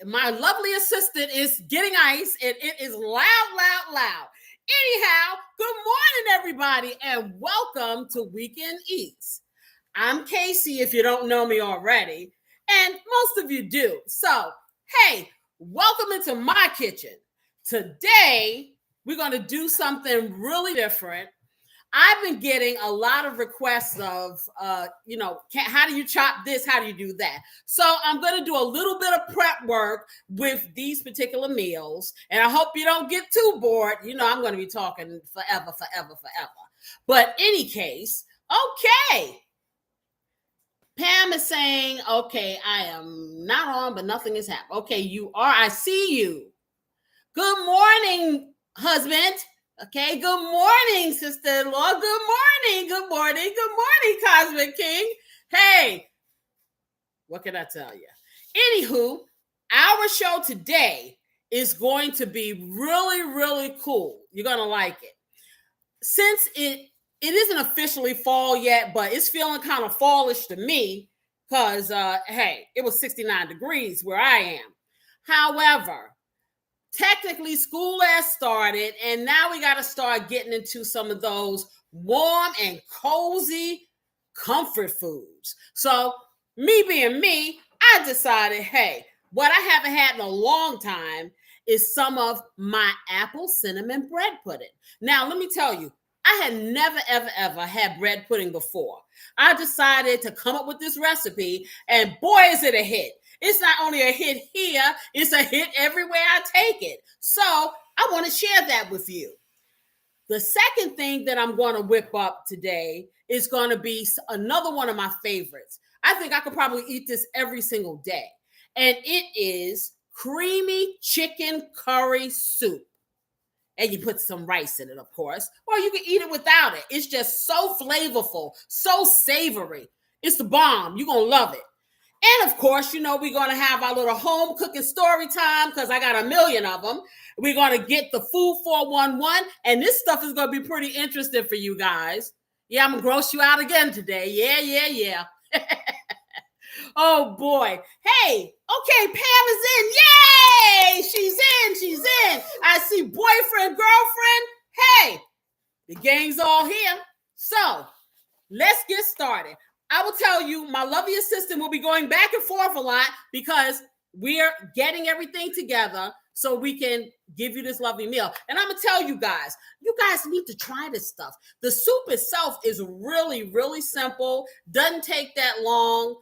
my lovely assistant is getting ice, and it is loud, loud, loud. Anyhow, good morning, everybody, and welcome to Weekend Eats. I'm Casey, if you don't know me already, and most of you do. So, hey, welcome into my kitchen. Today, we're going to do something really different. I've been getting a lot of requests of, how do you chop this? How do you do that? So I'm going to do a little bit of prep work with these particular meals. And I hope you don't get too bored. You know, I'm going to be talking forever. But any case, okay. Pam is saying, okay, I am not on, but nothing is happening. Okay, you are. I see you. Good morning, husband. Okay, good morning, sister-in-law. Good morning, Cosmic King. Hey, what can I tell you? Anywho, our show today is going to be really, really cool. You're going to like it. Since it isn't officially fall yet, but it's feeling kind of fallish to me because, it was 69 degrees where I am. However, technically, school has started, and now we got to start getting into some of those warm and cozy comfort foods. So, me being me, I decided, hey, what I haven't had in a long time is some of my apple cinnamon bread pudding. Now, let me tell you, I had never, ever had bread pudding before. I decided to come up with this recipe, and boy, is it a hit. It's not only a hit here, it's a hit everywhere I take it. So I want to share that with you. The second thing that I'm going to whip up today is going to be another one of my favorites. I think I could probably eat this every single day. And it is creamy chicken curry soup. And you put some rice in it, of course, or you can eat it without it. It's just so flavorful, so savory. It's the bomb. You're going to love it. And of course, we're going to have our little home cooking story time because I got a million of them. We're going to get the food 411, and this stuff is going to be pretty interesting for you guys. Yeah, I'm going to gross you out again today. Yeah. Oh, boy. Hey, okay, Pam is in. Yay! She's in. I see boyfriend, girlfriend. Hey, the gang's all here. So let's get started. I will tell you, my lovely assistant will be going back and forth a lot because we're getting everything together so we can give you this lovely meal. And I'm going to tell you guys need to try this stuff. The soup itself is really, really simple, doesn't take that long,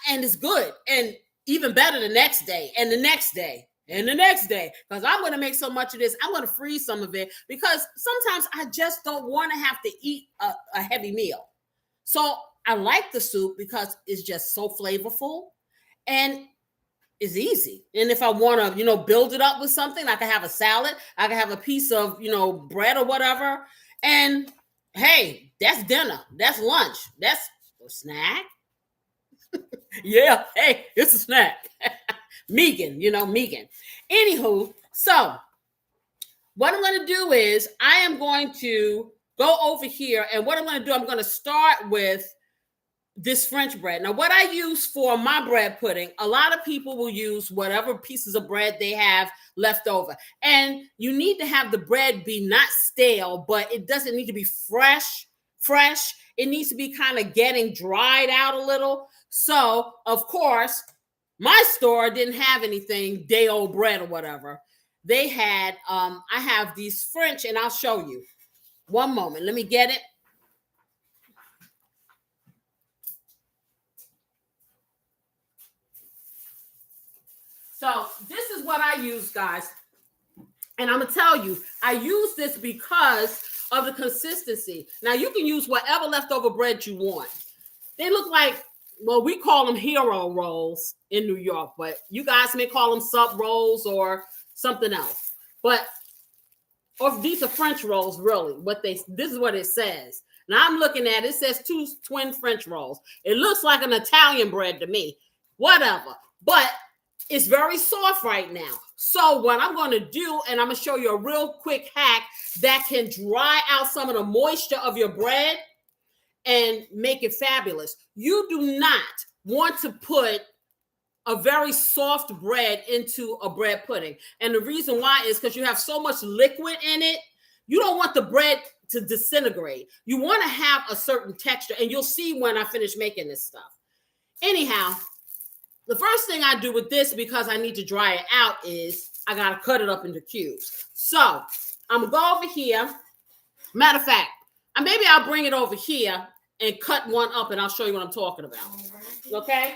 and it's good. And even better the next day and the next day. And the next day, because I'm going to make so much of this, I'm going to freeze some of it because sometimes I just don't want to have to eat a heavy meal. So I like the soup because it's just so flavorful and it's easy. And if I want to, build it up with something, I can have a salad, I can have a piece of, bread or whatever. And hey, that's dinner, that's lunch, that's a snack. Yeah, hey, it's a snack. Megan. Anywho, so what I'm going to do is I am going to go over here, and what I'm going to do, I'm going to start with this French bread. Now, what I use for my bread pudding, a lot of people will use whatever pieces of bread they have left over. And you need to have the bread be not stale, but it doesn't need to be fresh. It needs to be kind of getting dried out a little. So, of course, my store didn't have anything day-old bread or whatever. They had, I have these French, and I'll show you. One moment. Let me get it. So this is what I use, guys. And I'm going to tell you, I use this because of the consistency. Now, you can use whatever leftover bread you want. They look like, well, we call them hero rolls in New York, but you guys may call them sub rolls or something else. Or these are French rolls, really. This is what it says. Now I'm looking at it. It says 2 twin French rolls. It looks like an Italian bread to me. Whatever. But it's very soft right now. So what I'm going to do, and I'm going to show you a real quick hack that can dry out some of the moisture of your bread and make it fabulous. You do not want to put a very soft bread into a bread pudding. And the reason why is because you have so much liquid in it. You don't want the bread to disintegrate. You want to have a certain texture, and you'll see when I finish making this stuff. Anyhow, the first thing I do with this, because I need to dry it out, is I got to cut it up into cubes. So I'm going to go over here. Matter of fact, maybe I'll bring it over here and cut one up, and I'll show you what I'm talking about. Okay?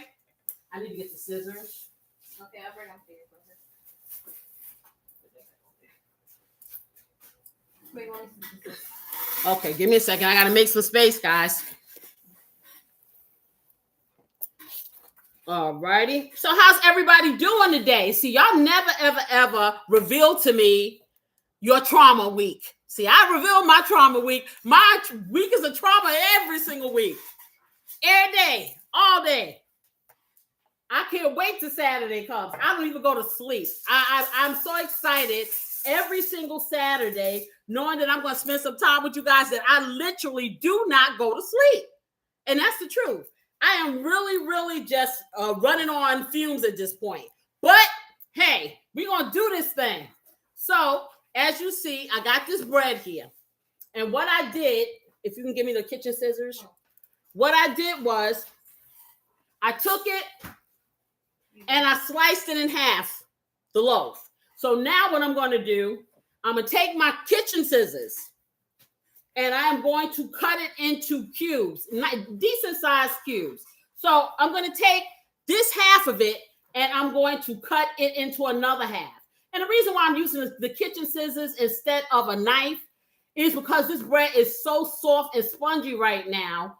I need to get the scissors. Okay, I'll bring them for you. Okay, give me a second. I got to make some space, guys. All righty. So how's everybody doing today? See, y'all never, ever, ever reveal to me your trauma week. See, I reveal my trauma week. My week is a trauma every single week. Every day, all day. I can't wait till Saturday comes. I don't even go to sleep. I'm so excited every single Saturday, knowing that I'm going to spend some time with you guys, that I literally do not go to sleep. And that's the truth. I am really, really just running on fumes at this point. But hey, we're going to do this thing. So as you see, I got this bread here. And what I did, if you can give me the kitchen scissors, what I did was I took it and I sliced it in half, the loaf. So now what I'm going to do, I'm going to take my kitchen scissors and I'm going to cut it into cubes, decent sized cubes. So I'm going to take this half of it and I'm going to cut it into another half. And the reason why I'm using the kitchen scissors instead of a knife is because this bread is so soft and spongy right now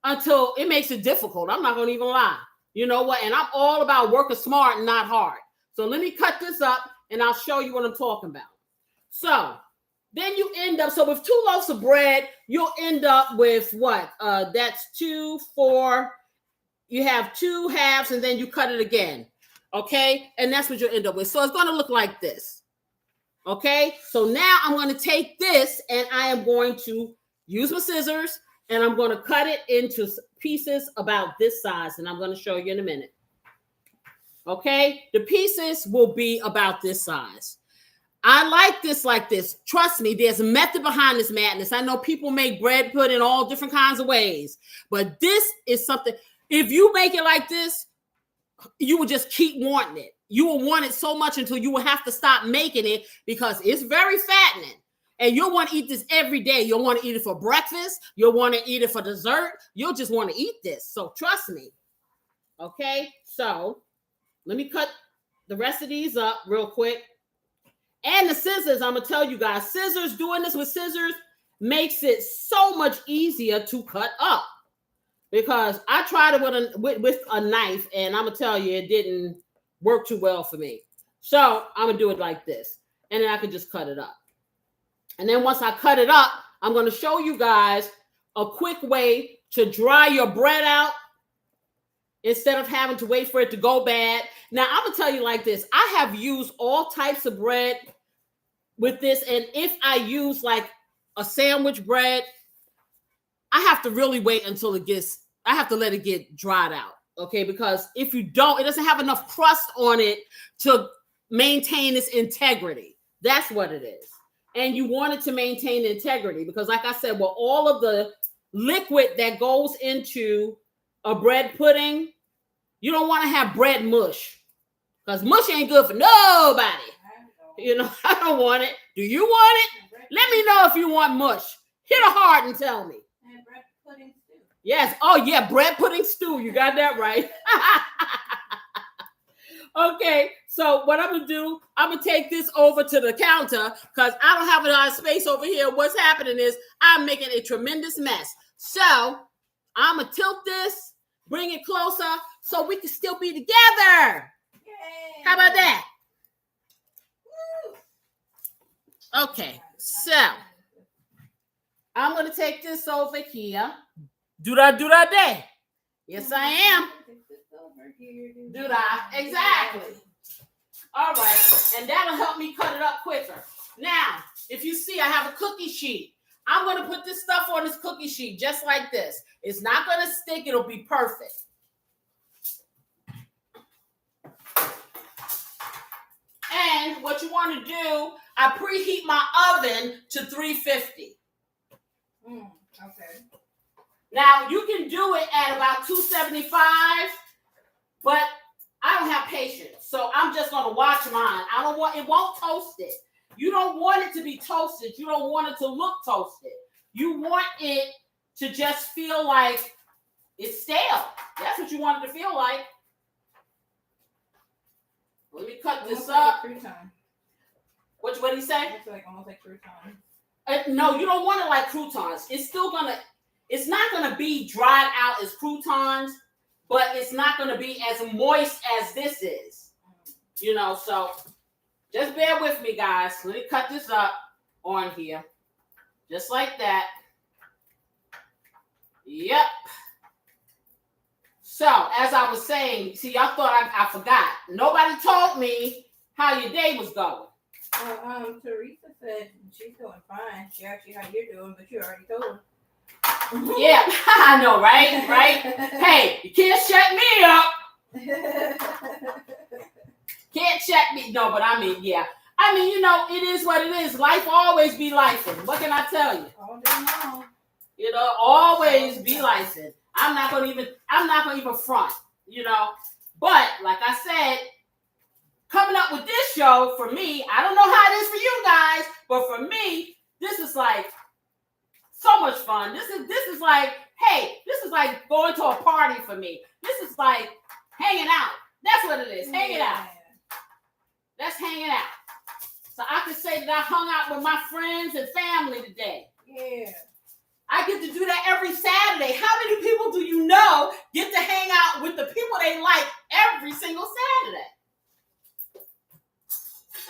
until it makes it difficult. I'm not going to even lie. You know what? And I'm all about working smart and not hard. So let me cut this up and I'll show you what I'm talking about. So then you end up, so with 2 loaves of bread, you'll end up with what? That's 2, 4. You have 2 halves and then you cut it again. Okay? And that's what you'll end up with. So it's going to look like this. Okay? So now I'm going to take this and I am going to use my scissors and I'm going to cut it into pieces about this size. And I'm going to show you in a minute. Okay? The pieces will be about this size. I like this like this. Trust me, there's a method behind this madness. I know people make bread pudding all different kinds of ways. But this is something, if you make it like this, you will just keep wanting it. You will want it so much until you will have to stop making it because it's very fattening. And you'll want to eat this every day. You'll want to eat it for breakfast. You'll want to eat it for dessert. You'll just want to eat this. So trust me. Okay, so let me cut the rest of these up real quick. And the scissors, I'm going to tell you guys, scissors, doing this with scissors makes it so much easier to cut up. Because I tried it with a knife, and I'm going to tell you, it didn't work too well for me. So I'm going to do it like this. And then I can just cut it up. And then once I cut it up, I'm going to show you guys a quick way to dry your bread out instead of having to wait for it to go bad. Now, I'm going to tell you like this. I have used all types of bread with this. And if I use like a sandwich bread, I have to really wait until I have to let it get dried out. Okay. Because if you don't, it doesn't have enough crust on it to maintain its integrity. That's what it is. And you want it to maintain integrity because like I said, well, all of the liquid that goes into a bread pudding, you don't want to have bread mush because mush ain't good for nobody. You know, I don't want it. Do you want it? Let me know if you want mush. Hit a heart and tell me. And bread pudding stew. Yes. Oh, yeah. Bread pudding stew. You got that right. Okay. So what I'm going to do, I'm going to take this over to the counter because I don't have a lot of space over here. What's happening is I'm making a tremendous mess. So I'm going to tilt this, bring it closer so we can still be together. Yay. How about that? Okay, so I'm going to take this over here. Do that day. Yes, I am. Do that. Exactly. All right, and that'll help me cut it up quicker. Now, if you see, I have a cookie sheet. I'm going to put this stuff on this cookie sheet just like this. It's not going to stick. It'll be perfect. what you want to do, I preheat my oven to 350. Okay. Now, you can do it at about 275, but I don't have patience. So I'm just going to watch mine. It won't toast it. You don't want it to be toasted. You don't want it to look toasted. You want it to just feel like it's stale. That's what you want it to feel like. Let me cut this up. What did he say? It's like almost like croutons. No, you don't want it like croutons. It's not gonna be dried out as croutons, but it's not gonna be as moist as this is. So just bear with me, guys. Let me cut this up on here. Just like that. Yep. So, as I was saying, see, y'all thought I forgot. Nobody told me how your day was going. Teresa said she's doing fine. She asked you how you're doing, but you already told her. Yeah, I know, right? Right? Hey, you can't shut me up. Can't shut me. No, but I mean, yeah. It is what it is. Life always be lifing. What can I tell you? All day long. Always be lifing. I'm not gonna even front. But like I said, coming up with this show for me, I don't know how it is for you guys, but for me, this is like so much fun. This is like, hey, this is like going to a party for me. This is like hanging out. That's what it is. Hanging out. That's hanging out. So I can say that I hung out with my friends and family today. Yeah. I get to do that every Saturday. How many people do you know get to hang out with the people they like every single Saturday?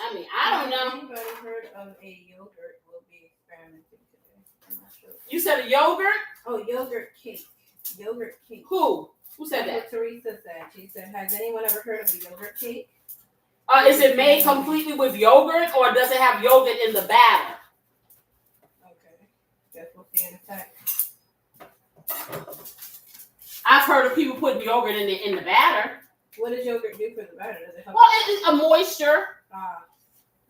I don't know. Anybody heard of a yogurt? We'll be experimenting today. I'm not sure. You said a yogurt? Oh, yogurt cake. Yogurt cake. Who said that? That's what Teresa said. She said, has anyone ever heard of a yogurt cake? Is it made completely with yogurt, or does it have yogurt in the batter? Okay. Guess we'll see in a sec. I've heard of people putting yogurt in the batter. What does yogurt do for the batter? Does it help? Well, it's a moisture.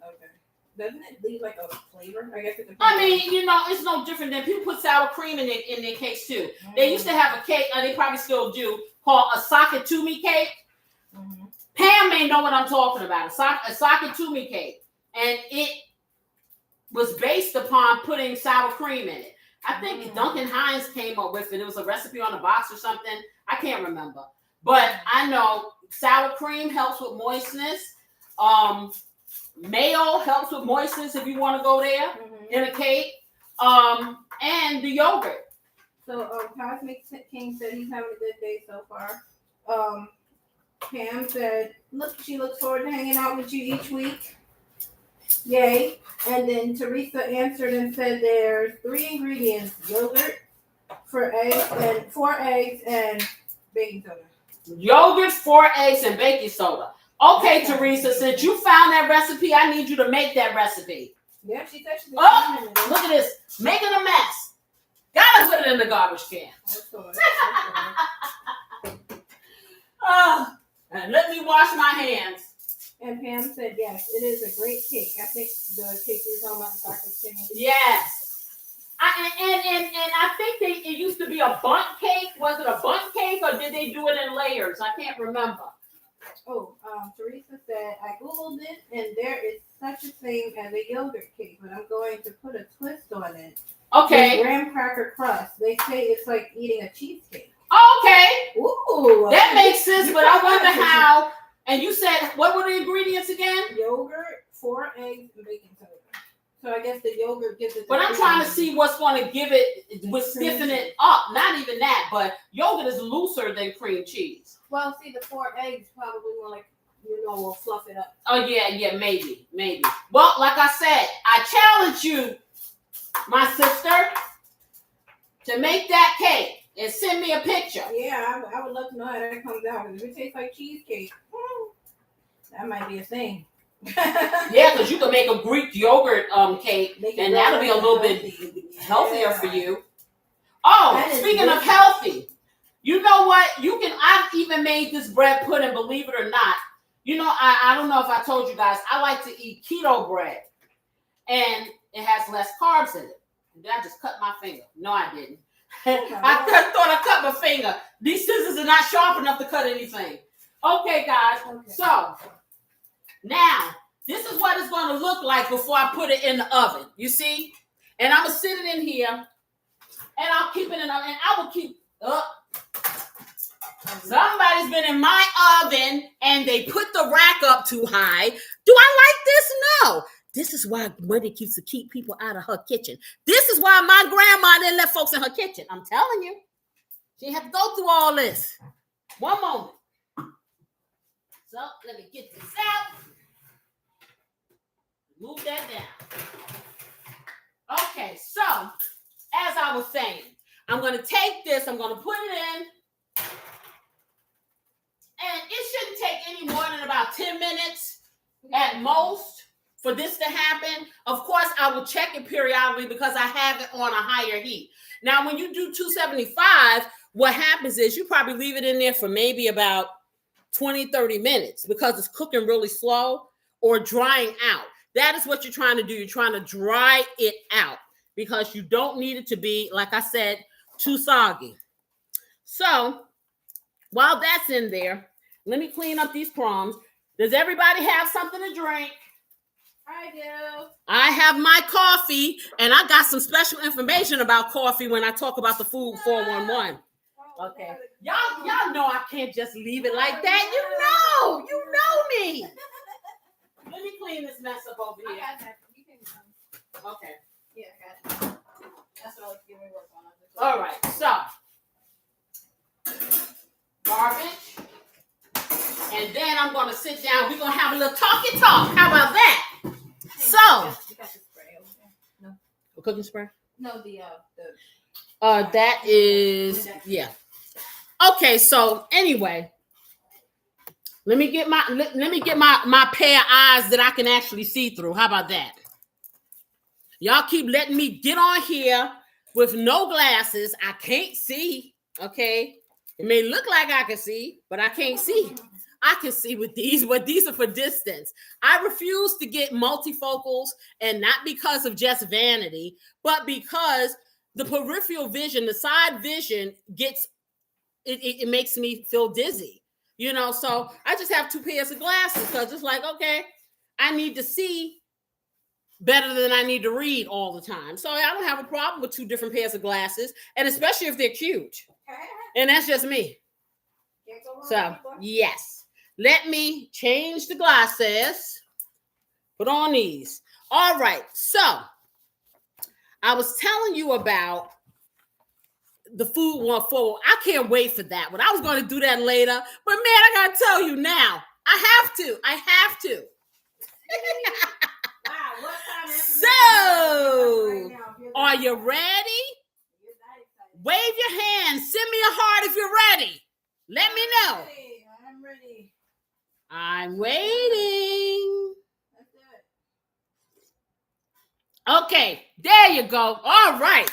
Okay. Doesn't it leave like a flavor? I guess it's it's no different than people put sour cream in their cakes too. Mm-hmm. They used to have a cake, and they probably still do, called a sakatumi cake. Mm-hmm. Pam may know what I'm talking about. A sakatumi cake, and it was based upon putting sour cream in it. I think Duncan Hines came up with it. It was a recipe on a box or something. I can't remember. But I know sour cream helps with moistness. Mayo helps with moistness if you want to go there in a cake. And the yogurt. So Cosmic King said he's having a good day so far. Pam said, she looks forward to hanging out with you each week. Yay. And then Teresa answered and said there's 3 ingredients: yogurt, 4 eggs, and baking soda. Yogurt, 4 eggs, and baking soda. Okay, Teresa, since you found that recipe, I need you to make that recipe. Yeah, she said she's look at this. Making a mess. Gotta put it in the garbage can. And let me wash my hands. And Pam said, yes, it is a great cake. I think the cake you were talking about, the chocolate cake. Yes. And I think it used to be a bundt cake. Was it a bundt cake, or did they do it in layers? I can't remember. Oh, Teresa said, I Googled it, and there is such a thing as a yogurt cake, but I'm going to put a twist on it. Okay. With graham cracker crust. They say it's like eating a cheesecake. Okay. Ooh. That makes sense, but I wonder how. And you said, what were the ingredients again? Yogurt, 4 eggs, and baking soda. So I guess the yogurt gives it. But I'm trying to see what's going to give it, would stiffen it up. Not even that, but yogurt is looser than cream cheese. Well, see, the 4 eggs probably more like, will fluff it up. Oh, yeah, maybe. Well, like I said, I challenge you, my sister, to make that cake and send me a picture. Yeah, I would love to know how that comes out. If it tastes like cheesecake, that might be a thing. Yeah, because you can make a Greek yogurt cake, and that'll be a little bit healthier for you. Oh, speaking of healthy, you know what? I've even made this bread pudding, believe it or not. You know, I don't know if I told you guys, I like to eat keto bread, and it has less carbs in it. Did I just cut my finger? No, I didn't. I thought I cut my finger. These scissors are not sharp enough to cut anything. Okay, guys. Okay. So now this is what it's going to look like before I put it in the oven. You see? And I'm going to sit it in here, and I'll keep it in the oven, and I will keep up. Somebody's been in my oven and they put the rack up too high. Do I like this? No. This is why Wendy keeps to keep people out of her kitchen. This is why my grandma didn't let folks in her kitchen. I'm telling you. She had to go through all this. One moment. So let me get this out. Move that down. Okay, so as I was saying, I'm going to take this, I'm going to put it in. And it shouldn't take any more than about 10 minutes at most for this to happen. Of course, I will check it periodically because I have it on a higher heat. Now, when you do 275, what happens is you probably leave it in there for maybe about 20, 30 minutes because it's cooking really slow or drying out. That is what you're trying to do. You're trying to dry it out because you don't need it to be, like I said, too soggy. So while that's in there, let me clean up these crumbs. Does everybody have something to drink? I do. I have my coffee, and I got some special information about coffee when I talk about the food 411. Okay. Y'all know I can't just leave it like that. You know me. Let me clean this mess up over here. I got that. You can, okay. Yeah, I got it. That's what I was giving work on. All right, so garbage. And then I'm going to sit down. We're going to have a little talky talk. How about that? Hey, So. You got the spray over there. No. A cooking spray? No, that is, yeah. Okay, so anyway, let me get my pair of eyes that I can actually see through. How about that? Y'all keep letting me get on here with no glasses. I can't see, okay? It may look like I can see, but I can't see. I can see with these, but these are for distance. I refuse to get multifocals, and not because of just vanity, but because the peripheral vision, the side vision it makes me feel dizzy, so I just have two pairs of glasses because it's like, okay, I need to see better than I need to read all the time. So I don't have a problem with two different pairs of glasses, and especially if they're huge. And that's just me. So, yes. Let me change the glasses. Put on these. All right. So, I was telling you about the food 141. I can't wait for that one. I was going to do that later. But, man, I got to tell you now. I have to. So, are you ready? Wave your hand. Send me a heart if you're ready. Let me know. I'm ready. I'm waiting. Okay, there you go. All right.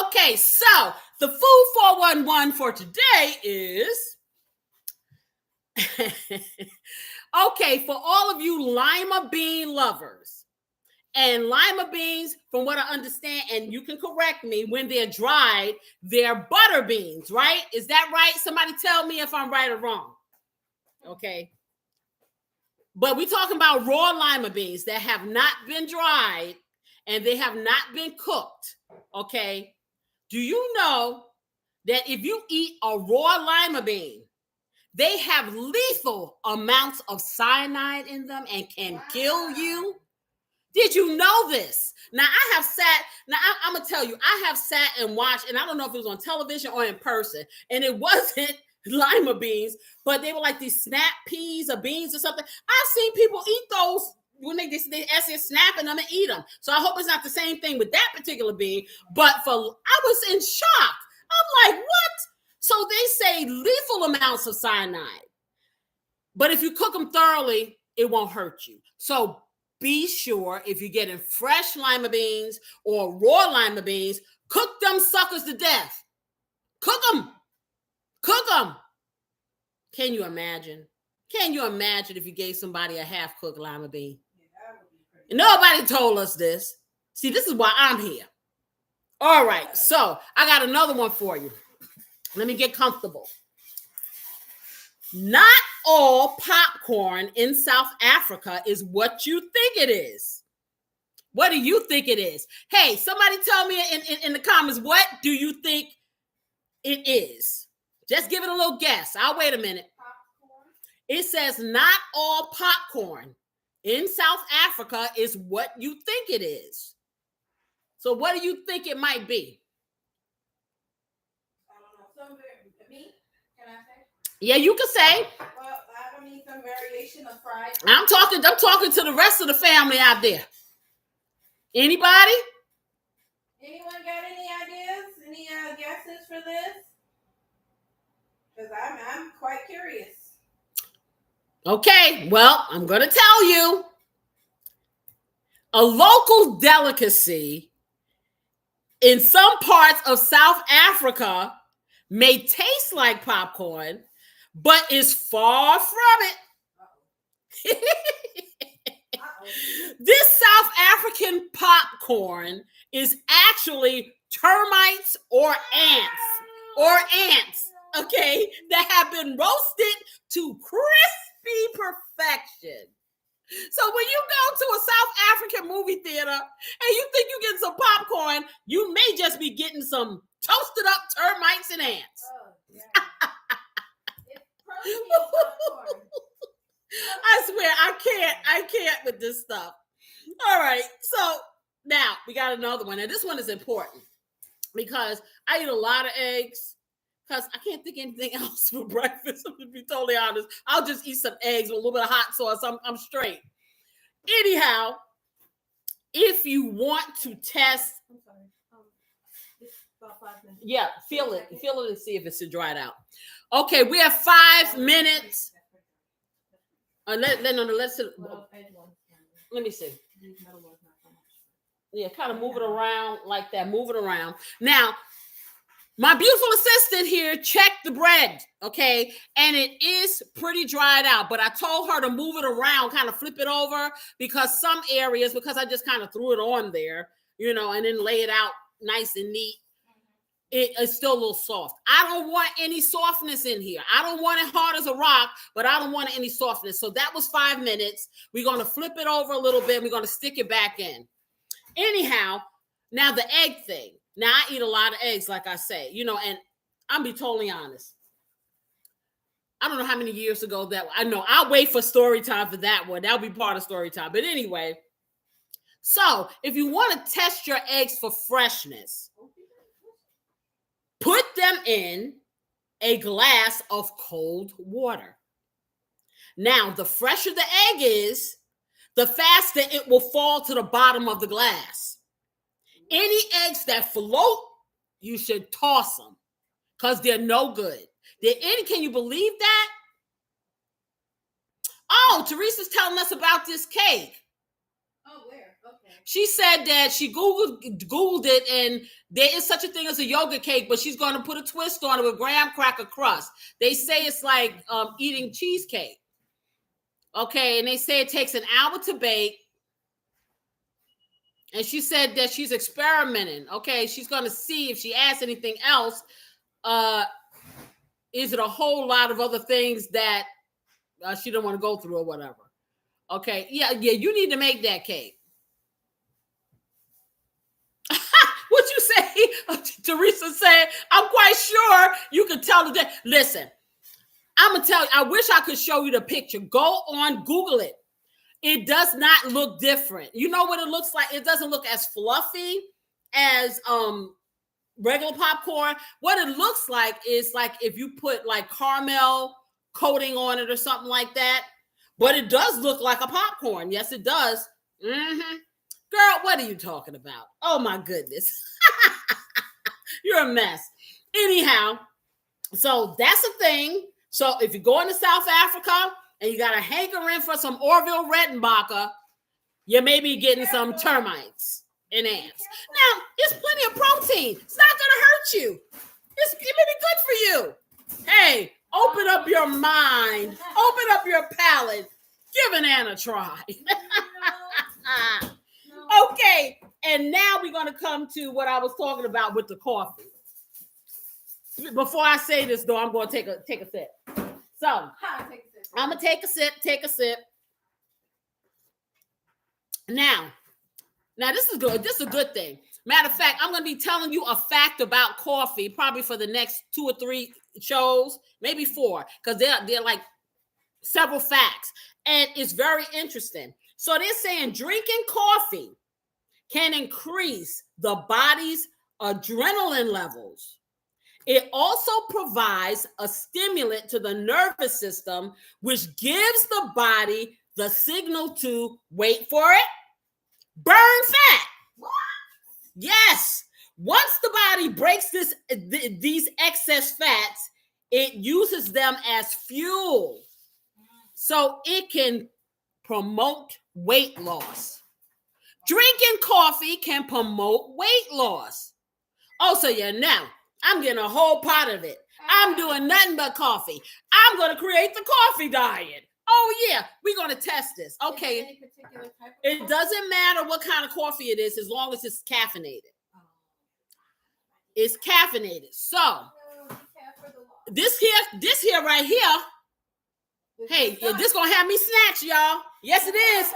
Okay, so the food 411 for today is okay, for all of you lima bean lovers. And lima beans, from what I understand, and you can correct me, when they're dried, they're butter beans, right? Is that right? Somebody tell me if I'm right or wrong. Okay. But we're talking about raw lima beans that have not been dried and they have not been cooked. Okay. Do you know that if you eat a raw lima bean, they have lethal amounts of cyanide in them and can kill you? Did you know this? Now, I'm going to tell you, I have sat and watched, and I don't know if it was on television or in person, and it wasn't lima beans, but they were like these snap peas or beans or something. I've seen people eat those when they actually snapping them and eat them. So I hope it's not the same thing with that particular bean, but I was in shock. I'm like, what? So they say lethal amounts of cyanide, but if you cook them thoroughly, it won't hurt you. So be sure if you're getting fresh lima beans or raw lima beans, cook them suckers to death. Cook them. Can you imagine? Can you imagine if you gave somebody a half-cooked lima bean? Yeah, that would be pretty. Nobody told us this. See, this is why I'm here. All right, so I got another one for you. Let me get comfortable. Not all popcorn in South Africa is what you think it is. What do you think it is? Hey, somebody tell me in the comments, what do you think it is? Just give it a little guess. I'll wait a minute. Popcorn. It says not all popcorn in South Africa is what you think it is. So what do you think it might be? I don't know. Me? Can I say? Yeah, you can say. Well, I need some variation of fried. I'm talking to the rest of the family out there. Anybody? Anyone got any ideas? Any guesses for this? Because I'm quite curious. Okay, well, I'm going to tell you. A local delicacy in some parts of South Africa may taste like popcorn, but is far from it. This South African popcorn is actually termites or ants, okay, that have been roasted to crispy perfection. So when you go to a South African movie theater and you think you're getting some popcorn, you may just be getting some toasted up termites and ants. Oh, yeah. It's protein popcorn. I swear, I can't with this stuff. All right, so now we got another one. And this one is important because I eat a lot of eggs because I can't think of anything else for breakfast. To be totally honest, I'll just eat some eggs with a little bit of hot sauce. I'm straight. Anyhow, if you want to test, I'm sorry. It's about 5 minutes. yeah, feel it and see if it's dried out. Okay, we have 5 minutes. Let me see. Yeah, kind of move it around like that. Move it around. Now, my beautiful assistant here checked the bread, okay? And it is pretty dried out, but I told her to move it around, kind of flip it over because some areas, because I just kind of threw it on there, and then lay it out nice and neat. It's still a little soft. I don't want any softness in here. I don't want it hard as a rock, but I don't want any softness. So that was 5 minutes. We're going to flip it over a little bit. We're going to stick it back in. Anyhow, now the egg thing. Now I eat a lot of eggs, like I say, and I'll be totally honest. I don't know how many years ago that I know. I'll wait for story time for that one. That'll be part of story time. But anyway, so if you want to test your eggs for freshness, put them in a glass of cold water. Now, the fresher the egg is, the faster it will fall to the bottom of the glass. Any eggs that float, you should toss them because they're no good. Can you believe that? Oh, Teresa's telling us about this cake. Oh, where? Okay. She said that she Googled it, and there is such a thing as a yogurt cake, but she's going to put a twist on it with graham cracker crust. They say it's like eating cheesecake. Okay, and they say it takes an hour to bake. And she said that she's experimenting. Okay, she's going to see if she adds anything else. Is it a whole lot of other things that she don't want to go through or whatever? Okay, yeah, you need to make that cake. What you say? Teresa said, I'm quite sure you can tell the day. Listen, I'm going to tell you, I wish I could show you the picture. Go on, Google it. It does not look different. You know what it looks like? It doesn't look as fluffy as regular popcorn. What it looks like is like if you put like caramel coating on it or something like that. But it does look like a popcorn. Yes, it does. Mm-hmm. Girl, what are you talking about? Oh, my goodness. You're a mess. Anyhow, so that's a thing. So if you're going to South Africa and you got a hankering for some Orville Redenbacher, you may be getting some termites and ants. Now, it's plenty of protein. It's not going to hurt you. It may be good for you. Hey, Open up your mind. Open up your palate. Give an Anna a try. Okay, and now we're going to come to what I was talking about with the coffee. Before I say this, though, I'm going to take a sip. So, I'm going to take a sip. Now, this is good. This is a good thing. Matter of fact, I'm going to be telling you a fact about coffee probably for the next 2 or 3 shows, maybe 4, because they're like several facts, and it's very interesting. So they're saying drinking coffee can increase the body's adrenaline levels. It also provides a stimulant to the nervous system, which gives the body the signal to, wait for it, burn fat. What? Yes. Once the body breaks these excess fats, it uses them as fuel. So it can promote weight loss. Drinking coffee can promote weight loss. Oh, so yeah, now I'm getting a whole pot of it. I'm doing nothing but coffee. I'm going to create the coffee diet. Oh, yeah, we're going to test this. Okay. It doesn't matter what kind of coffee it is as long as it's caffeinated. It's caffeinated. So this here right here, hey, this going to have me snatch, y'all. Yes, it is.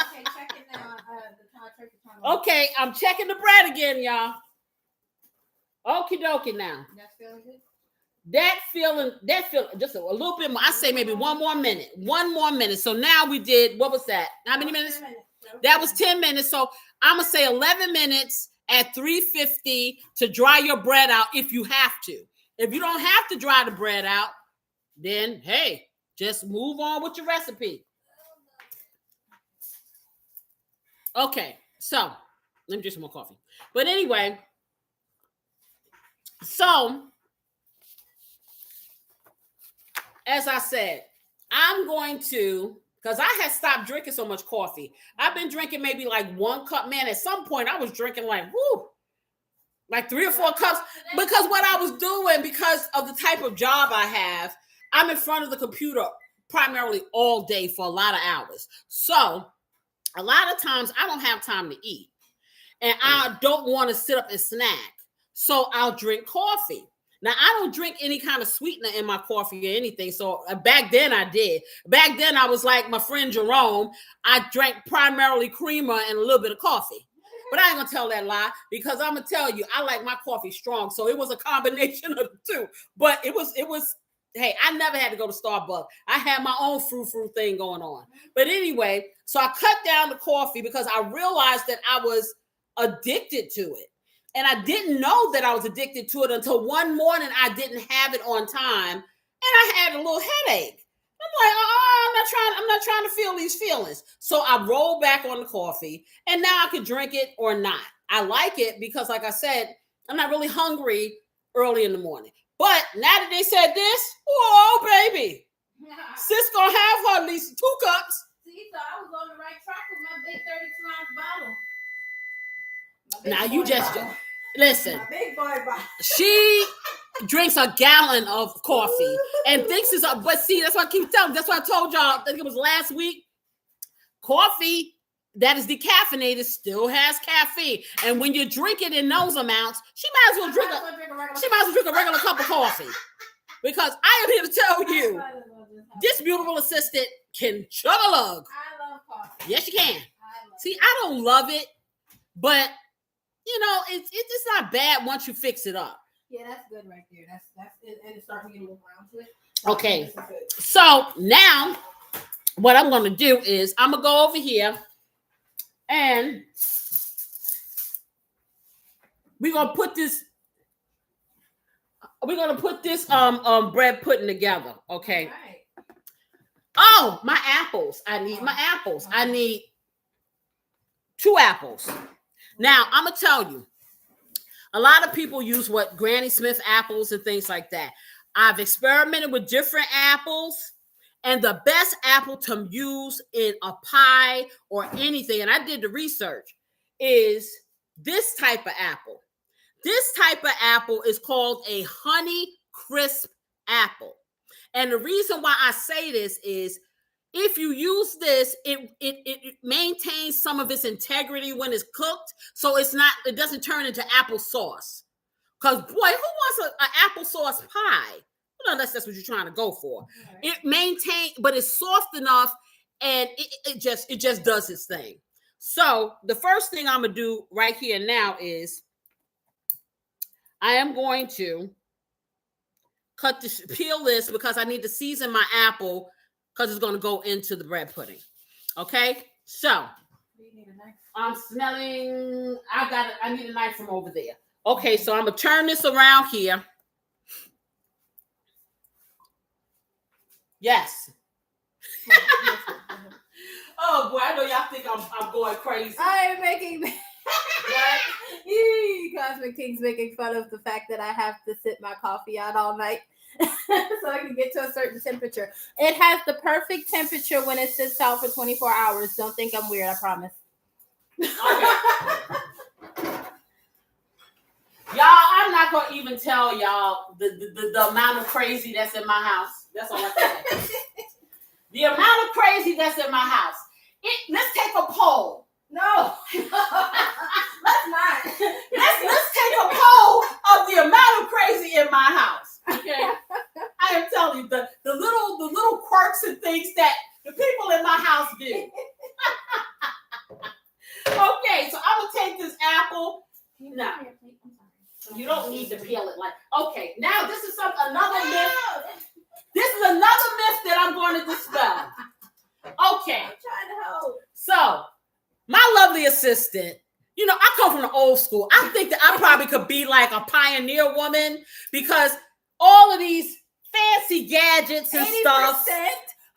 Okay, check it now. Okay, I'm checking the bread again, y'all. Okie dokie now. That's feeling good? That feeling just a little bit more. I say maybe one more minute. So now we did, what was that? How many minutes? That was 10 minutes. So I'm going to say 11 minutes at 350 to dry your bread out if you have to. If you don't have to dry the bread out, then hey, just move on with your recipe. Okay, so let me drink some more coffee. But anyway, so as I said, I'm going to, because I had stopped drinking so much coffee. I've been drinking maybe like 1 cup. Man, at some point I was drinking like 3 or 4 cups, because what I was doing, because of the type of job I have, I'm in front of the computer primarily all day for a lot of hours. So a lot of times I don't have time to eat, and I don't want to sit up and snack. So I'll drink coffee. Now, I don't drink any kind of sweetener in my coffee or anything. So back then I did. Back then I was like my friend Jerome. I drank primarily creamer and a little bit of coffee. But I ain't going to tell that lie, because I'm going to tell you, I like my coffee strong. So it was a combination of the two. But it was, hey, I never had to go to Starbucks. I had my own fruit thing going on. But anyway, so I cut down the coffee because I realized that I was addicted to it. And I didn't know that I was addicted to it until one morning I didn't have it on time, and I had a little headache. I'm like, I'm not trying to feel these feelings. So I rolled back on the coffee, and now I can drink it or not. I like it because, like I said, I'm not really hungry early in the morning. But now that they said this, oh baby, sis gonna have her at least 2 cups. See, so I was on the right track with my big 32-ounce bottle. Now you just bottle. Listen. My big boy bottle. She drinks a gallon of coffee and thinks it's but see, that's what I keep telling. That's what I told y'all. I think it was last week. Coffee that is decaffeinated still has caffeine, and when you drink it in those amounts, she might as well drink a regular cup of coffee. Because I am here to tell you, this beautiful assistant can chug a lug. I love coffee. Yes, you can. See, I don't love it, but you know, it's not bad once you fix it up. Yeah, that's good right there. That's it, and it's starting to get a little brown to it. Okay, so now what I'm going to do is I'm going to go over here and we're going to put this bread pudding together, okay? Right. Oh, my apples. I need my apples. I need 2 apples. Now, I'm going to tell you, a lot of people use Granny Smith apples and things like that. I've experimented with different apples, and the best apple to use in a pie or anything, and I did the research, is this type of apple. This type of apple is called a Honey Crisp apple. And the reason why I say this is if you use this, it maintains some of its integrity when it's cooked, so it doesn't turn into applesauce. Because boy, who wants an applesauce pie? Well, unless that's what you're trying to go for. Right. It maintains, but it's soft enough, and it just does its thing. So the first thing I'm gonna do right here now is I am going to peel this because I need to season my apple because it's going to go into the bread pudding. Okay, so you need a knife? I'm smelling. I need a knife from over there. Okay, so I'm gonna turn this around here. Yes. Oh boy, I know y'all think I'm going crazy. I'm making. Cosmic King's making fun of the fact that I have to sit my coffee out all night so I can get to a certain temperature. It has the perfect temperature when it sits out for 24 hours. Don't think I'm weird, I promise. Okay. Y'all, I'm not gonna even tell y'all the amount of crazy that's in my house. That's all I can say. The amount of crazy that's in my house. Let's take a poll. No, let's not. Let's take a poll of the amount of crazy in my house. Okay, I am telling you the little quirks and things that the people in my house do. Okay, so I'm gonna take this apple. No, you don't need to peel it like. Okay, now this is another myth. This is another myth that I'm going to dispel. Okay, I'm trying to help. So. My lovely assistant, I come from the old school. I think that I probably could be like a pioneer woman because all of these fancy gadgets and 80%? stuff.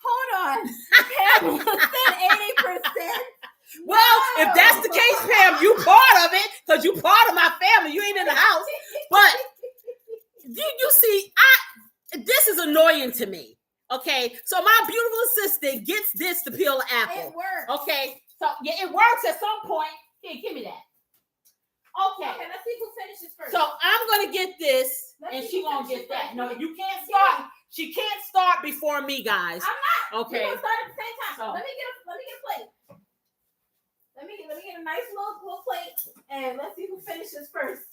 Hold on. Pam, you said 80%? Well, if that's the case, Pam, you part of it because you part of my family. You ain't in the house. But you see, this is annoying to me. Okay, so my beautiful assistant gets this to peel the apple. It works. Okay. So yeah, it works at some point. Here, give me that. Okay. Let's see who finishes first. So I'm gonna get this, and she gonna get that. No, you can't start. She can't start before me, guys. I'm not. Okay. We're gonna start at the same time. So, let me get a plate. Let me get a nice little plate, and let's see who finishes first.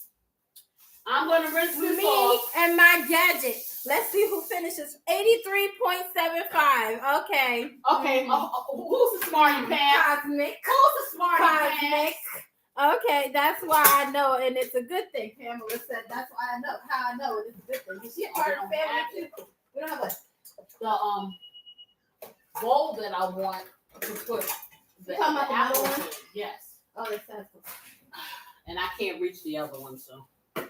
I'm gonna rinse this me off. And my gadget. Let's see who finishes. 83.75. Okay. Okay. Who's the smarty Pam? Cosmic. Who's the smarty Pam? Okay, that's why I know, and it's a good thing. Pamela said that's why I know. How I know it's a good thing. Is she a part of the family too? We don't have the bowl that I want to put the apple in. Yes. Oh, that's sensible. And I can't reach the other one, so.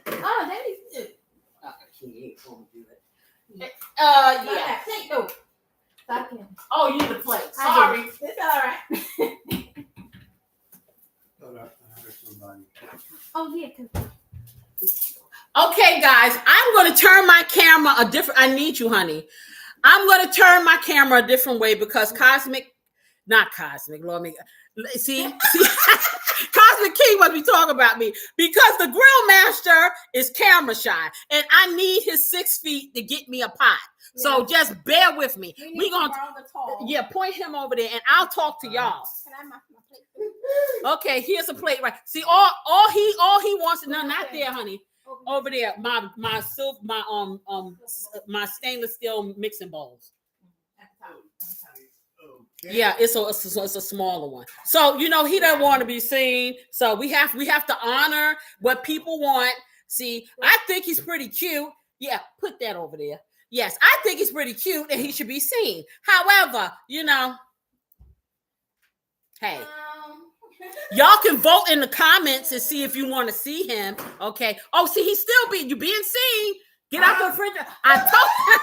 Oh, that is good. I can't gonna do it. Yeah. Take note. Stop him. Oh, you need a plate. Sorry. It's all right. Oh yeah. Okay, guys, I'm going to turn my camera I need you, honey. I'm going to turn my camera a different way because not Cosmic, Lord me. See, Cosmic King must be talking about me because the grill master is camera shy and I need his 6 feet to get me a pot. Yeah. So just bear with me. We're going to point him over there and I'll talk to y'all. Can I have my plate? Okay, here's a plate, right? See, all he wants, no, not there, honey. Over there, my stainless steel mixing bowls. Yeah, it's a smaller one. So he doesn't want to be seen. So we have to honor what people want. See, I think he's pretty cute. Yeah, put that over there. Yes, I think he's pretty cute and he should be seen. However, hey, y'all can vote in the comments and see if you want to see him. Okay. Oh, see, he's still being seen. Get out the fridge. I told you.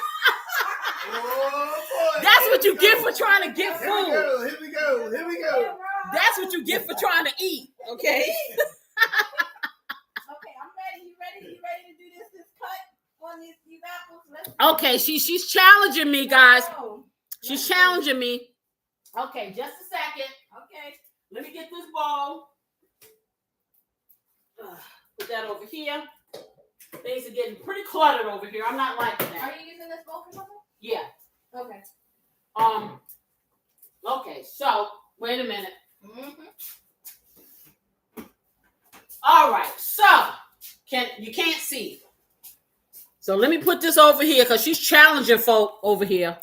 That's what you get for trying to get food. Here we go. That's what you get for trying to eat. Okay. Okay, I'm ready. You ready to do this cut on these apples? Okay, she's challenging me, guys. She's challenging me. Okay, just a second. Okay. Let me get this bowl. Put that over here. Things are getting pretty cluttered over here. I'm not liking that. Are you using this bowl for something? Yeah. Okay. Okay, so wait a minute. Mm-hmm. All right, so you can't see. So let me put this over here because she's challenging folk over here.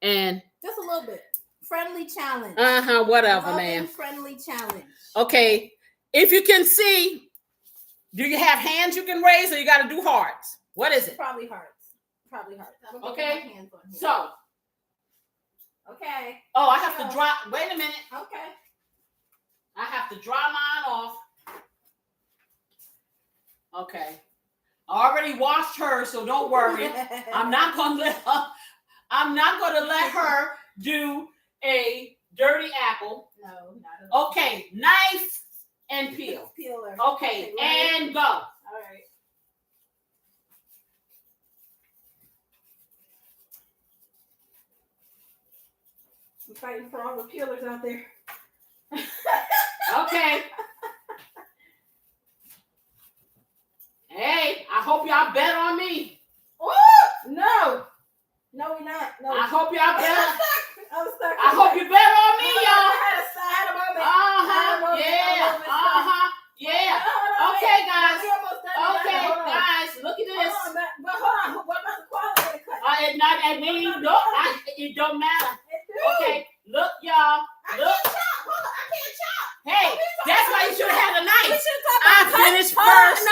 And just a little bit. Friendly challenge. Whatever, Loving man. Friendly challenge. Okay. If you can see, do you have hands you can raise or you got to do hearts? What is it? Probably hearts. Okay. Hands on here. So. Okay. Oh, I have to draw. Wait a minute. Okay. I have to draw mine off. Okay. I already washed her, so don't worry. I'm not gonna let her do a dirty apple. No, not at all. Okay, knife and peel. Peeler. Okay, and go. All right. I'm fighting for all the peelers out there. Okay. Hey, I hope y'all bet on me. Oh, no, we're not. No. I hope y'all bet. I'm stuck. I hope you bet on me, y'all. I had a moment. Yeah. Okay, guys. Guys, look at this. But hold on. What about the quality of the cut? It don't matter. Okay, look, y'all. Look. I can't chop. Hey, that's why you should have had a knife. I finished first.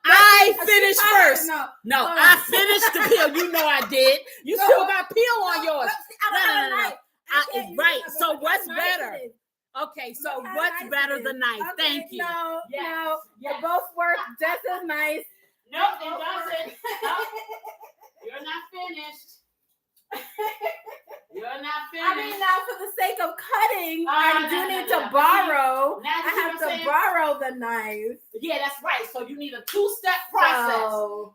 I finished first. No, Hold on. I finished the peel. You know I did. You still got peel on yours. No. Right. So what's better? Okay, so what's better than knife? Thank you. No, Yes. they both work just as nice. Nope, it doesn't. Nope. You're not finished. You're not finished. I mean, now for the sake of cutting, I do need to borrow. I have to borrow the knife. Yeah, that's right. So you need a two-step process.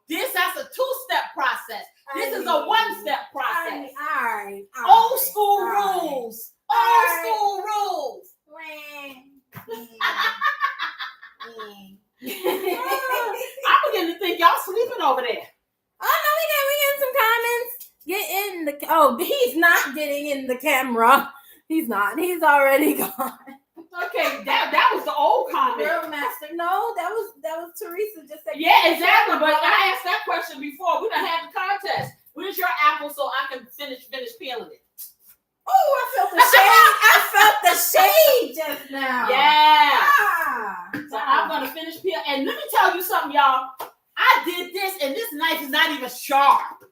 That's a two-step process. This is a one-step process. All right. Old school rules. Old school rules. I'm beginning to think y'all sleeping over there. Oh no, we getting some comments. Get in the. Oh, he's not getting in the camera. He's not. He's already gone. Okay, that was the old comment. Girl master. No, that was Teresa just said. Yeah, exactly. But I asked that question before. We done had the contest. Where's your apple so I can finish peeling it? Oh, I felt the shade. I felt the shade just now. Yeah. So I'm gonna finish peeling. And let me tell you something, y'all. I did this, and this knife is not even sharp.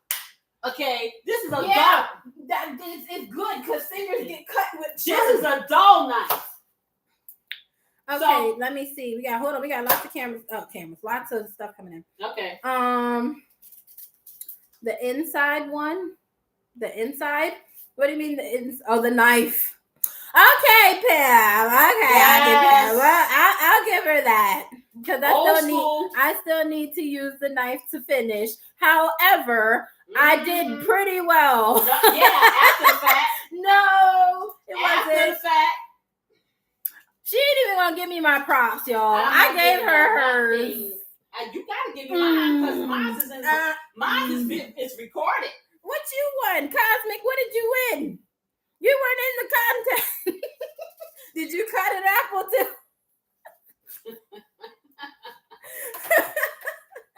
Okay, this is a dull. It's good because fingers get cut with. This is a dull knife. Okay, so, let me see. We got lots of cameras. Lots of stuff coming in. Okay. The inside one. The inside. What do you mean the knife? Okay, Pam. Okay, yes. I'll give her that because I still need to use the knife to finish. However, I did pretty well. After the fact. No, it wasn't. After the fact. She didn't even want to give me my props, y'all. I gave her hers. You gotta give me mine because mine is recorded. What you won, Cosmic? What did you win? You weren't in the contest. Did you cut an apple too?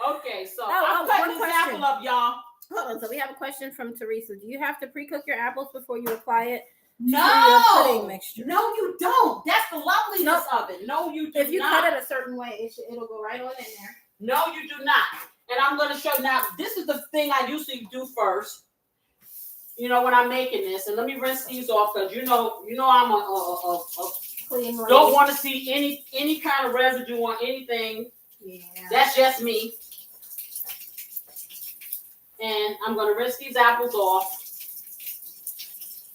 Okay, so I'm cutting this apple up, y'all. Hold on. So we have a question from Teresa. Do you have to pre-cook your apples before you apply it? No, pudding mixture? No, you don't. That's the loveliness of it. No, you do not. If you cut it a certain way, it'll go right on in there. No, you do not. And I'm going to show you now. This is the thing I usually do first. You know, when I'm making this, and let me rinse these off because you know I'm a clean. Don't want to see any kind of residue on anything. Yeah, that's just me. And I'm going to rinse these apples off.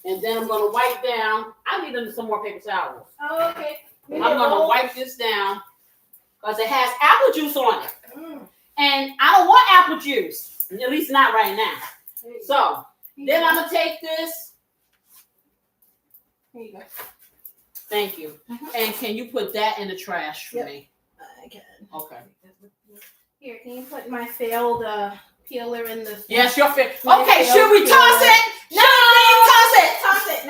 And then I'm going to wipe down. I need some more paper towels. Oh, okay. I'm going to wipe this down because it has apple juice on it. And I don't want apple juice, at least not right now. So then I'm going to take this. Here you go. Thank you. And can you put that in the trash for me? I can. Okay. Here, can you put my failed peeler in the... Yes, your favorite. My Okay, failed should we toss peeler. it? No! Toss it. Toss it!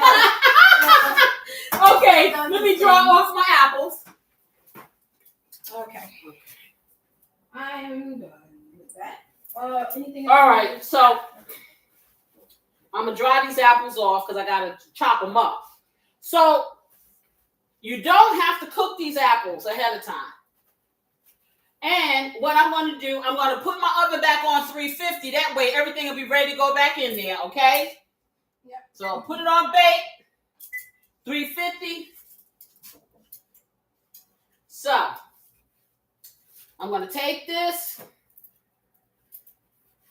No. Okay, let me draw off my apples. Okay. I'm done with that. Anything All else? right, so I'm gonna dry these apples off because I gotta chop them up. So you don't have to cook these apples ahead of time. And what I'm going to do, I'm going to put my oven back on 350. That way everything will be ready to go back in there, okay? Yep. So I'll put it on bake, 350. So I'm going to take this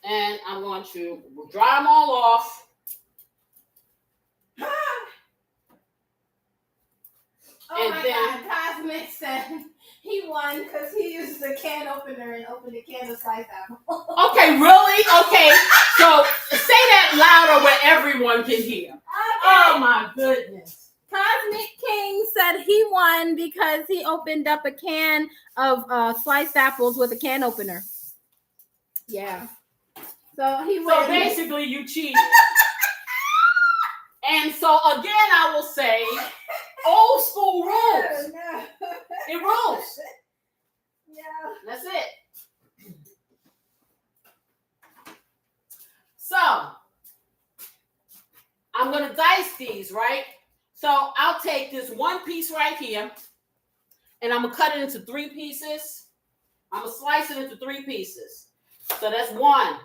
and I'm going to dry them all off. Oh And my then- God, Cosmic said he won because he used the can opener and opened the can of sliced apple. Okay, really? Okay. So say that louder where everyone can hear. Okay. Oh my goodness. Cosmic King said he won because he opened up a can of sliced apples with a can opener. Yeah. So he So won. basically you cheated. And so again I will say, old school rules. No. It rules. Yeah. That's it. So I'm gonna dice these, right? So I'll take this one piece right here and I'm gonna cut it into 3 pieces. I'm gonna slice it into 3 pieces. So that's 1,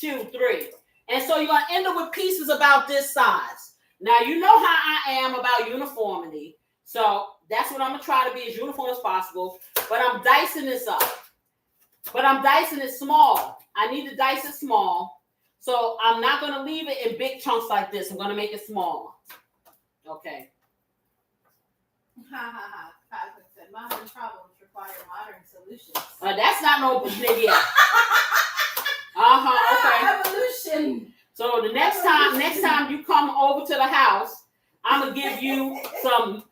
2, 3. And so you're gonna end up with pieces about this size. Now you know how I am about uniformity. So that's what I'm gonna try to be as uniform as possible. But I'm dicing this up. But I'm dicing it small. I need to dice it small. So I'm not gonna leave it in big chunks like this. I'm gonna make it smaller. Okay. Ha ha ha. Cosmic said modern problems require modern solutions. That's not no big yet. Okay. Evolution. So the next time you come over to the house, I'm gonna give you some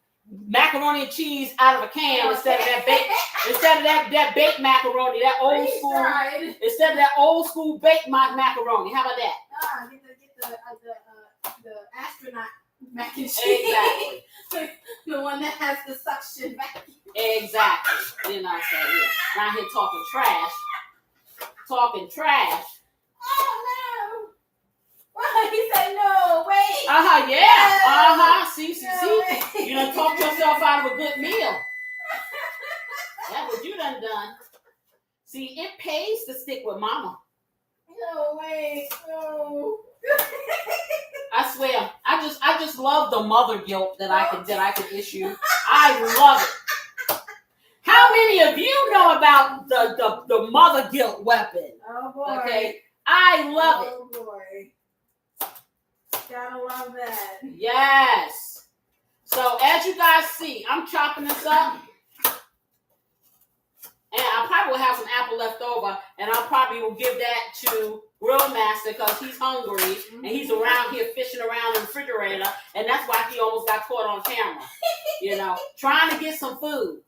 macaroni and cheese out of a can instead of that baked macaroni, that old school. Instead of that old school baked macaroni. How about that? Get the astronaut mac and cheese. Exactly. The one that has the suction vacuum. Exactly. You know what I'm saying? Yeah. Around here talking trash. Oh no! Well, he said no. Wait. Yeah. See. No, You done talked yourself out of a good meal. That's what you done. See, it pays to stick with mama. No, wait. No. I swear, I just love the mother guilt that I could issue. I love it. How many of you know about the mother guilt weapon? Oh boy. Okay, I love it. Oh boy. Gotta love that. Yes. So as you guys see, I'm chopping this up. And I probably will have some apple left over, and I probably will give that to Grill Master because he's hungry and he's around here fishing around in the refrigerator, and that's why he almost got caught on camera. You know, trying to get some food.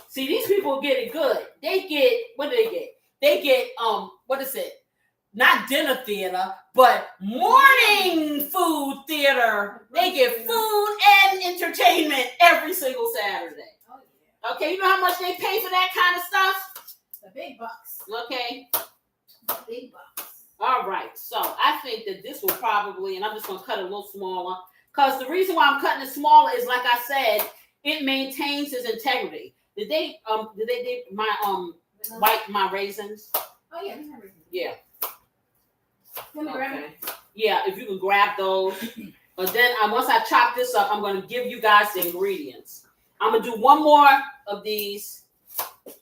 See, these people get it good. They get, what do they get? They get what is it? Not dinner theater, but morning food theater. They get food and entertainment every single Saturday. Okay, you know how much they pay for that kind of stuff? The big bucks. Okay. The big bucks. All right. So I think that this will probably, and I'm just going to cut it a little smaller, because the reason why I'm cutting it smaller is, like I said, it maintains its integrity. Did they my raisins? Oh yeah, we have raisins. Yeah. Let me grab it. Yeah, if you can grab those. But then once I chop this up, I'm going to give you guys the ingredients. I'm going to do one more of these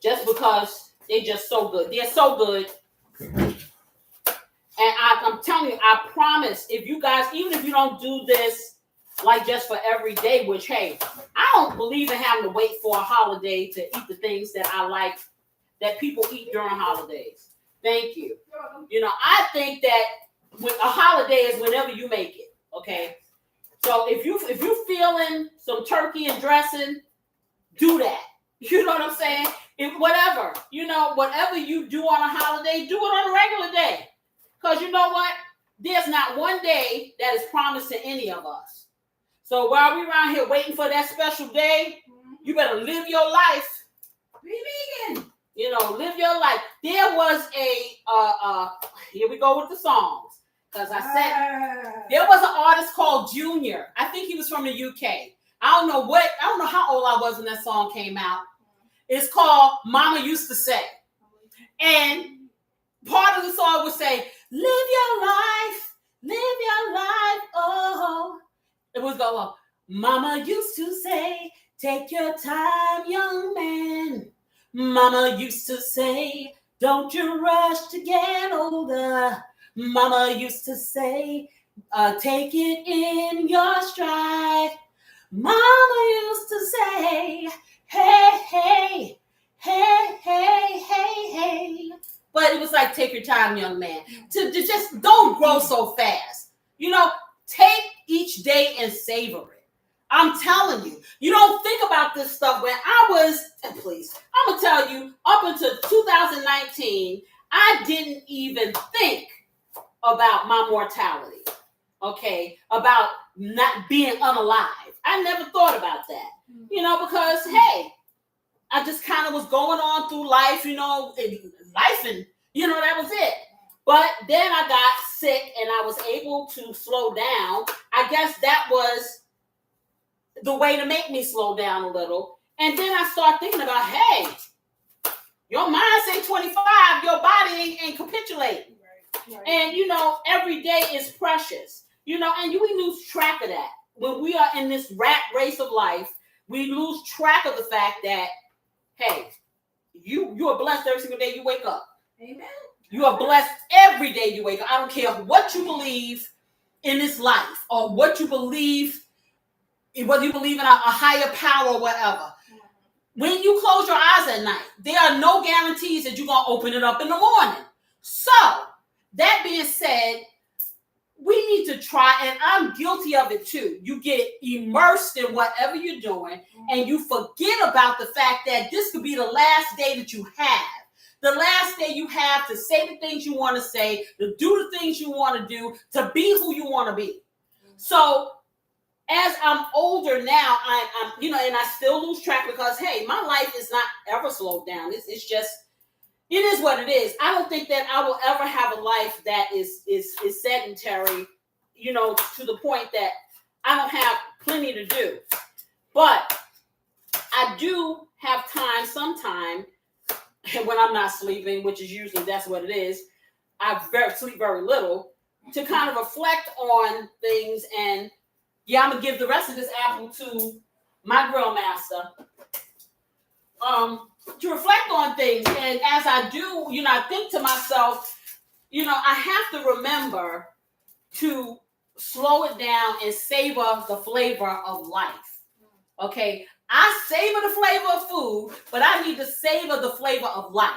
just because they're just so good. They're so good. And I'm telling you, I promise, if you guys, even if you don't do this like just for every day, which, hey, I don't believe in having to wait for a holiday to eat the things that I like, that people eat during holidays. Thank you. You know, I think that a holiday is whenever you make it, okay? So if you feeling some turkey and dressing, do that. You know what I'm saying? Whatever, whatever you do on a holiday, do it on a regular day. Because you know what? There's not one day that is promised to any of us. So while we're around here waiting for that special day, you better live your life. Be vegan. Live your life. There was here we go with the songs. Because I said, there was an artist called Junior. I think he was from the UK. I don't know how old I was when that song came out. It's called Mama Used to Say. And part of the song would say, live your life, oh. It was go on. Mama used to say, take your time, young man. Mama used to say, don't you rush to get older. Mama used to say, take it in your stride. Mama used to say, hey, hey, hey, hey, hey, hey. But it was like, take your time, young man. To just don't grow so fast. Take each day and savor it. I'm telling you, you don't think about this stuff. When I was, and please, I'm going to tell you, up until 2019, I didn't even think about my mortality, okay? About not being unalive. I never thought about that, because, hey, I just kind of was going on through life, and that was it. But then I got sick and I was able to slow down. I guess that was the way to make me slow down a little. And then I start thinking about, hey, your mind say 25, your body ain't capitulating. Right. And, every day is precious, and we lose track of that. When we are in this rat race of life, we lose track of the fact that, hey, you are blessed every single day you wake up. Amen. You are blessed every day you wake up. I don't care what you believe in this life or what you believe, whether you believe in a higher power or whatever. When you close your eyes at night, there are no guarantees that you're going to open it up in the morning. So, that being said, we need to try, and I'm guilty of it too. You get immersed in whatever you're doing, and you forget about the fact that this could be the last day that you have. The last day you have to say the things you want to say, to do the things you want to do, to be who you want to be. So, as I'm older now, I'm and I still lose track because, hey, my life is not ever slowed down. It's just, it is what it is. I don't think that I will ever have a life that is sedentary, to the point that I don't have plenty to do. But I do have time sometime when I'm not sleeping, which is usually that's what it is. I sleep very little, to kind of reflect on things. And yeah, I'm gonna give the rest of this apple to my grill master. To reflect on things. And as I do, I think to myself, I have to remember to slow it down and savor the flavor of life. Okay? I savor the flavor of food, but I need to savor the flavor of life.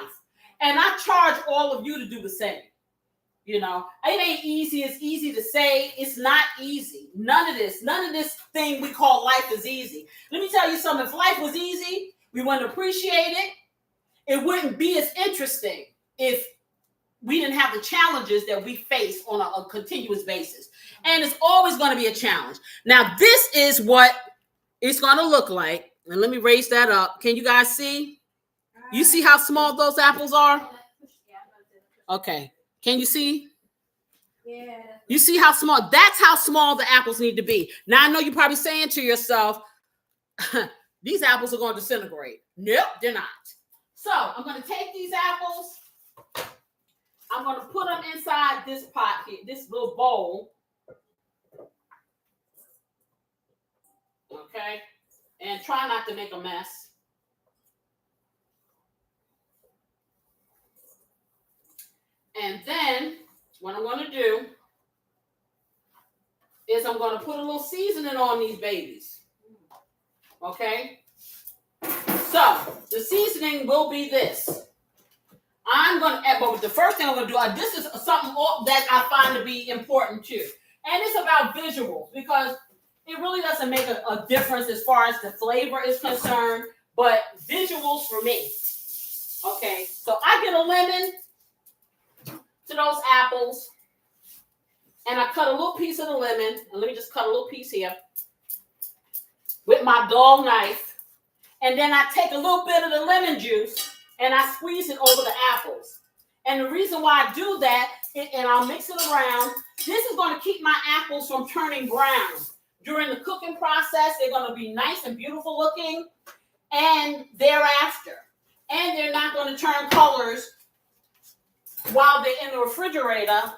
And I charge all of you to do the same. It ain't easy. It's easy to say. It's not easy. None of this thing we call life is easy. Let me tell you something. If life was easy, we wouldn't appreciate it. It wouldn't be as interesting if we didn't have the challenges that we face on a continuous basis. And it's always going to be a challenge. Now, this is what it's going to look like. And let me raise that up. Can you guys see? You see how small those apples are? Okay. Can you see? Yeah. You see how small? That's how small the apples need to be. Now, I know you're probably saying to yourself, these apples are going to disintegrate. Nope, they're not. So I'm going to take these apples. I'm going to put them inside this pot here, this little bowl. Okay. And try not to make a mess. And then what I'm going to do is I'm going to put a little seasoning on these babies. Okay? So, the seasoning will be this. But the first thing I'm going to do, this is something that I find to be important too. And it's about visuals, because it really doesn't make a difference as far as the flavor is concerned, but visuals for me. Okay, so I get a lemon to those apples, and I cut a little piece of the lemon, and let me just cut a little piece here with my dull knife, and then I take a little bit of the lemon juice and I squeeze it over the apples. And the reason why I do that, and I'll mix it around, this is going to keep my apples from turning brown. During the cooking process, they're going to be nice and beautiful looking, and thereafter. And they're not going to turn colors while they're in the refrigerator,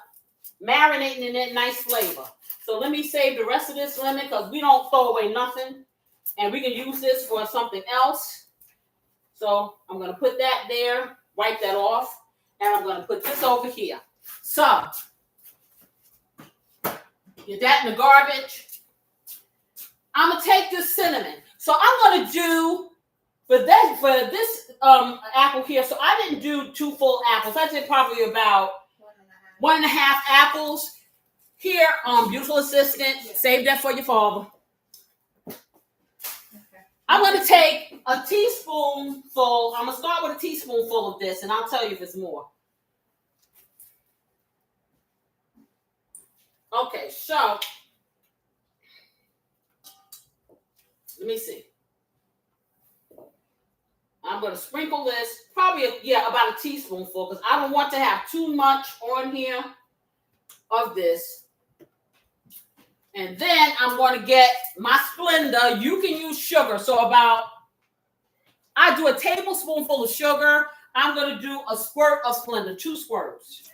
marinating in that nice flavor. So let me save the rest of this lemon because we don't throw away nothing. And we can use this for something else. So I'm going to put that there, wipe that off, and I'm going to put this over here. So, get that in the garbage. I'm going to take this cinnamon. So I'm going to do, for this apple here, so I didn't do 2 full apples. I did probably about 1.5 apples. Here, beautiful assistant, save that for your father. I'm going to take a teaspoonful. I'm going to start with a teaspoonful of this, and I'll tell you if it's more. Okay, so let me see. I'm going to sprinkle this, probably, about a teaspoonful, because I don't want to have too much on here of this. And then I'm going to get my Splenda. You can use sugar. So I do a tablespoonful of sugar. I'm going to do a squirt of Splenda, 2 squirts.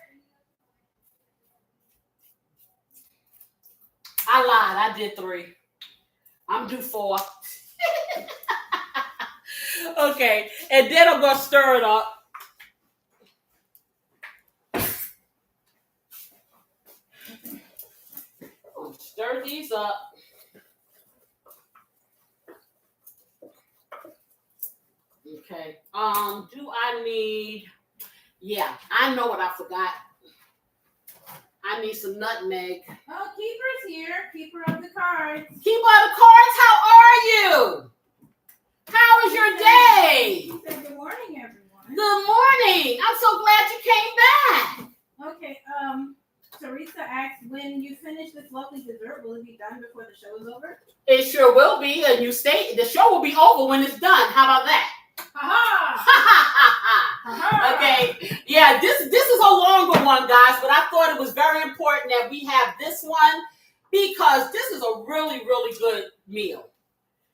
I lied. I did 3. I'm due 4. Okay. And then I'm going to stir it up. Stir these up. Okay. Do I need? Yeah, I know what I forgot. I need some nutmeg. Oh, Keeper's here. Keeper of the cards. Keeper of the cards, how are you? How was your day? He said good morning, everyone. Good morning. I'm so glad you came back. Okay, Teresa asked, when you finish this lovely dessert, will it be done before the show is over? It sure will be, and the show will be over when it's done. How about that? Ha-ha! Okay. Yeah, this is a longer one, guys, but I thought it was very important that we have this one because this is a really, really good meal.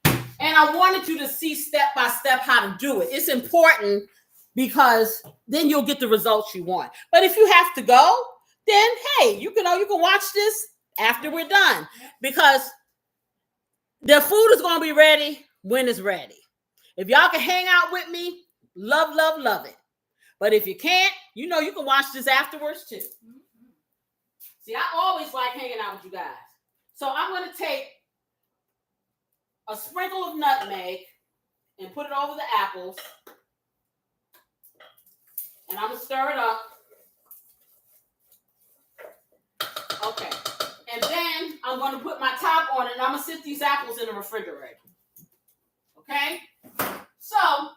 And I wanted you to see step by step how to do it. It's important because then you'll get the results you want. But if you have to go, then hey, you can watch this after we're done because the food is going to be ready when it's ready. If y'all can hang out with me, love, love, love it. But if you can't, you can watch this afterwards too. See, I always like hanging out with you guys. So I'm going to take a sprinkle of nutmeg and put it over the apples. And I'm going to stir it up. Okay. And then I'm going to put my top on it and I'm going to sit these apples in the refrigerator. Okay? So,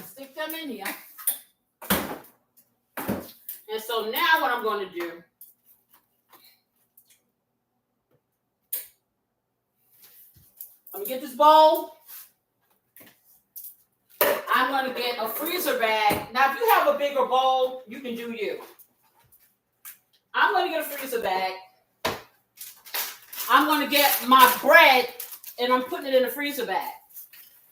stick them in here. And so now what I'm going to do, I'm going to get this bowl. I'm going to get a freezer bag. Now, if you have a bigger bowl, you can do you. I'm going to get a freezer bag. I'm going to get my bread, and I'm putting it in a freezer bag.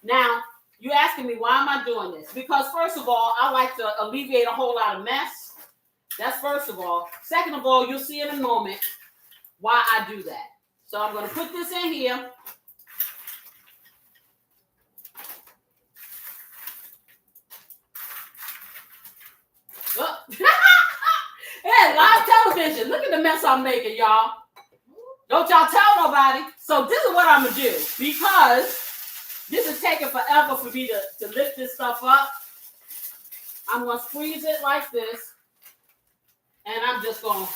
Now, you're asking me, why am I doing this? Because, first of all, I like to alleviate a whole lot of mess. That's first of all. Second of all, you'll see in a moment why I do that. So I'm going to put this in here. Oh. Hey, live television. Look at the mess I'm making, y'all. Don't y'all tell nobody. So this is what I'm going to do. Because this is taking forever for me to lift this stuff up. I'm going to squeeze it like this. And I'm just going to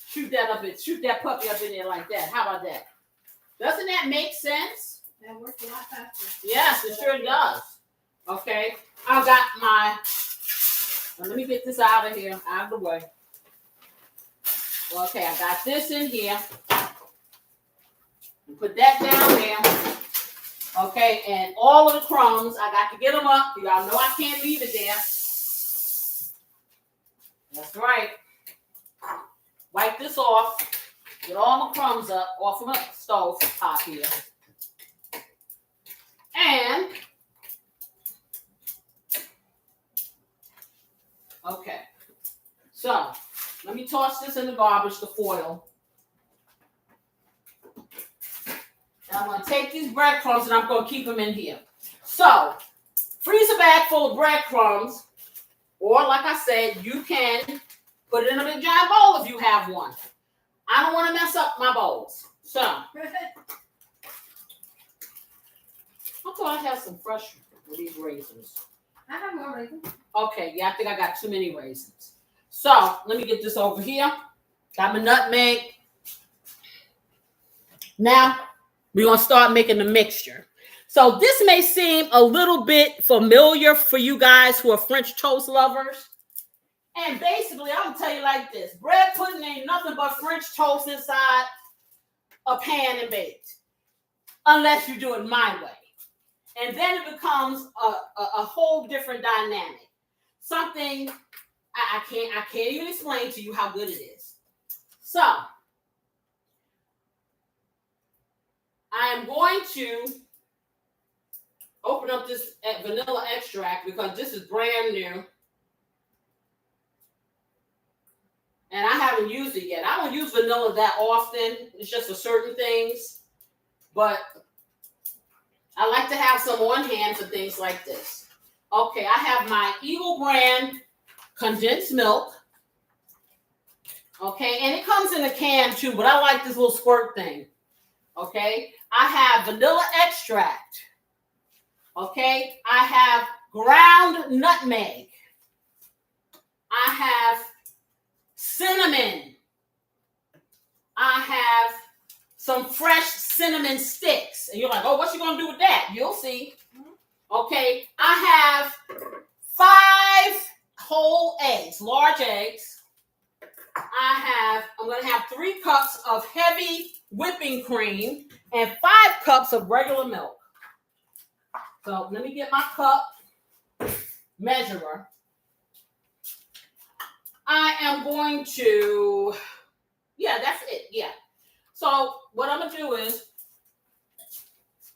shoot that puppy up in there like that. How about that? Doesn't that make sense? That works a lot faster. Yes, it sure does. Okay, I got my, let me get this out of here, out of the way. Okay, I got this in here. Put that down there. Okay, and all of the crumbs, I got to get them up. Y'all know I can't leave it there. That's right. Wipe this off. Get all the crumbs up off of the stove top here. And, okay. So, let me toss this in the garbage, the foil. And I'm going to take these breadcrumbs and I'm going to keep them in here. So, freezer bag full of breadcrumbs, or like I said, you can put it in a big giant bowl if you have one. I don't want to mess up my bowls. So, I thought I had some fresh with these raisins. I have more raisins. Okay, yeah, I think I got too many raisins. So, let me get this over here. Got my nutmeg. Now, we're going to start making the mixture. So, this may seem a little bit familiar for you guys who are French toast lovers. And basically, I'm going to tell you like this. Bread pudding ain't nothing but French toast inside a pan and baked. Unless you do it my way. And then it becomes a whole different dynamic. Something I can't even explain to you how good it is. So, I am going to open up this vanilla extract because this is brand new. And I haven't used it yet. I don't use vanilla that often. It's just for certain things. But I like to have some on hand for things like this. Okay, I have my Eagle brand condensed milk. Okay, and it comes in a can too, but I like this little squirt thing. Okay, I have vanilla extract. Okay, I have ground nutmeg. I have cinnamon. I have some fresh cinnamon sticks. And you're like, oh, what's you going to do with that? You'll see. Okay, I have 5 whole eggs, large eggs. I'm going to have 3 cups of heavy whipping cream and 5 cups of regular milk. So let me get my cup measurer. I am going to, yeah, that's it, yeah. So what I'm going to do is,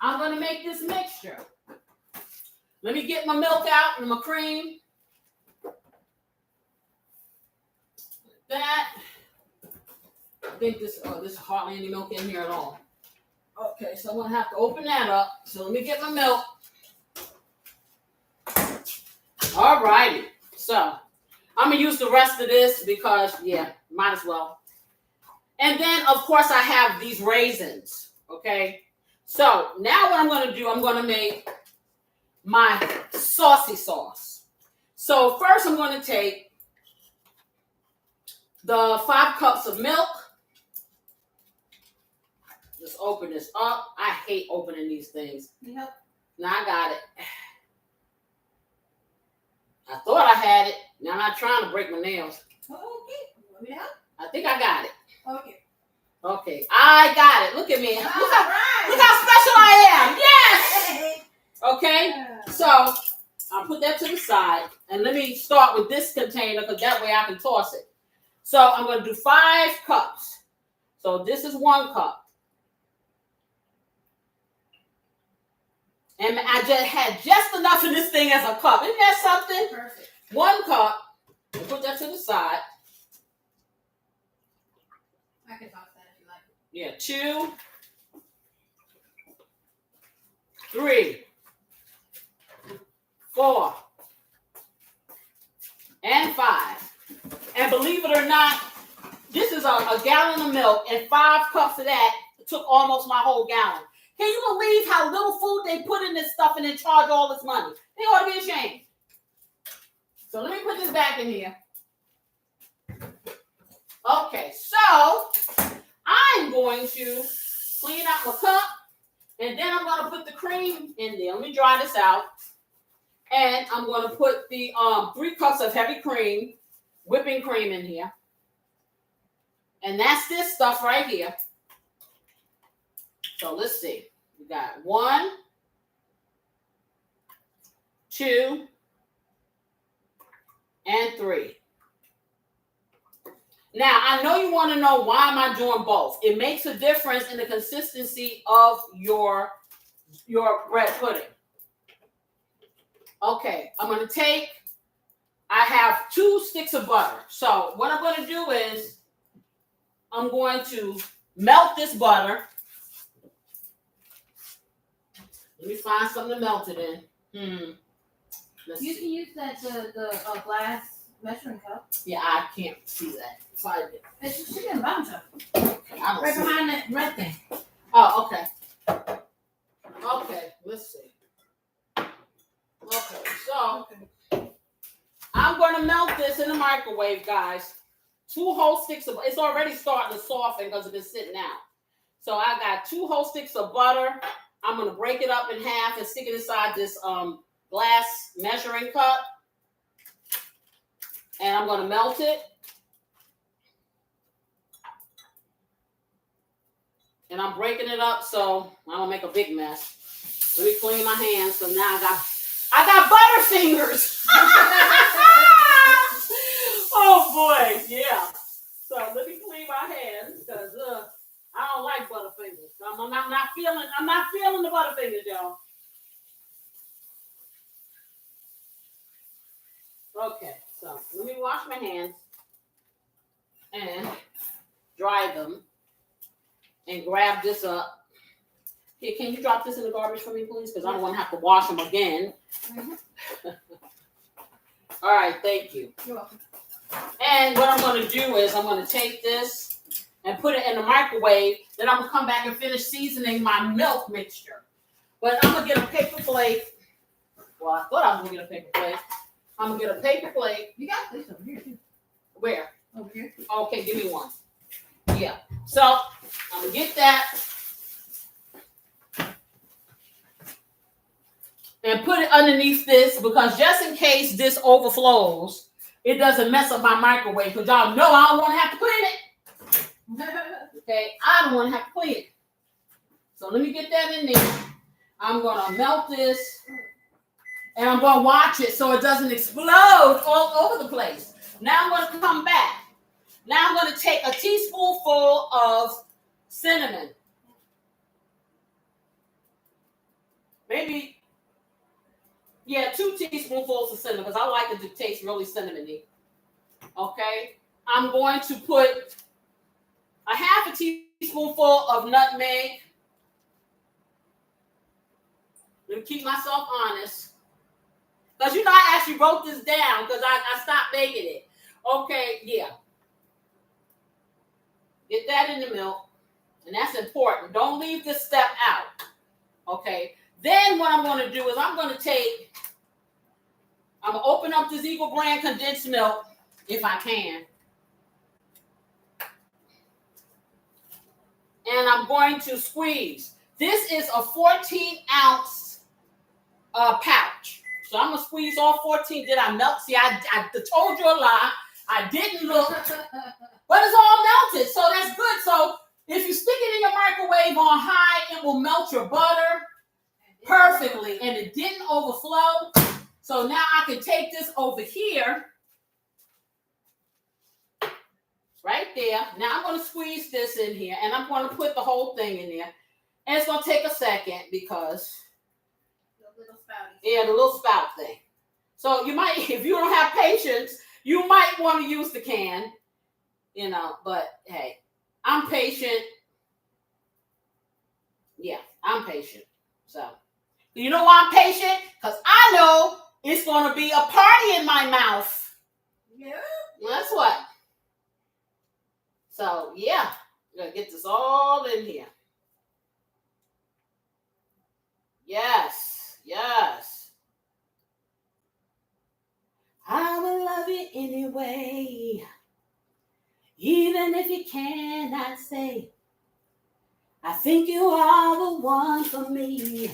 I'm going to make this mixture. Let me get my milk out and my cream. That. I think this is hardly any milk in here at all. Okay, so I'm going to have to open that up. So let me get my milk. All righty. So I'm going to use the rest of this because, yeah, might as well. And then, of course, I have these raisins, okay? So now what I'm going to do, I'm going to make my saucy sauce. So first I'm going to take the 5 cups of milk. Just open this up. I hate opening these things. Yep. Now I got it. I thought I had it. Now I'm not trying to break my nails. Okay. Let me help. I think I got it. Okay. Okay. I got it. Look at me. All Look right. how special I am. Yes. Hey. Okay. Yeah. So I'll put that to the side. And let me start with this container because that way I can toss it. So I'm going to do 5 cups. So this is 1 cup. And I just had just enough in this thing as a cup. Isn't that something? Perfect. 1 cup. We'll put that to the side. I can toss that if you like. Yeah, 2, 3, 4, and 5. And believe it or not, this is a gallon of milk, and 5 cups of that took almost my whole gallon. Can you believe how little food they put in this stuff and then charge all this money? They ought to be ashamed. So let me put this back in here. Okay, so I'm going to clean out my cup. And then I'm going to put the cream in there. Let me dry this out. And I'm going to put the 3 cups of heavy cream, whipping cream in here. And that's this stuff right here. So let's see. We got 1, 2, and 3. Now, I know you want to know why am I doing both. It makes a difference in the consistency of your bread pudding. Okay, I'm going to take, I have 2 sticks of butter. So what I'm going to do is I'm going to melt this butter. Let me find something to melt it in. You can use the glass measuring cup. Yeah, I can't see that. Find it. It should be in the bottom shelf. Okay, right behind that red thing. Oh, okay. Okay, let's see. Okay, so I'm going to melt this in the microwave, guys. 2 whole sticks of, it's already starting to soften because it's been sitting out. So I got 2 whole sticks of butter. I'm going to break it up in half and stick it inside this glass measuring cup. And I'm going to melt it. And I'm breaking it up so I don't make a big mess. Let me clean my hands. So now I got butter fingers. Oh boy, yeah. So let me clean my hands because I don't like butter fingers. I'm not feeling the butter fingers, y'all. Okay, so let me wash my hands and dry them and grab this up. Here, can you drop this in the garbage for me, please? Because I don't want to have to wash them again. All right, thank you. You're welcome. And what I'm going to do is I'm going to take this and put it in the microwave. Then I'm going to come back and finish seasoning my milk mixture. But I'm going to get a paper plate. Well, I thought I was going to get a paper plate. I'm going to get a paper plate. You got this over here, too. Where? Over here. Okay, give me one. Yeah. So I'm going to get that. And put it underneath this because just in case this overflows, it doesn't mess up my microwave. Because y'all know I don't want to have to clean it. Okay, I don't want to have to clean it. So let me get that in there. I'm going to melt this. And I'm going to watch it so it doesn't explode all over the place. Now I'm going to come back. Now I'm going to take a teaspoonful of cinnamon. Maybe... yeah, 2 teaspoonfuls of cinnamon because I like it to taste really cinnamony. Okay. I'm going to put a half a teaspoonful of nutmeg. Let me keep myself honest. Because you know I actually wrote this down because I stopped making it. Okay, yeah. Get that in the milk. And that's important. Don't leave this step out. Okay. Then what I'm going to do is I'm going to open up this Eagle brand condensed milk, if I can. And I'm going to squeeze. This is a 14-ounce pouch. So I'm going to squeeze all 14. Did I melt? See, I told you a lie. I didn't look. But it's all melted, so that's good. So if you stick it in your microwave on high, it will melt your butter perfectly. And it didn't overflow. So now I can take this over here, right there. Now I'm going to squeeze this in here, and I'm going to put the whole thing in there. And it's going to take a second because, the little spout thing. So you might, if you don't have patience, you might want to use the can, but hey, I'm patient. Yeah, I'm patient. So, you know why I'm patient? Because I know it's going to be a party in my mouth. Yeah. That's what. So, yeah. I'm going to get this all in here. Yes. Yes. I will love you anyway. Even if you cannot say, I think you are the one for me.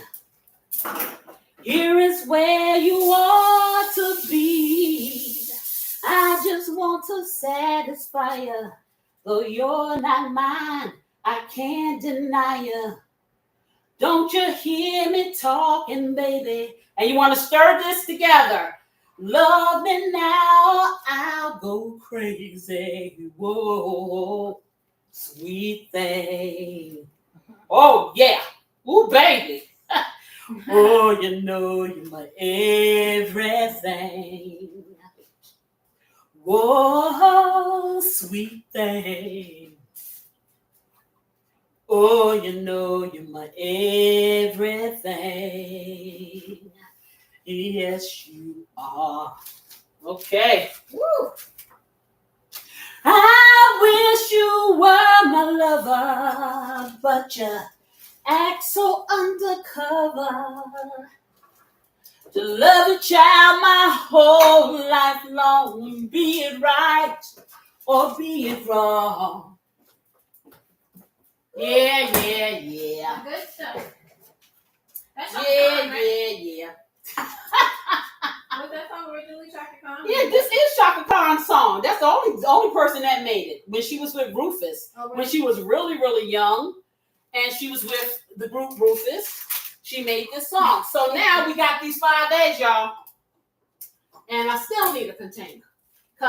Here is where you ought to be. I just want to satisfy you. Though you're not mine, I can't deny you. Don't you hear me talking, baby? And you want to stir this together. Love me now, I'll go crazy. Whoa, sweet thing. Oh, yeah. Ooh, baby. Oh, you know you're my everything. Whoa, sweet thing. Oh, you know you're my everything. Yes, you are. Okay. Woo. I wish you were my lover, but you act so undercover. To love a child my whole life long, be it right or be it wrong. Yeah. Good stuff. That's Yeah. Was that song originally Chaka Khan? Yeah, this is Chaka Khan's song. That's the only person that made it. When she was with Rufus, when she was really, really young, and she was with the group Rufus, she made this song. So now we got these 5 eggs, y'all. And I still need a container. We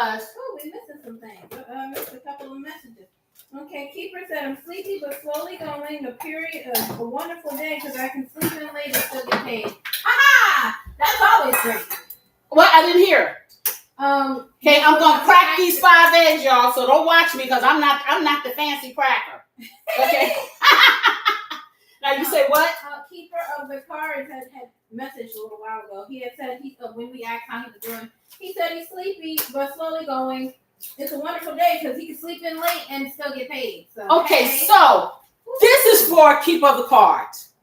missing some things. Missed a couple of messages. Okay, Keeper said, I'm sleepy but slowly going. A period of a wonderful day because I can sleep in late and still get paid. Aha! That's always great. What? I didn't hear. Okay, I'm gonna crack these 5 eggs, y'all. So don't watch me because I'm not the fancy cracker. Okay. Now you say what? Keeper of the cards had messaged a little while ago. He had said when we asked how he was doing, he said he's sleepy but slowly going. It's a wonderful day because he can sleep in late and still get paid. So, okay, so this is for Keeper of the Cards.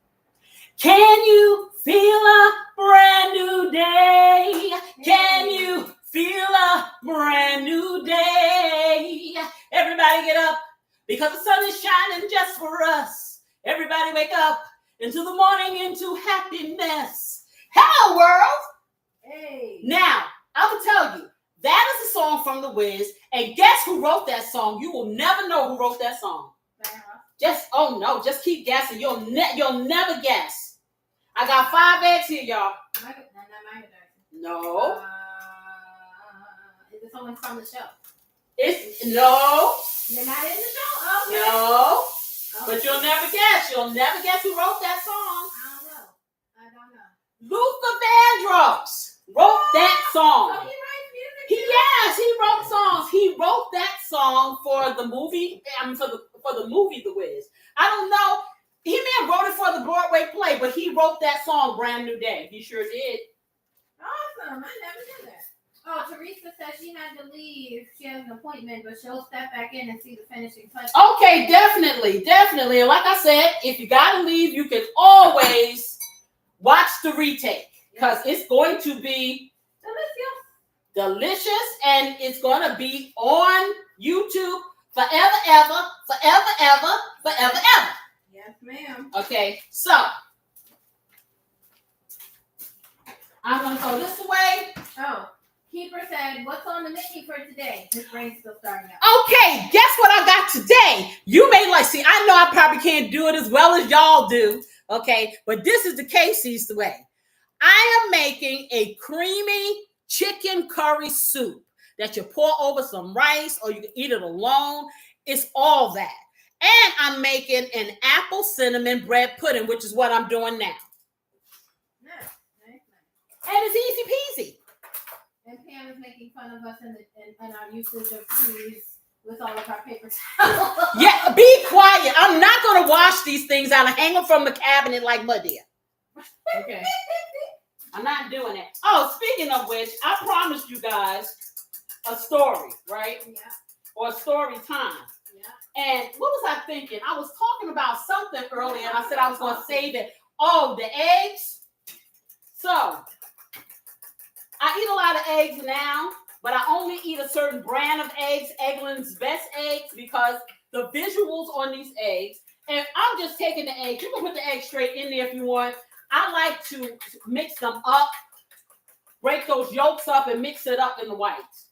Can you feel a brand new day? Can you feel a brand new day? Everybody get up because the sun is shining just for us. Everybody wake up into the morning into happiness. Hello, world. Hey. Now, I will tell you, that is a song from The Wiz, and guess who wrote that song? You will never know who wrote that song. Just keep guessing. You'll never guess. I got 5 eggs here, y'all. No. Is it someone from the show? It's no. You're not in the show? Okay. No. But you'll never guess. You'll never guess who wrote that song. I don't know. Luther Vandross wrote that song. So he writes music? Yes, he wrote songs. He wrote that song for the movie. For the movie The Wiz. I don't know. He may have wrote it for the Broadway play, but he wrote that song, Brand New Day. He sure did. Awesome. I never knew that. Oh, Teresa said she had to leave. She has an appointment, but she'll step back in and see the finishing touches. Okay, definitely. And like I said, if you got to leave, you can always watch the retake because it's going to be delicious, and it's going to be on YouTube forever, ever. Yes, ma'am. Okay, so I'm going to throw this away. Oh, Keeper said, what's on the menu for today? His brain's still starting up. Okay, guess what I got today? You may see, I know I probably can't do it as well as y'all do, okay? But this is the Casey's way. I am making a creamy chicken curry soup that you pour over some rice or you can eat it alone. It's all that. And I'm making an apple cinnamon bread pudding, which is what I'm doing now. Nice. And it's easy peasy. And Pam is making fun of us and our usage of trees with all of our paper towels. Yeah, be quiet. I'm not going to wash these things out and hang them from the cabinet like Muddy. Okay. I'm not doing it. Oh, speaking of which, I promised you guys a story, right? Yeah. Or a story time. Yeah. And what was I thinking? I was talking about something earlier, and I said I was going to save it. Oh, the eggs. So, I eat a lot of eggs now, but I only eat a certain brand of eggs, Eggland's Best Eggs, because the visuals on these eggs, And I'm just taking the eggs. You can put the eggs straight in there if you want. I like to mix them up, break those yolks up and mix it up in the whites.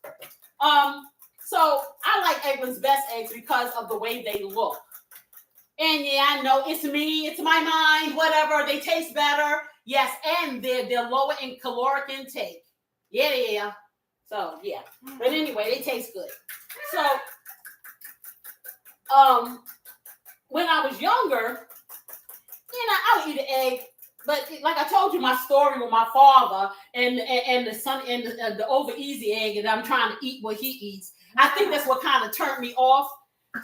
So I like Eggland's Best eggs because of the way they look. And yeah, I know it's me, it's my mind, whatever. They taste better. Yes, and they're lower in caloric intake. Yeah. So yeah. But anyway, they taste good. So when I was younger, I would eat an egg. But like I told you, my story with my father and the son and the over easy egg, and I'm trying to eat what he eats. I think that's what kind of turned me off.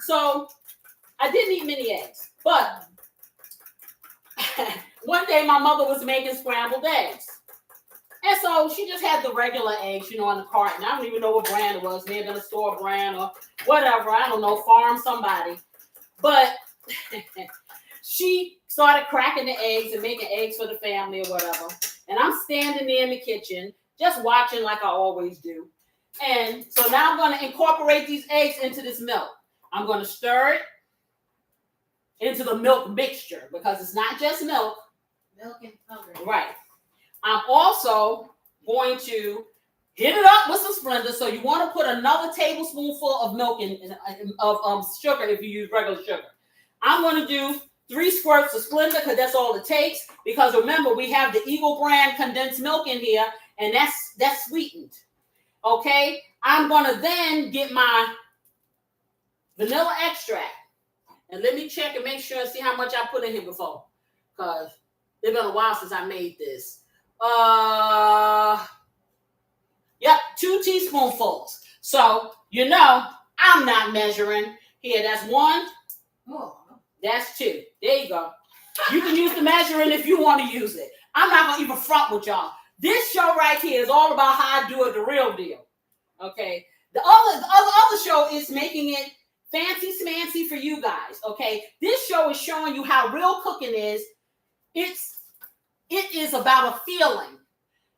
So I didn't eat many eggs. But one day my mother was making scrambled eggs. And so she just had the regular eggs, in the carton. I don't even know what brand it was. Maybe in a store brand or whatever. I don't know, farm somebody. But she started cracking the eggs and making eggs for the family or whatever. And I'm standing there in the kitchen, just watching like I always do. And so now I'm going to incorporate these eggs into this milk. I'm going to stir it into the milk mixture because it's not just milk. Milk and sugar. Right. I'm also going to hit it up with some Splenda. So you want to put another tablespoonful of milk of sugar if you use regular sugar. I'm going to do 3 squirts of Splenda because that's all it takes. Because remember, we have the Eagle brand condensed milk in here, and that's sweetened. Okay? I'm going to then get my vanilla extract. And let me check and make sure and see how much I put in here before. Because it's been a while since I made this. Yep, 2 teaspoonfuls. So, I'm not measuring. Here, that's 1. Oh. That's 2. There you go. You can use the measuring if you want to use it. I'm not going to even front with y'all. This show right here is all about how I do it the real deal. Okay? The other show is making it fancy smancy for you guys. Okay? This show is showing you how real cooking is. It is about a feeling.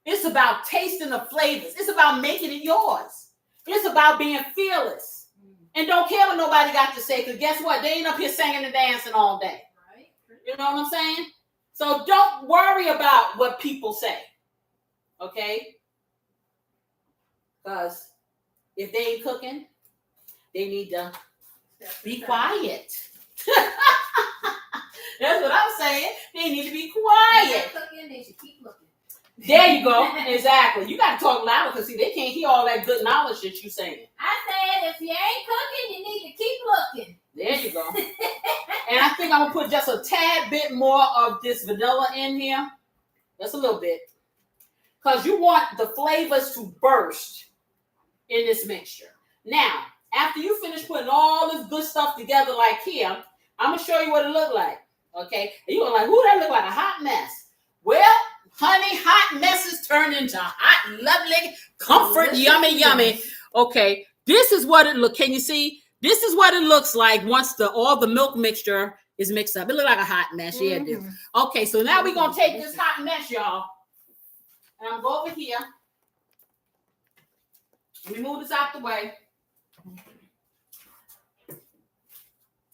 It's about tasting the flavors. It's about making it yours. It's about being fearless. And don't care what nobody got to say, because guess what? They ain't up here singing and dancing all day. Right. You know what I'm saying? So don't worry about what people say. Okay? Because if they ain't cooking, they need to be quiet. That's what I'm saying. They need to be quiet. Cooking, they should keep looking. There you go. Exactly. You got to talk louder because, see, they can't hear all that good knowledge that you're saying. I said, if you ain't cooking, you need to keep looking. There you go. And I think I'm going to put just a tad bit more of this vanilla in here. Just a little bit. Because you want the flavors to burst in this mixture. Now, after you finish putting all this good stuff together like here, I'm going to show you what it looked like. Okay? And you're like, ooh, that look like a hot mess. Well, honey, hot messes turn into hot, lovely, comfort, yummy. Okay, this is what it look. Can you see? This is what it looks like once all the milk mixture is mixed up. It look like a hot mess. Yeah, it do. Okay, so now we're gonna take this hot mess, y'all, and I'm go over here. Let me move this out the way,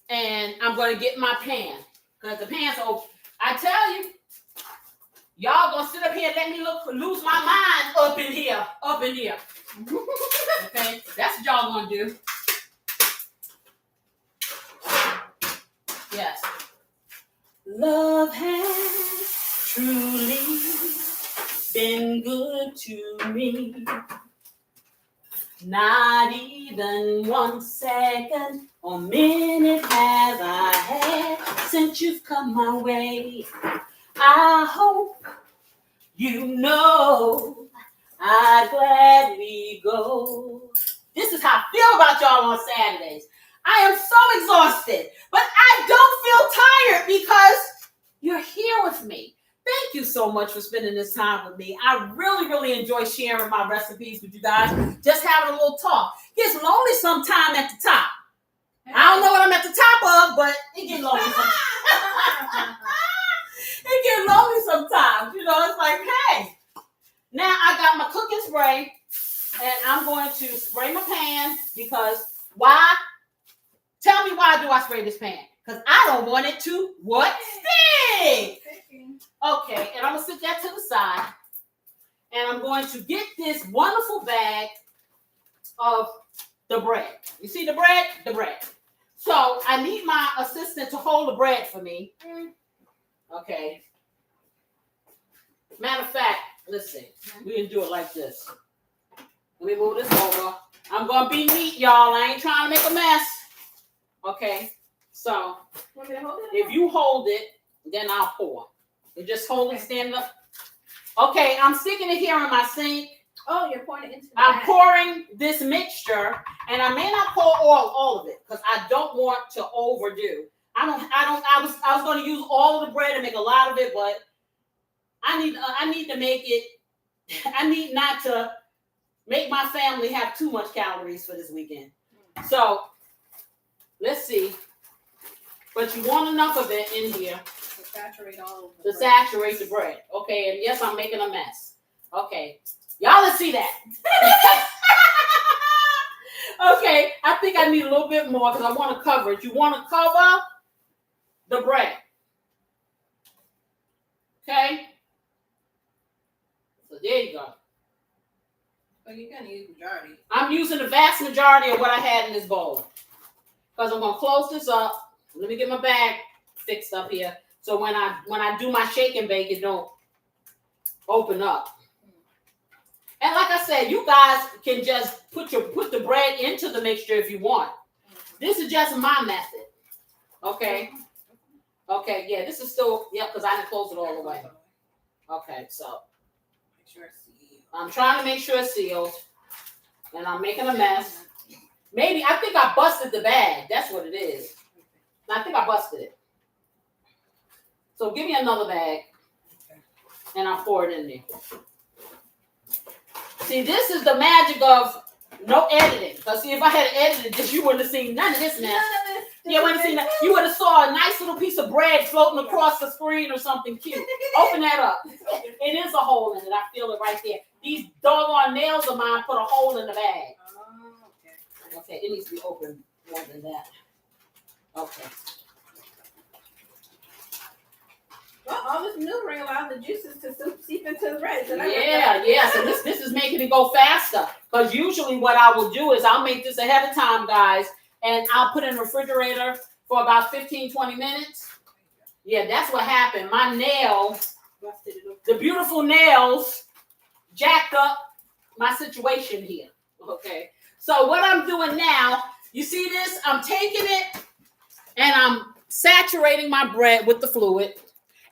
and I'm gonna get my pan because the pan's open. I tell you. Y'all gonna sit up here and let me lose my mind up in here. Okay, that's what y'all gonna do. Yes. Love has truly been good to me. Not even 1 second or minute have I had since you've come my way. I hope you know I gladly go. This is how I feel about y'all on Saturdays. I am so exhausted, but I don't feel tired because you're here with me. Thank you so much for spending this time with me. I really, really enjoy sharing my recipes with you guys. Just having a little talk. Gets lonely sometime at the top. I don't know what I'm at the top of, but it gets lonely sometimes. It get lonely sometimes, it's like, hey, now I got my cooking spray and I'm going to spray my pan because why? Tell me why do I spray this pan? because I don't want it to what? Stick. Okay, and I'm going to sit that to the side. And I'm going to get this wonderful bag of the bread. You see the bread? The bread. So I need my assistant to hold the bread for me. Okay. Matter of fact, let's see. We can do it like this. Let me move this over. I'm going to be neat, y'all. I ain't trying to make a mess. Okay. So if you hold it, then I'll pour. You just hold it, stand up. Okay, I'm sticking it here in my sink. Oh, you're pouring it into the I'm bag. pouring this mixture, and I may not pour all of it because I don't want to overdo. I was going to use all of the bread and make a lot of it, but I need to make it. I need not to make my family have too much calories for this weekend. So let's see. But you want enough of it in here to saturate all of to saturate the bread. Okay, and yes, I'm making a mess. Okay, y'all, let's see that. Okay, I think I need a little bit more because I want to cover it. You want to cover the bread. Okay? So there you go. So you're going to use the majority. I'm using the vast majority of what I had in this bowl. Because I'm going to close this up. Let me get my bag fixed up here. So when I do my shake and bake, it don't open up. And like I said, you guys can just put the bread into the mixture if you want. This is just my method. Okay? Okay, yeah, this is still, yep, because I didn't close it all the way. Okay, so Make sure it's sealed. I'm trying to make sure it's sealed. And I'm making a mess. Maybe, I think I busted the bag. That's what it is. I think I busted it. So give me another bag. And I'll pour it in there. See, this is the magic of no editing. Because see, if I had edited this, you wouldn't have seen none of this mess. You wouldn't have seen that. You would have saw a nice little piece of bread floating across the screen or something cute. Open that up. It is a hole in it. I feel it right there. These doggone nails of mine put a hole in the bag. Okay, it needs to be open more than that. Okay. Well, all this maneuvering allows the juices to seep into the bread. So Yeah. So this is making it go faster. Because usually what I will do is I'll make this ahead of time, guys, and I'll put it in the refrigerator for about 15, 20 minutes. Yeah, that's what happened. My nail, the beautiful nails, jacked up my situation here. Okay. So what I'm doing now, you see this? I'm taking it and I'm saturating my bread with the fluid.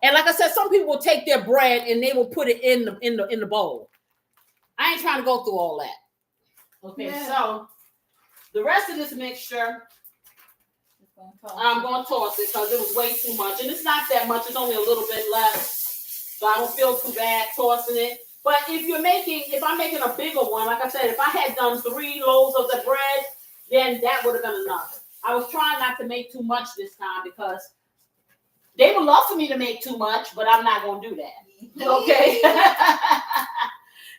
And like I said, some people will take their bread and they will put it in the bowl. I ain't trying to go through all that. Okay, So the rest of this mixture, I'm going to toss it because it was way too much. And it's not that much. It's only a little bit left. So I don't feel too bad tossing it. But if I'm making a bigger one, like I said, if I had done 3 loaves of the bread, then that would have been enough. I was trying not to make too much this time because they would love for me to make too much, but I'm not going to do that. Okay?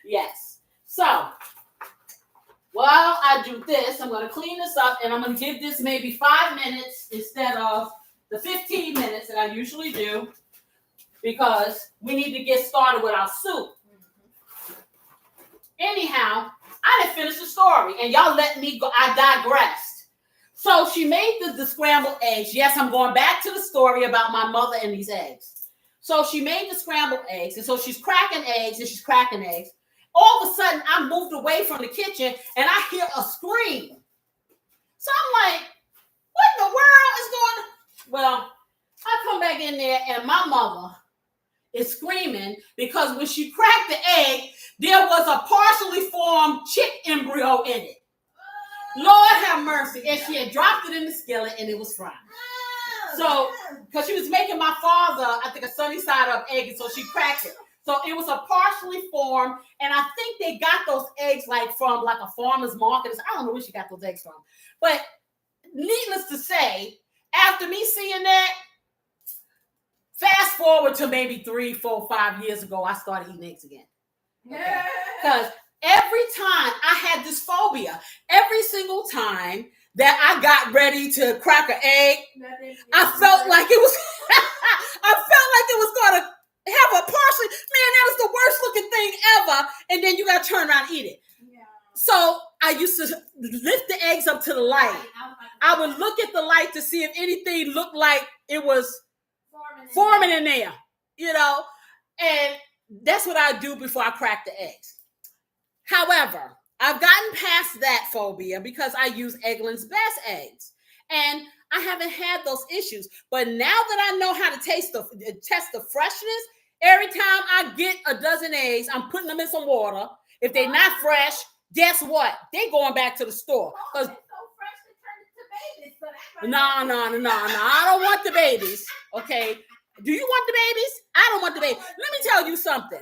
Yes. So, while I do this, I'm going to clean this up, and I'm going to give this maybe 5 minutes instead of the 15 minutes that I usually do because we need to get started with our soup. Anyhow, I didn't finish the story, and y'all let me go. I digressed. So she made the scrambled eggs. Yes, I'm going back to the story about my mother and these eggs. So she made the scrambled eggs, and so she's cracking eggs, and she's cracking eggs. All of a sudden, I moved away from the kitchen, and I hear a scream. So I'm like, what in the world is going on? Well, I come back in there, and my mother is screaming because when she cracked the egg, there was a partially formed chick embryo in it. Lord have mercy. And she had dropped it in the skillet and it was frying. So, because she was making my father, I think, a sunny side up egg, and so she cracked it. So it was a partially formed, and I think they got those eggs from a farmer's market. I don't know where she got those eggs from. But needless to say, after me seeing that, fast forward to maybe 3, 4, 5 years ago, I started eating eggs again. Because every time I had this phobia, every single time that I got ready to crack an egg, I felt like it was going to have a partially, man, that was the worst looking thing ever. And then you got to turn around and eat it. Yeah. So I used to lift the eggs up to the light. I would look at the light to see if anything looked like it was forming in there, you know, and that's what I do before I crack the eggs. However, I've gotten past that phobia because I use Eggland's Best eggs, and I haven't had those issues. But now that I know how to test the freshness, every time I get a dozen eggs, I'm putting them in some water. If they're not fresh, guess what? They're going back to the store. Because no. I don't want the babies. Okay. Do you want the babies? I don't want the babies. Let me tell you something.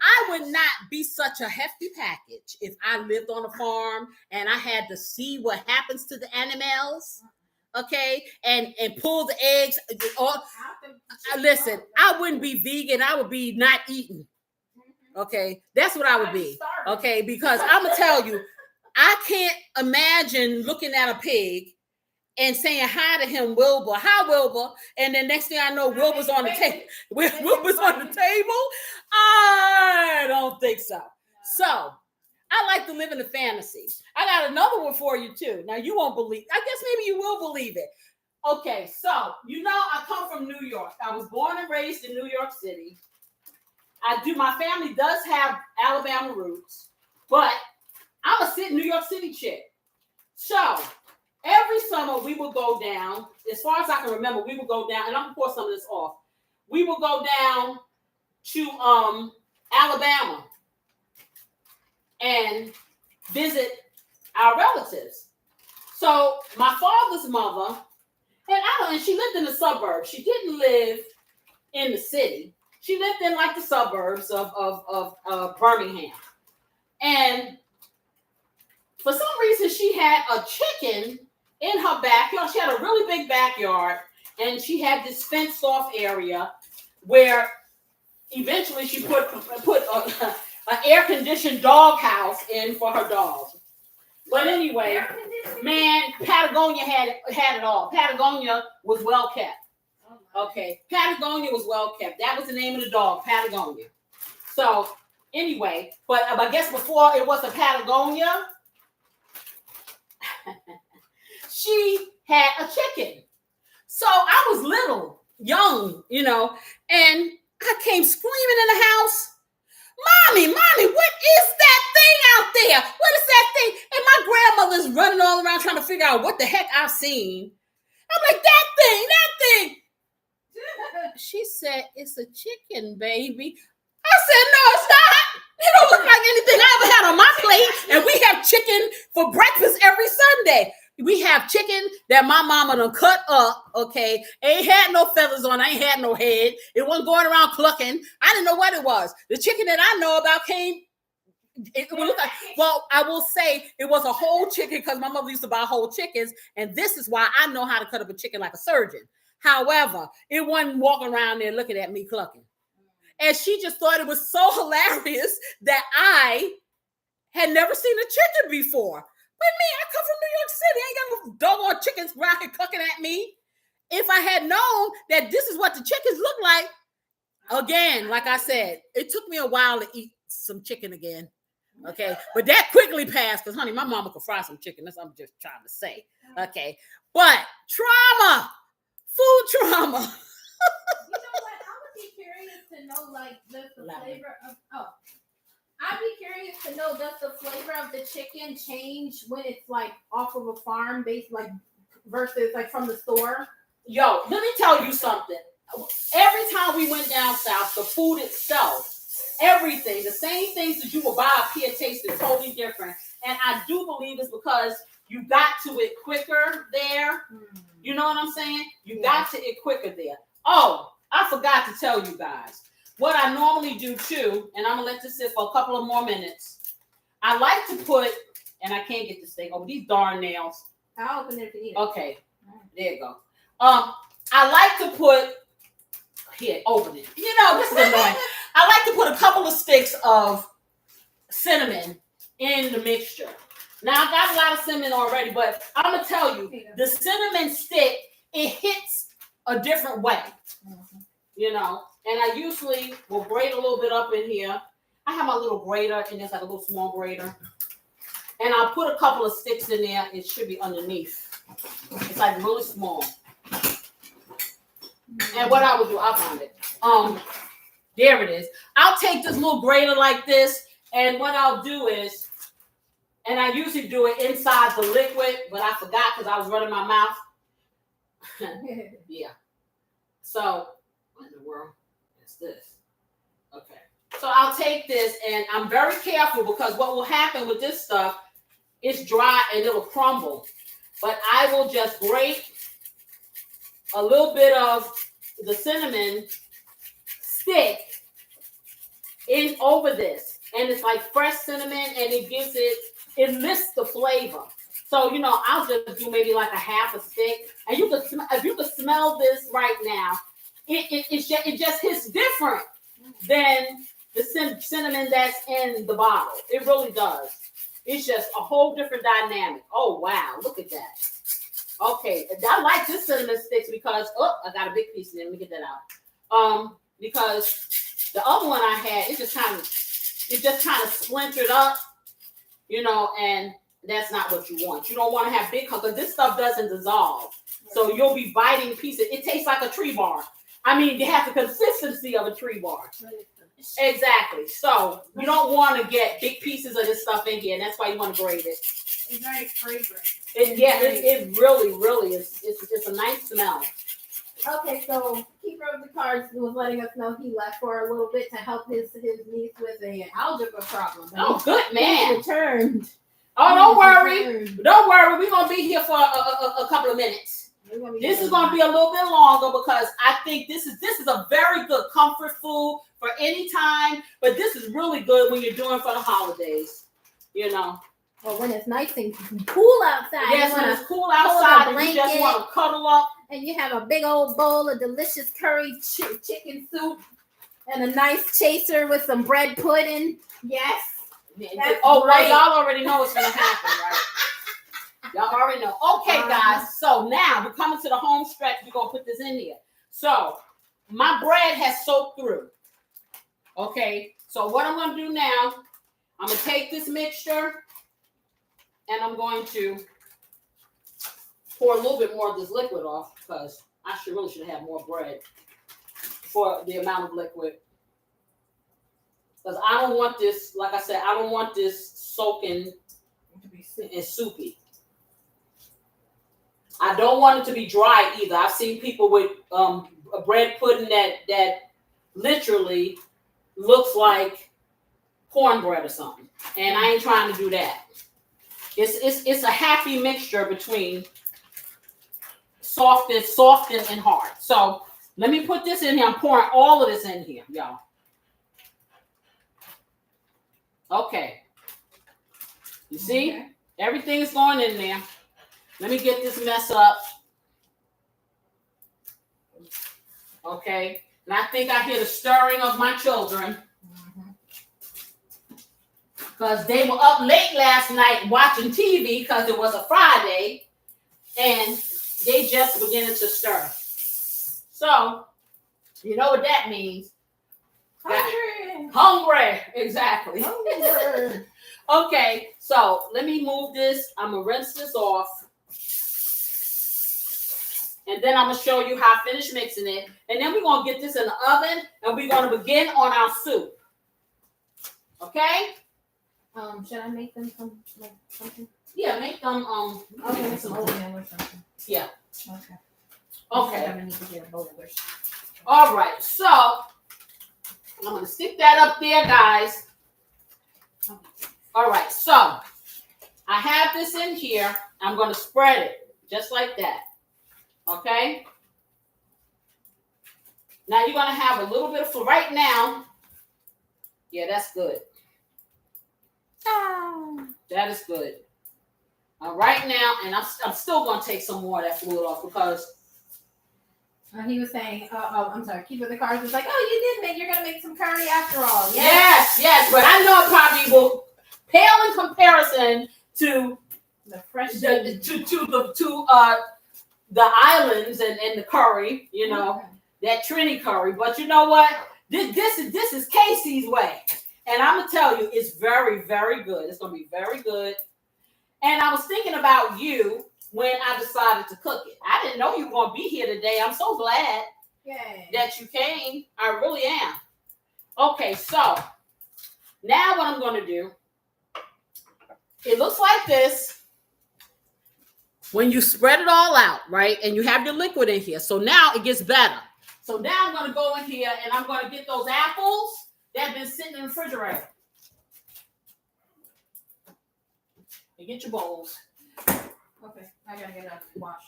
I would not be such a hefty package if I lived on a farm and I had to see what happens to the animals, okay, and pull the eggs. Listen, I wouldn't be vegan. I would be not eating, okay? That's what I would be, okay? Because I'm going to tell you, I can't imagine looking at a pig and saying hi to him, Wilbur. Hi, Wilbur. And then next thing I know, Wilbur's on the table. Wilbur's on the table? I don't think so. So I like to live in the fantasy. I got another one for you, too. Now, you won't believe. I guess maybe you will believe it. Okay, so, you know, I come from New York. I was born and raised in New York City. My family does have Alabama roots, but I'm a New York City chick. So every summer we would go down, as far as I can remember, we would go down, and I'm going to pour some of this off. We would go down to Alabama and visit our relatives. So my father's mother, and she lived in the suburbs. She didn't live in the city. She lived in like the suburbs of Birmingham. And for some reason, she had a chicken in her backyard. She had a really big backyard, and she had this fenced off area where eventually she put an air conditioned dog house in for her dogs. But anyway, man, Patagonia had it all. Patagonia was well kept. Okay, Patagonia was well kept. That was the name of the dog, Patagonia. So anyway, but I guess before it was a Patagonia, she had a chicken. So I was little, young, you know, and I came screaming in the house, Mommy, what is that thing out there? What is that thing? And my grandmother's running all around trying to figure out what the heck I've seen. I'm like, that thing. She said, it's a chicken, baby. I said, no, it's not. It don't look like anything I ever had on my plate. And we have chicken for breakfast every Sunday. We have chicken that my mama done cut up, okay? Ain't had no feathers on, ain't had no head. It wasn't going around clucking. I didn't know what it was. The chicken that I know about came, it would look like, well, I will say it was a whole chicken because my mother used to buy whole chickens. And this is why I know how to cut up a chicken like a surgeon. However, it wasn't walking around there looking at me clucking. And she just thought it was so hilarious that I had never seen a chicken before. But me, I come from New York City. I ain't got no doggone chickens around here clucking at me. If I had known that this is what the chickens look like, again, like I said, it took me a while to eat some chicken again. Okay, but that quickly passed because, honey, my mama could fry some chicken. That's what I'm just trying to say. Okay, but trauma, food trauma. You know what? I would be curious to know, like, the flavor of. I'd be curious to know, does the flavor of the chicken change when it's like off of a farm based, like versus like from the store? Yo, let me tell you something. Every time we went down south, the food itself, everything, the same things that you will buy up here tasted totally different. And I do believe it's because you got to it quicker there. You know what I'm saying? You got to it quicker there. Oh, I forgot to tell you guys. What I normally do too, and I'm gonna let this sit for a couple of more minutes. I like to put, and I can't get this thing over these darn nails. I'll open it if you need it. Okay, there you go. I like to put here, open it. You know, this is annoying. I like to put a couple of sticks of cinnamon in the mixture. Now I got a lot of cinnamon already, but I'm gonna tell you, the cinnamon stick, it hits a different way. You know, and I usually will grate a little bit up in here. I have my little grater, and there's like a little small grater. And I'll put a couple of sticks in there. It should be underneath. It's like really small. And what I will do, I'll find it. There it is. I'll take this little grater like this, and what I'll do is, and I usually do it inside the liquid, but I forgot because I was running my mouth. Yeah. So, what in the world is this? Okay. So I'll take this, and I'm very careful because what will happen with this stuff, it's dry and it'll crumble. But I will just grate a little bit of the cinnamon stick in over this. And it's like fresh cinnamon, and it lifts the flavor. So, you know, I'll just do maybe like a half a stick. And you can, if you can smell this right now, it just hits different than the cinnamon that's in the bottle. It really does. It's just a whole different dynamic. Oh, wow. Look at that. Okay. I like this cinnamon sticks because, I got a big piece in there. Let me get that out. Because the other one I had, it just kind of splintered up, you know, and that's not what you want. You don't want to have big, because this stuff doesn't dissolve. So you'll be biting pieces. It tastes like a tree bar. I mean, it has the consistency of a tree bar. Exactly. So you don't want to get big pieces of this stuff in here, and that's why you want to grate it. It's very fragrant. It really, really is. It's a nice smell. Okay, so Keeper of the Cards was letting us know he left for a little bit to help his niece with an algebra problem. Oh, good man. He returned. Oh, don't worry. Don't worry. We're going to be here for a couple of minutes. This is going to be a little bit longer because I think this is a very good comfort food for any time, but this is really good when you're doing for the holidays, you know. Or when it's nice and cool outside. Yes, when it's cool outside and you just want to cuddle up. And you have a big old bowl of delicious curry chicken soup and a nice chaser with some bread pudding. Yes. Well, y'all already know what's going to happen, right? Y'all already know. Okay, guys. So now we're coming to the home stretch. We're going to put this in here. So my bread has soaked through. Okay. So what I'm going to do now, I'm going to take this mixture and I'm going to pour a little bit more of this liquid off because I really should have more bread for the amount of liquid. Because I don't want this, like I said, I don't want this soaking and soupy. I don't want it to be dry either. I've seen people with a bread pudding that literally looks like cornbread or something. And I ain't trying to do that. It's a happy mixture between soft and hard. So let me put this in here. I'm pouring all of this in here, y'all. Okay. You see? Okay. Everything is going in there. Let me get this mess up. Okay. And I think I hear the stirring of my children. Because they were up late last night watching TV because it was a Friday. And they just beginning to stir. So, you know what that means. Hungry. Exactly. Hungry. Okay, so let me move this. I'm going to rinse this off. And then I'm going to show you how I finish mixing it. And then we're going to get this in the oven. And we're going to begin on our soup. Okay? Should I make them something? Yeah, make them okay, with some oatmeal or something. Yeah. Okay. Okay. I'm gonna need to get a bowl of this. All right. So I'm gonna stick that up there, guys. All right. So I have this in here. I'm gonna spread it just like that. Okay. Now you're gonna have a little bit of right now. Yeah, that's good. That is good. All right now, and I'm still going to take some more of that fluid off because he was saying, I'm sorry, Keeper the Cards was like, you're going to make some curry after all. Yes, but I know it probably will pale in comparison to The fresh the islands and the curry, you know, that Trini curry. But you know what? This is Casey's way. And I'm gonna tell you, it's very, very good. It's gonna be very good. And I was thinking about you when I decided to cook it. I didn't know you were gonna be here today. I'm so glad that you came. I really am. Okay, so now what I'm gonna do, it looks like this when you spread it all out, right? And you have your liquid in here. So now it gets better. So now I'm gonna go in here and I'm gonna get those apples that have been sitting in the refrigerator. And get your bowls. Okay, I gotta get out the wash.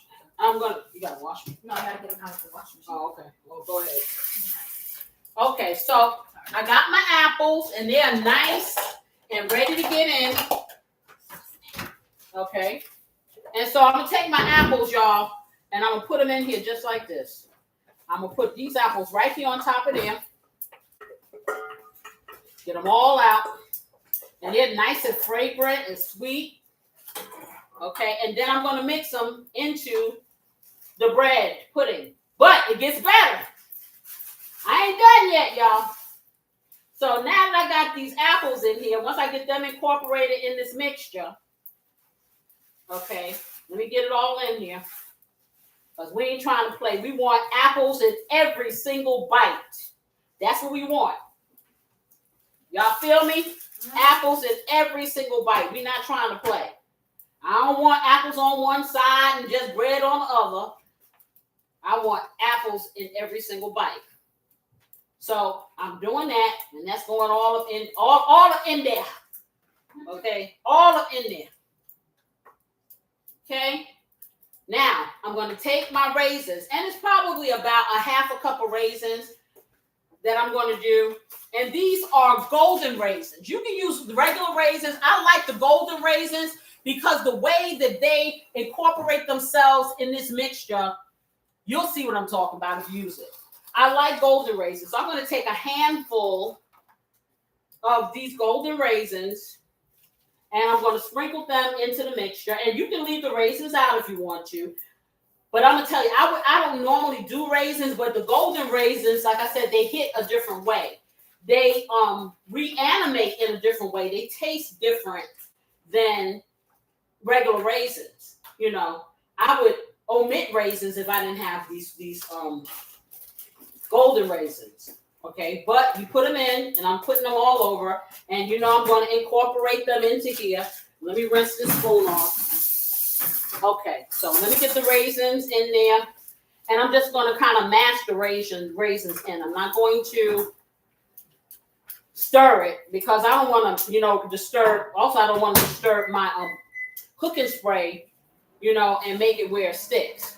You gotta wash them. No, I gotta get them out of the washing machine. Oh, okay. Well, go ahead. Okay, so I got my apples and they're nice and ready to get in. Okay. And so I'm gonna take my apples, y'all, and I'm gonna put them in here just like this. I'm gonna put these apples right here on top of there. Get them all out. And they're nice and fragrant and sweet. Okay, and then I'm gonna mix them into the bread pudding. But it gets better. I ain't done yet, y'all. So now that I got these apples in here, once I get them incorporated in this mixture, okay, let me get it all in here. Because we ain't trying to play. We want apples in every single bite. That's what we want. Y'all feel me? Apples in every single bite. We're not trying to play. I don't want apples on one side and just bread on the other. I want apples in every single bite. So I'm doing that, and that's going all up in there. Okay, all up in there. Okay. Now I'm going to take my raisins, and it's probably about a half a cup of raisins that I'm going to do. And these are golden raisins. You can use the regular raisins. I like the golden raisins because the way that they incorporate themselves in this mixture, you'll see what I'm talking about if you use it. I like golden raisins. So I'm going to take a handful of these golden raisins and I'm going to sprinkle them into the mixture. And you can leave the raisins out if you want to. But I'm going to tell you, I don't normally do raisins, but the golden raisins, like I said, they hit a different way. They reanimate in a different way. They taste different than regular raisins. You know, I would omit raisins if I didn't have these golden raisins. Okay, but you put them in, and I'm putting them all over, and you know I'm going to incorporate them into here. Let me rinse this spoon off. Okay, so let me get the raisins in there, and I'm just going to kind of mash the raisins in. I'm not going to stir it because I don't want to, you know, disturb. Also, I don't want to disturb my cooking spray, you know, and make it where it sticks.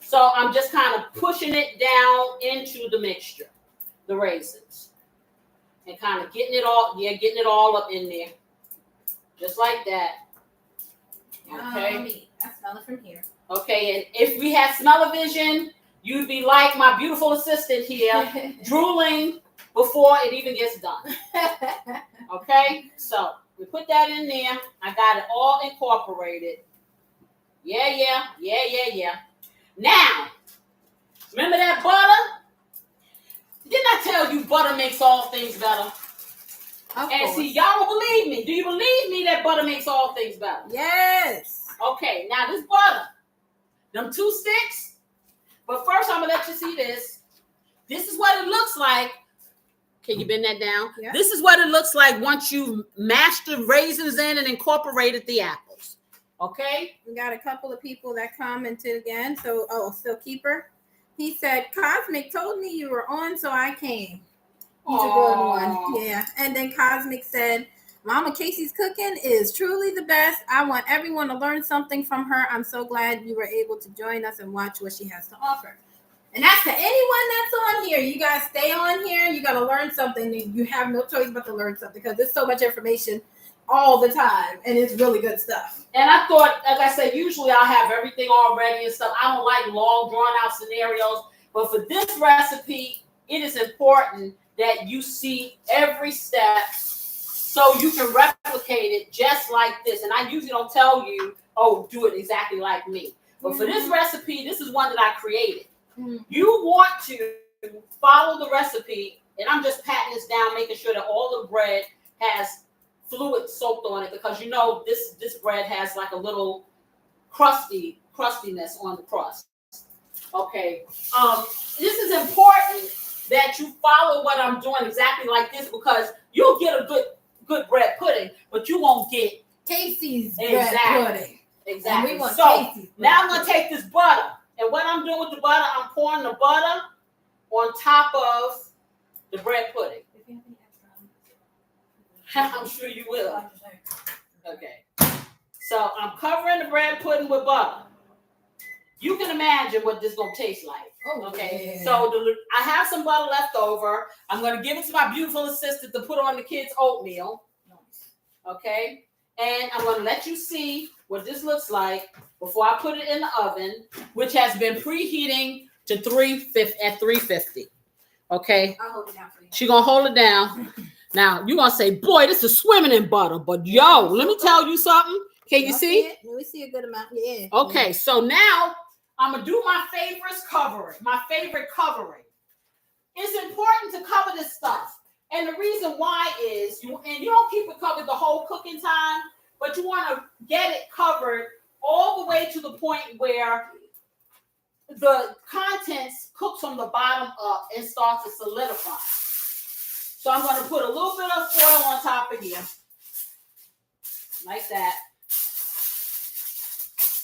So I'm just kind of pushing it down into the mixture, the raisins, and kind of getting it all up in there, just like that. Okay. I smell it from here. Okay, and if we had smell-o-vision, you'd be like my beautiful assistant here, drooling before it even gets done. Okay, so we put that in there. I got it all incorporated. Yeah. Now, remember that butter? Didn't I tell you butter makes all things better? And see, y'all don't believe me. Do you believe me that butter makes all things better? Yes. Okay, now this butter, them 2 sticks. But first, I'm gonna let you see this. This is what it looks like. Can you bend that down? Yeah. This is what it looks like once you mashed the raisins in and incorporated the apples. Okay. We got a couple of people that commented again. So, still keeper. He said, Cosmic told me you were on, so I came. He's a good one. Yeah. And then Cosmic said, Mama Casey's cooking is truly the best. I want everyone to learn something from her. I'm so glad you were able to join us and watch what she has to offer. And that's to anyone that's on here. You guys stay on here. You got to learn something. You have no choice but to learn something because there's so much information all the time. And it's really good stuff. And I thought, as I said, usually I'll have everything all ready and stuff. I don't like long, drawn-out scenarios. But for this recipe, it is important that you see every step so you can replicate it just like this. And I usually don't tell you, oh, do it exactly like me. But for this recipe, this is one that I created. You want to follow the recipe, and I'm just patting this down, making sure that all the bread has fluid soaked on it, because you know this bread has like a little crustiness on the crust. Okay. This is important that you follow what I'm doing exactly like this, because you'll get a good bread pudding, but you won't get Casey's bread pudding. Exactly. So now I'm gonna take this butter, and what I'm doing with the butter, I'm pouring the butter on top of the bread pudding. I'm sure you will. Okay. So I'm covering the bread pudding with butter. You can imagine what this is gonna taste like. Okay. Yeah. So I have some butter left over. I'm gonna give it to my beautiful assistant to put on the kids' oatmeal. Okay. And I'm gonna let you see what this looks like before I put it in the oven, which has been preheating to 350. Okay. I'll hold it down for you. She's gonna hold it down. Now you're gonna say, boy, this is swimming in butter. But yo, let me tell you something. Can you see? Let me see a good amount. Yeah. Okay, so now I'm gonna do my favorite covering. It's important to cover this stuff. And the reason why is, you don't keep it covered the whole cooking time, but you want to get it covered all the way to the point where the contents cook from the bottom up and start to solidify. So I'm going to put a little bit of foil on top of here, like that.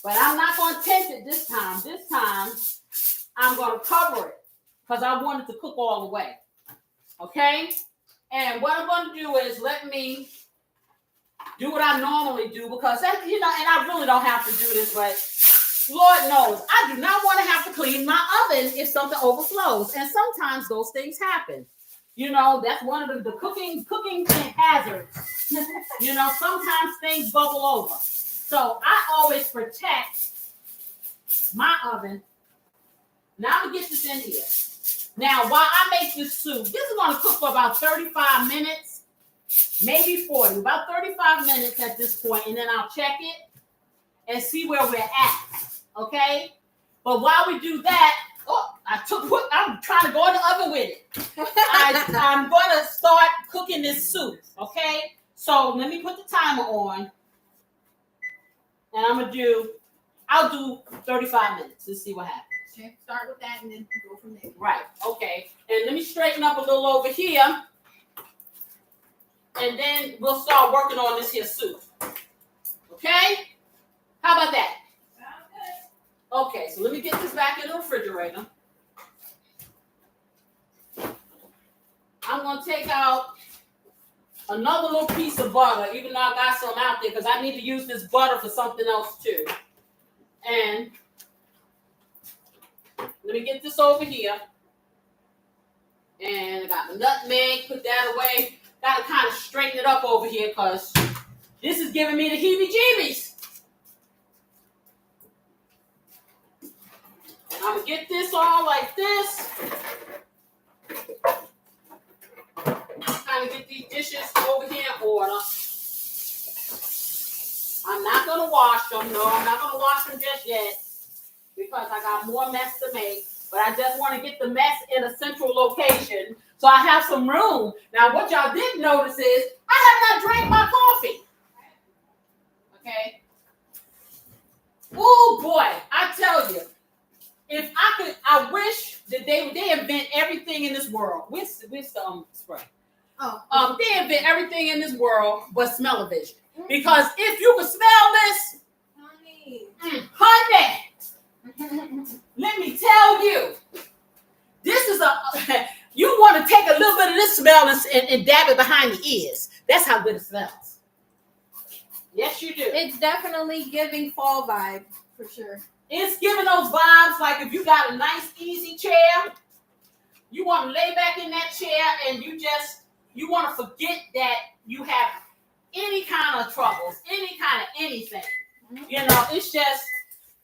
But I'm not going to tint it this time. This time, I'm going to cover it because I want it to cook all the way. Okay? And what I'm going to do is let me do what I normally do, because, and I really don't have to do this, but Lord knows, I do not want to have to clean my oven if something overflows. And sometimes those things happen. That's one of the cooking hazards. Sometimes things bubble over. So I always protect my oven. Now I'm going to get this in here. Now, while I make this soup, this is going to cook for about 35 minutes, maybe 40, about 35 minutes at this point, and then I'll check it and see where we're at, okay? But while we do that, I'm trying to go in the oven with it. I'm going to start cooking this soup, okay? So let me put the timer on, and I'll do 35 minutes. Let's see what happens. Okay, start with that and then go from there. Right, okay. And let me straighten up a little over here. And then we'll start working on this here soup. Okay? How about that? Sounds good. Okay, so let me get this back in the refrigerator. I'm going to take out another little piece of butter, even though I got some out there, because I need to use this butter for something else too. And let me get this over here. And I got my nutmeg, put that away. Got to kind of straighten it up over here, because this is giving me the heebie-jeebies. I'm going to get this all like this. Kind of get these dishes over here in order. I'm not going to wash them. No, I'm not going to wash them just yet, because I got more mess to make. But I just want to get the mess in a central location so I have some room. Now, what y'all didn't notice is I have not drank my coffee. Okay? Oh, boy. I tell you, if I could, I wish that they invent everything in this world. Where's the spray? They invent everything in this world but smell-o-vision. Because if you could smell this, honey, let me tell you, this is you want to take a little bit of this smell and dab it behind the ears. That's how good it smells. Yes, you do. It's definitely giving fall vibe, for sure. It's giving those vibes like if you got a nice, easy chair, you want to lay back in that chair and you want to forget that you have any kind of troubles, any kind of anything.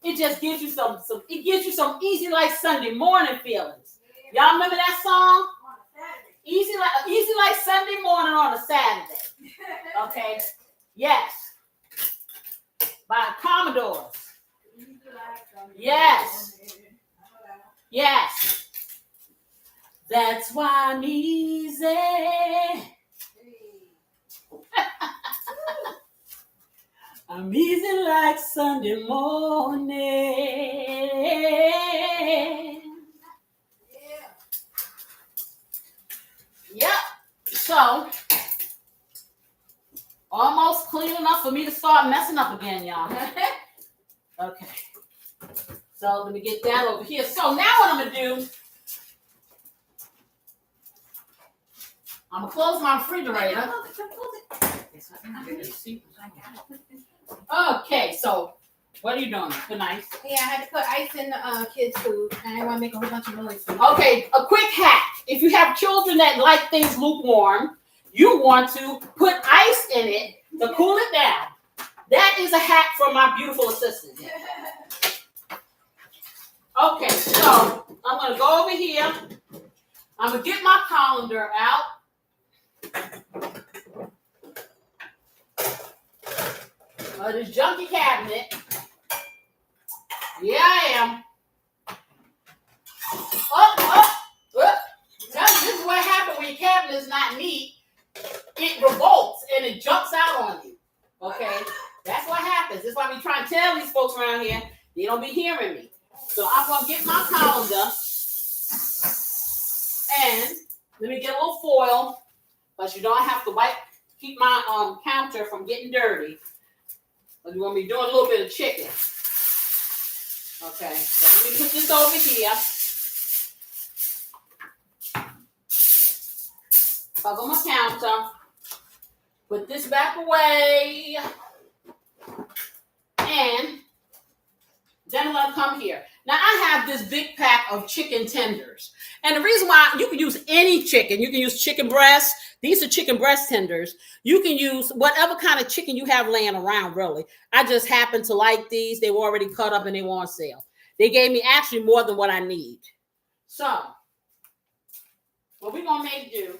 It just gives you some easy like Sunday morning feelings. Y'all remember that song? Easy like Sunday morning on a Saturday. Okay. Yes. By Commodores. Yes. Yes. That's why I'm easy. I'm easy like Sunday morning. Yep. So, almost clean enough for me to start messing up again, y'all. Okay. So, let me get that over here. So, now what I'm going to do, I'm going to close my refrigerator. Okay, so, what are you doing? Good night. Yeah, I had to put ice in the kids' food, and I didn't want to make a whole bunch of noise. Okay, a quick hack. If you have children that like things lukewarm, you want to put ice in it to cool it down. That is a hack from my beautiful assistant. Okay, so I'm going to go over here. I'm going to get my colander out. This junky cabinet. Yeah, I am. This is what happens when your cabinet is not neat. It revolts and it jumps out on you. Okay? That's what happens. That's why we try to tell these folks around here, they don't be hearing me. So I'm going to get my colander and let me get a little foil, but you don't have to keep my counter from getting dirty. But you're going to be doing a little bit of chicken. Okay, so let me put this over here. Cover my counter. Put this back away. And then I'm going to come here. Now, I have this big pack of chicken tenders. And the reason why, you can use any chicken. You can use chicken breast. These are chicken breast tenders. You can use whatever kind of chicken you have laying around, really. I just happen to like these. They were already cut up and they were on sale. They gave me actually more than what I need. So, what we're going to do,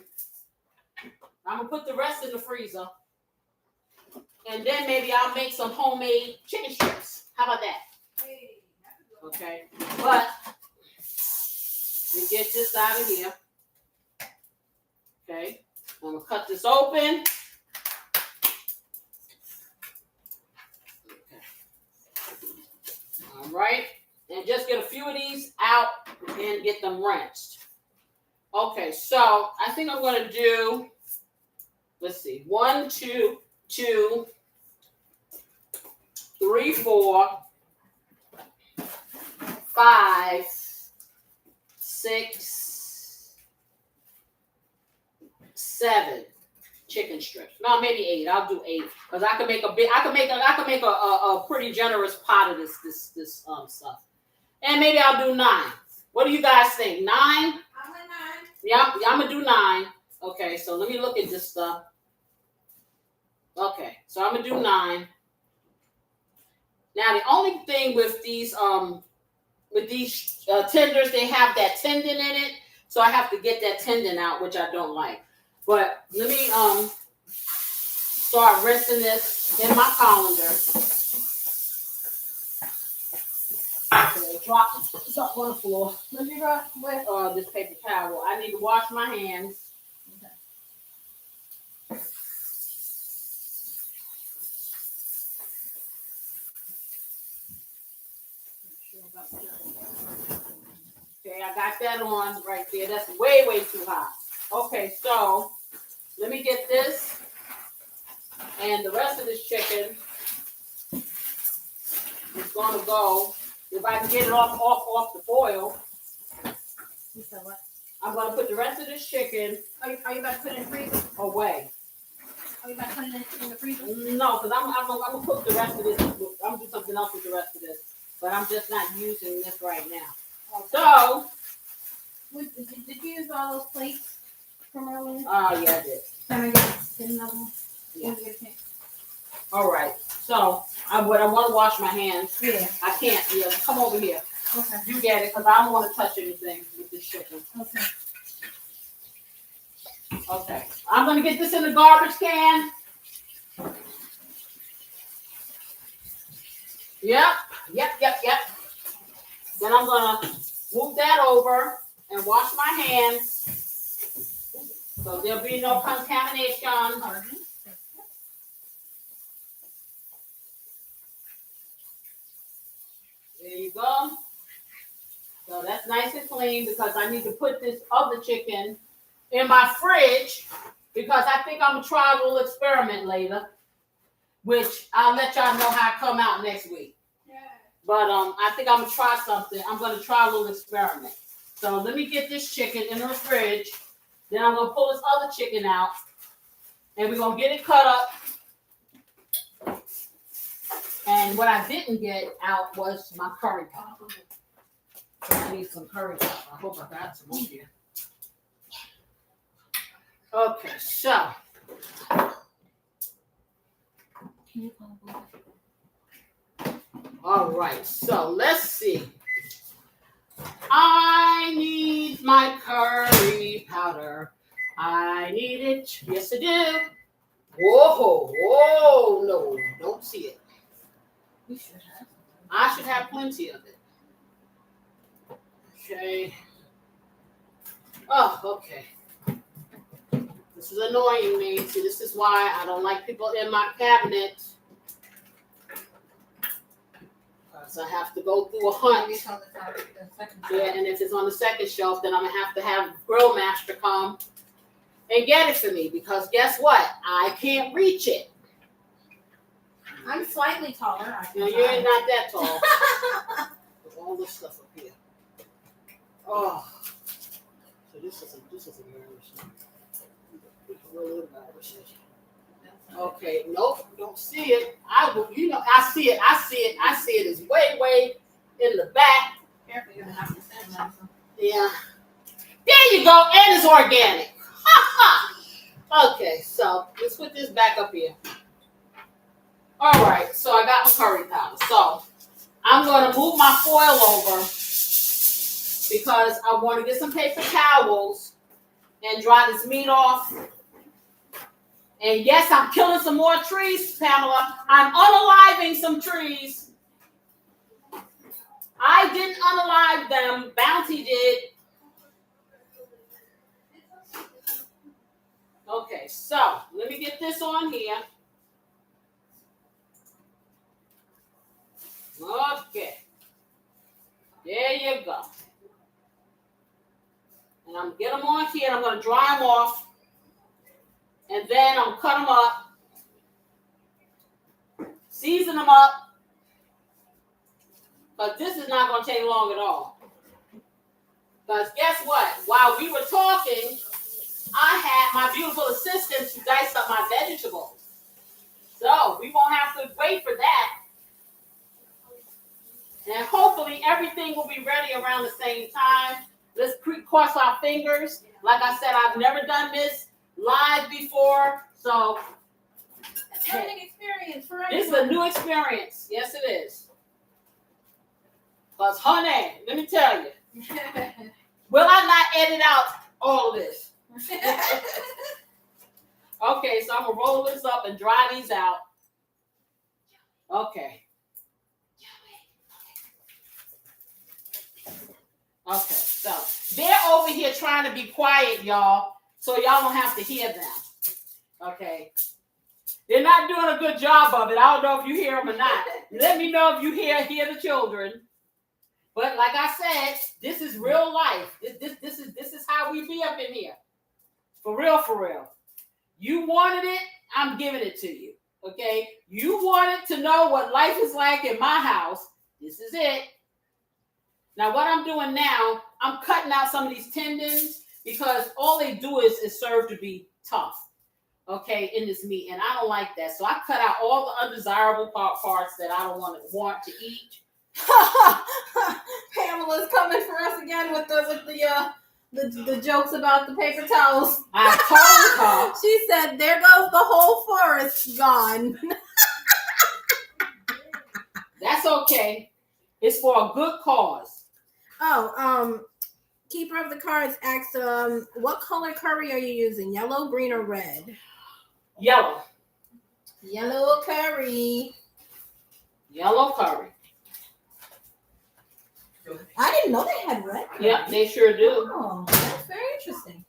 I'm going to put the rest in the freezer. And then maybe I'll make some homemade chicken strips. How about that? Okay. But, let me get this out of here. Okay. I'm going to cut this open. Okay. All right. And just get a few of these out and get them rinsed. Okay, so I think I'm going to do, let's see, 1, 2, 3, 4, 5, 6, 7 chicken strips. No, maybe 8. I'll do 8 because I can make a pretty generous pot of this stuff. And maybe I'll do 9. What do you guys think? 9? I'm at 9. Yeah, I'm gonna do 9. Okay, so let me look at this stuff. Okay, so I'm gonna do 9. Now the only thing with these tenders, they have that tendon in it, so I have to get that tendon out, which I don't like. But let me start rinsing this in my colander. Okay, drop something on the floor. Let me rock with This paper towel. I need to wash my hands. Okay, I got that on right there. That's way, way too hot. Okay, so let me get this and the rest of this chicken is going to go. If I can get it off the foil, You said what? I'm going to put the rest of this chicken Are you about to put it in the freezer? away. Are you about to put it in the freezer? No, because I'm going to cook the rest of this. I'm going to do something else with the rest of this. But I'm just not using this right now. So, Did you use all those plates from earlier? oh yeah, I did. Can I get another one? Yeah. Get a piece. All right. So, I want to wash my hands. Yeah. I can't. Yeah, come over here. Okay. You get it, because I don't want to touch anything with this chicken. Okay. Okay. I'm I'm going to get this in the garbage can. Yep. Then I'm going to move that over and wash my hands so there'll be no contamination. There you go. So that's nice and clean because I need to put this other chicken in my fridge because I think I'm going to try a little experiment later, which I'll let y'all know how it come out next week. Yeah. But I think I'm going to try something. I'm going to try a little experiment. So let me get this chicken in the fridge. Then I'm going to pull this other chicken out. And we're going to get it cut up. And what I didn't get out was my curry powder. So I need some curry powder. I hope I got some on here. Okay, so. All right, so let's see. I need my curry powder. I need it. Yes, I do. Whoa, no, don't see it. We should have. I should have plenty of it. Okay. Oh, okay. This is annoying me. See, this is why I don't like people in my cabinet. Because I have to go through a hunt. Yeah, and if it's on the second shelf, then I'm going to have Grill Master come and get it for me. Because guess what? I can't reach it. I'm slightly taller. No, you're not that tall. With all this stuff up here. Oh. So this is embarrassing. Really embarrassing. Okay, nope, don't see it. I see it. I see it is way in the back. Careful, you're gonna have to stand that. Yeah. There you go, and it's organic. Okay, so let's put this back up here. All right, so I got my curry powder. So I'm going to move my foil over because I want to get some paper towels and dry this meat off. And yes, I'm killing some more trees, Pamela. I'm unaliving some trees. I didn't unalive them. Bounty did. Okay, so let me get this on here. Okay. There you go. And I'm going to get them on here. And I'm going to dry them off. And then I'm going to cut them up. Season them up. But this is not going to take long at all. Because guess what? While we were talking, I had my beautiful assistant to dice up my vegetables. So we won't have to wait for that. And hopefully everything will be ready around the same time. Let's cross our fingers. Like I said, I've never done this live before. So it's a learning experience for everyone. This is a new experience. Yes, it is. Because, honey, let me tell you. Will I not edit out all of this? Okay, so I'm going to roll this up and dry these out. Okay. Okay, so they're over here trying to be quiet, y'all, so y'all don't have to hear them. Okay. They're not doing a good job of it. I don't know if you hear them or not. Let me know if you hear the children. But like I said, this is real life. This is how we be up in here. For real. You wanted it, I'm giving it to you. Okay? You wanted to know what life is like in my house. This is it. Now, what I'm doing now, I'm cutting out some of these tendons because all they do is serve to be tough, okay, in this meat. And I don't like that. So I cut out all the undesirable parts that I don't want to eat. Pamela's coming for us again with the jokes about the paper towels. I told her. She said, there goes the whole forest gone. That's okay. It's for a good cause. Oh, Keeper of the cards asks, what color curry are you using? Yellow, green, or red? Yellow. Yellow curry. Yellow curry. I didn't know they had red curry. Yeah, they sure do. Oh, that's very interesting.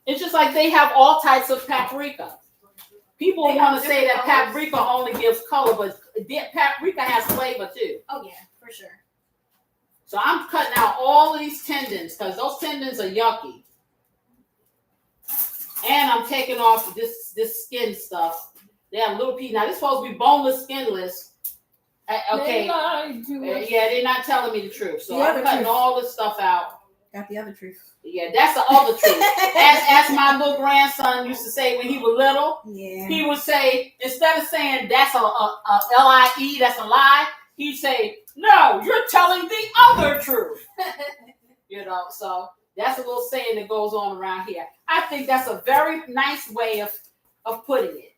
It's just like they have all types of paprika. People They want have to say that different paprika only gives color, but paprika has flavor too. Oh yeah, for sure. So I'm cutting out all of these tendons because those tendons are yucky. And I'm taking off this skin stuff. They have little pieces. Now, this is supposed to be boneless, skinless. Okay. Yeah, they're not telling me the truth. So I'm cutting all this stuff out. Got the other truth. Yeah, that's the other truth. As my little grandson used to say when he was little, he would say, instead of saying that's a L-I-E, that's a lie, he'd say, no, you're telling the other truth. So that's a little saying that goes on around here. I think that's a very nice way of putting it.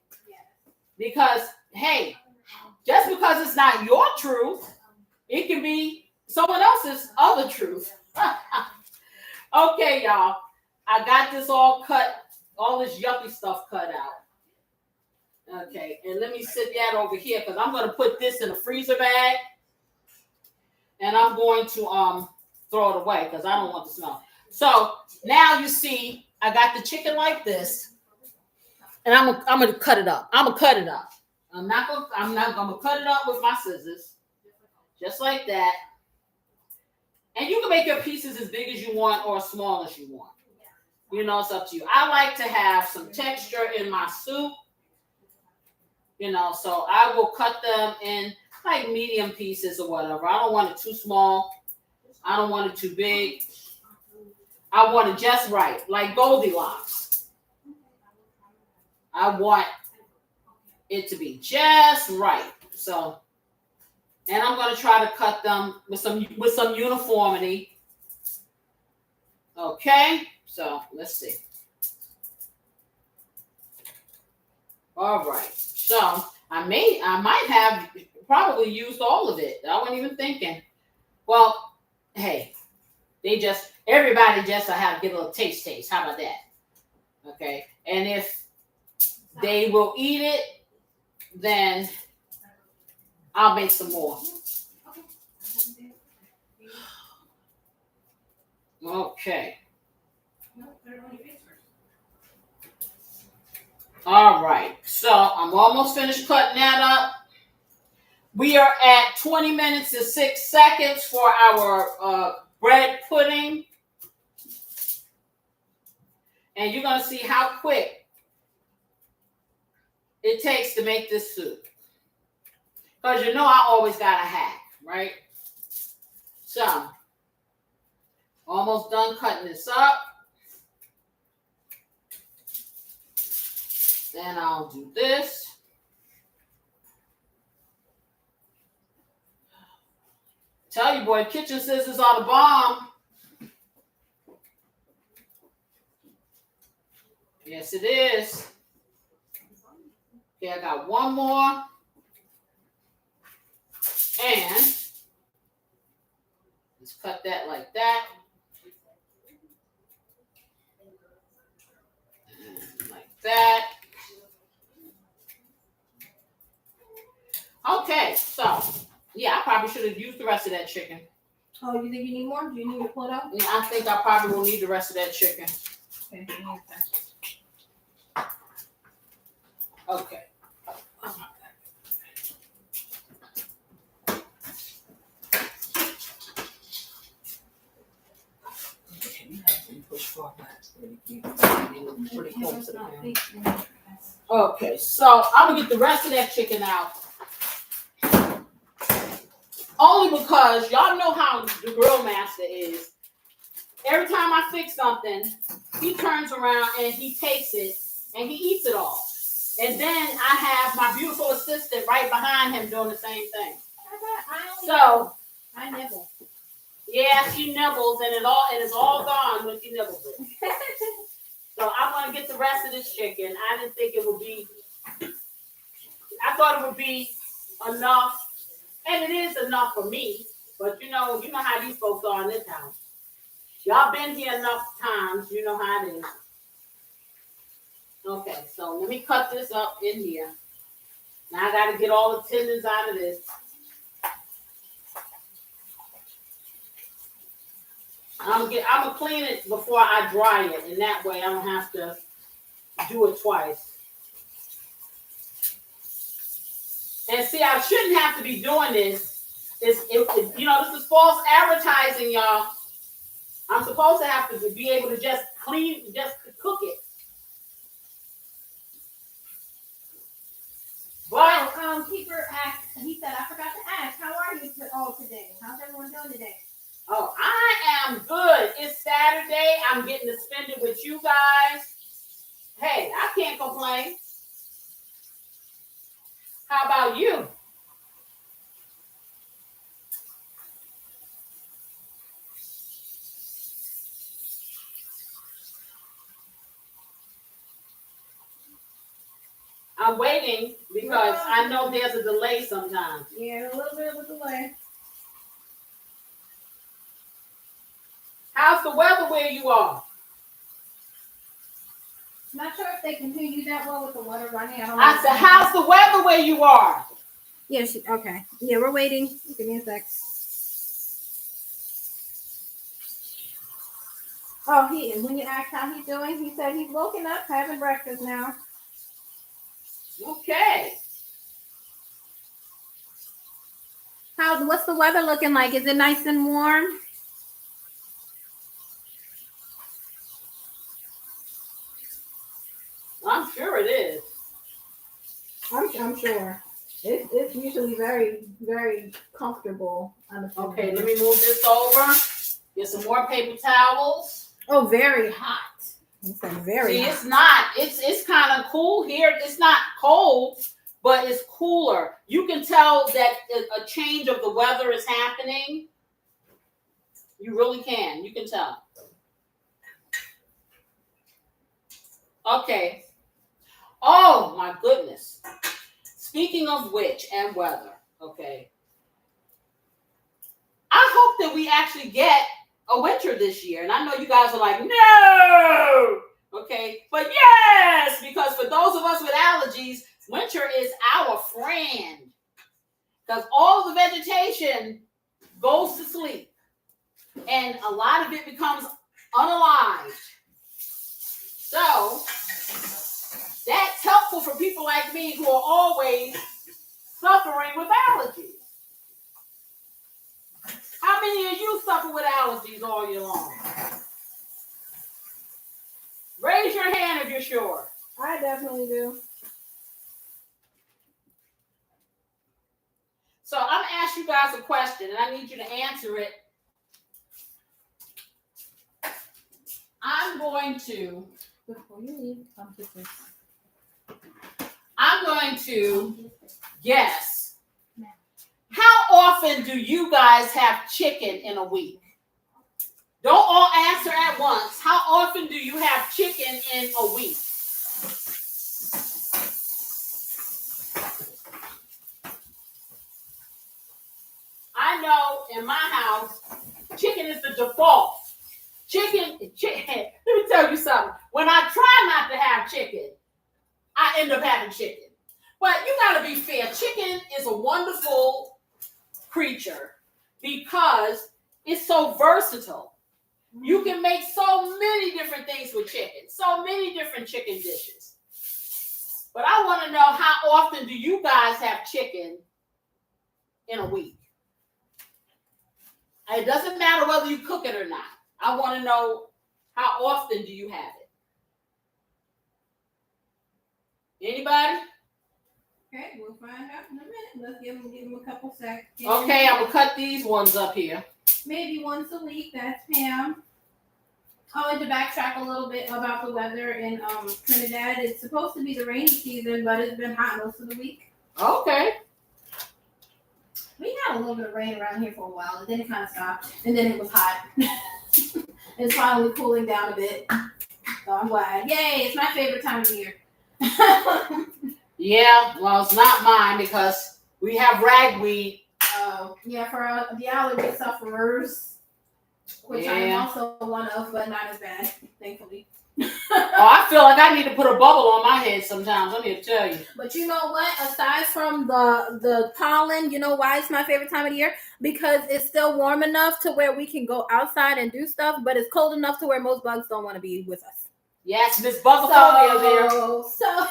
Because, hey, just because it's not your truth, it can be someone else's other truth. Okay, y'all. I got this all cut, all this yucky stuff cut out. Okay, and let me sit that over here because I'm going to put this in a freezer bag. And I'm going to throw it away because I don't want the smell. So now you see, I got the chicken like this, and I'm gonna cut it up. I'm gonna cut it up. I'm gonna cut it up with my scissors, just like that. And you can make your pieces as big as you want or as small as you want. It's up to you. I like to have some texture in my soup. So I will cut them in like medium pieces or whatever. I don't want it too small. I don't want it too big. I want it just right, like Goldilocks. I want it to be just right. So, and I'm going to try to cut them with some uniformity. Okay, so let's see. All right, so I might have probably used all of it. I wasn't even thinking. Well, hey, everybody just have to get a little taste. How about that? Okay, and if they will eat it, then I'll make some more. Okay. All right, so I'm almost finished cutting that up. We are at 20 minutes and 6 seconds for our bread pudding. And you're going to see how quick it takes to make this soup. Because I always got a hack, right? So, almost done cutting this up. Then I'll do this. Tell you, boy, kitchen scissors are the bomb. Yes, it is. Okay, I got one more. And let's cut that like that. And like that. Okay, so yeah, I probably should have used the rest of that chicken. Oh, you think you need more? Do you need to pull it out? Yeah, I think I probably will need the rest of that chicken. Okay. Okay, so I'm gonna get the rest of that chicken out. Only because y'all know how the grill master is. Every time I fix something, he turns around and he takes it and he eats it all. And then I have my beautiful assistant right behind him doing the same thing. I nibble. Yeah, she nibbles and it is all gone when she nibbles it. So I'm gonna get the rest of this chicken. I didn't think it would be. I thought it would be enough, and it is enough for me. But you know how these folks are in this house. Y'all been here enough times. You know how it is. Okay, so let me cut this up in here. Now I got to get all the tendons out of this. I'm gonna clean it before I dry it, and that way I don't have to do it twice. And see, I shouldn't have to be doing this. This is false advertising, y'all. I'm supposed to have to be able to just cook it. But Keeper asked. He said, "I forgot to ask. How are you all today? How's everyone doing today?" Oh, I am good. It's Saturday. I'm getting to spend it with you guys. Hey, I can't complain. How about you? I'm waiting because I know there's a delay sometimes. Yeah, a little bit of a delay. How's the weather where you are? Not sure if they can hear you that well with the water running. I said, how's the weather where you are? Yeah, okay. Yeah, we're waiting. Give me a sec. Oh, when you asked how he's doing, he said he's woken up, having breakfast now. Okay. What's the weather looking like? Is it nice and warm? I'm sure it is. I'm sure. It's usually very, very comfortable. Okay, let me move this over. Get some more paper towels. Oh, very hot. He said very hot. It's not. It's kind of cool here. It's not cold, but it's cooler. You can tell that a change of the weather is happening. You really can. You can tell. Okay. Oh, my goodness. Speaking of which and weather, okay. I hope that we actually get a winter this year. And I know you guys are like, no! Okay, but yes! Because for those of us with allergies, winter is our friend. Because all the vegetation goes to sleep. And a lot of it becomes unalived. So, that's helpful for people like me who are always suffering with allergies. How many of you suffer with allergies all year long? Raise your hand if you're sure. I definitely do. So I'm going to ask you guys a question, and I need you to answer it. I'm going to guess. How often do you guys have chicken in a week? Don't all answer at once. How often do you have chicken in a week? I know in my house, chicken is the default. Chicken. Let me tell you something. When I try not to have chicken, I end up having chicken. But you got to be fair. Chicken is a wonderful creature because it's so versatile. You can make so many different things with chicken, so many different chicken dishes. But I want to know, how often do you guys have chicken in a week? It doesn't matter whether you cook it or not. I want to know, how often do you have it? Anybody? Okay, we'll find out in a minute. Let's give him a couple seconds. Okay, I'm going to cut these ones up here. Maybe once a week. That's Pam. Oh, and to backtrack a little bit about the weather in Trinidad, it's supposed to be the rainy season, but it's been hot most of the week. Okay. We had a little bit of rain around here for a while, and then it kind of stopped, and then it was hot. It's finally cooling down a bit, so I'm glad. Yay! It's my favorite time of year. Yeah, well, it's not mine because we have ragweed. Yeah, for the allergy sufferers. which I am also one of, but not as bad, thankfully. I feel like I need to put a bubble on my head sometimes. Let me tell you. But you know what? Aside from the pollen, you know why it's my favorite time of the year? Because it's still warm enough to where we can go outside and do stuff, but it's cold enough to where most bugs don't want to be with us. Yes, Miss Bugophobia there. So.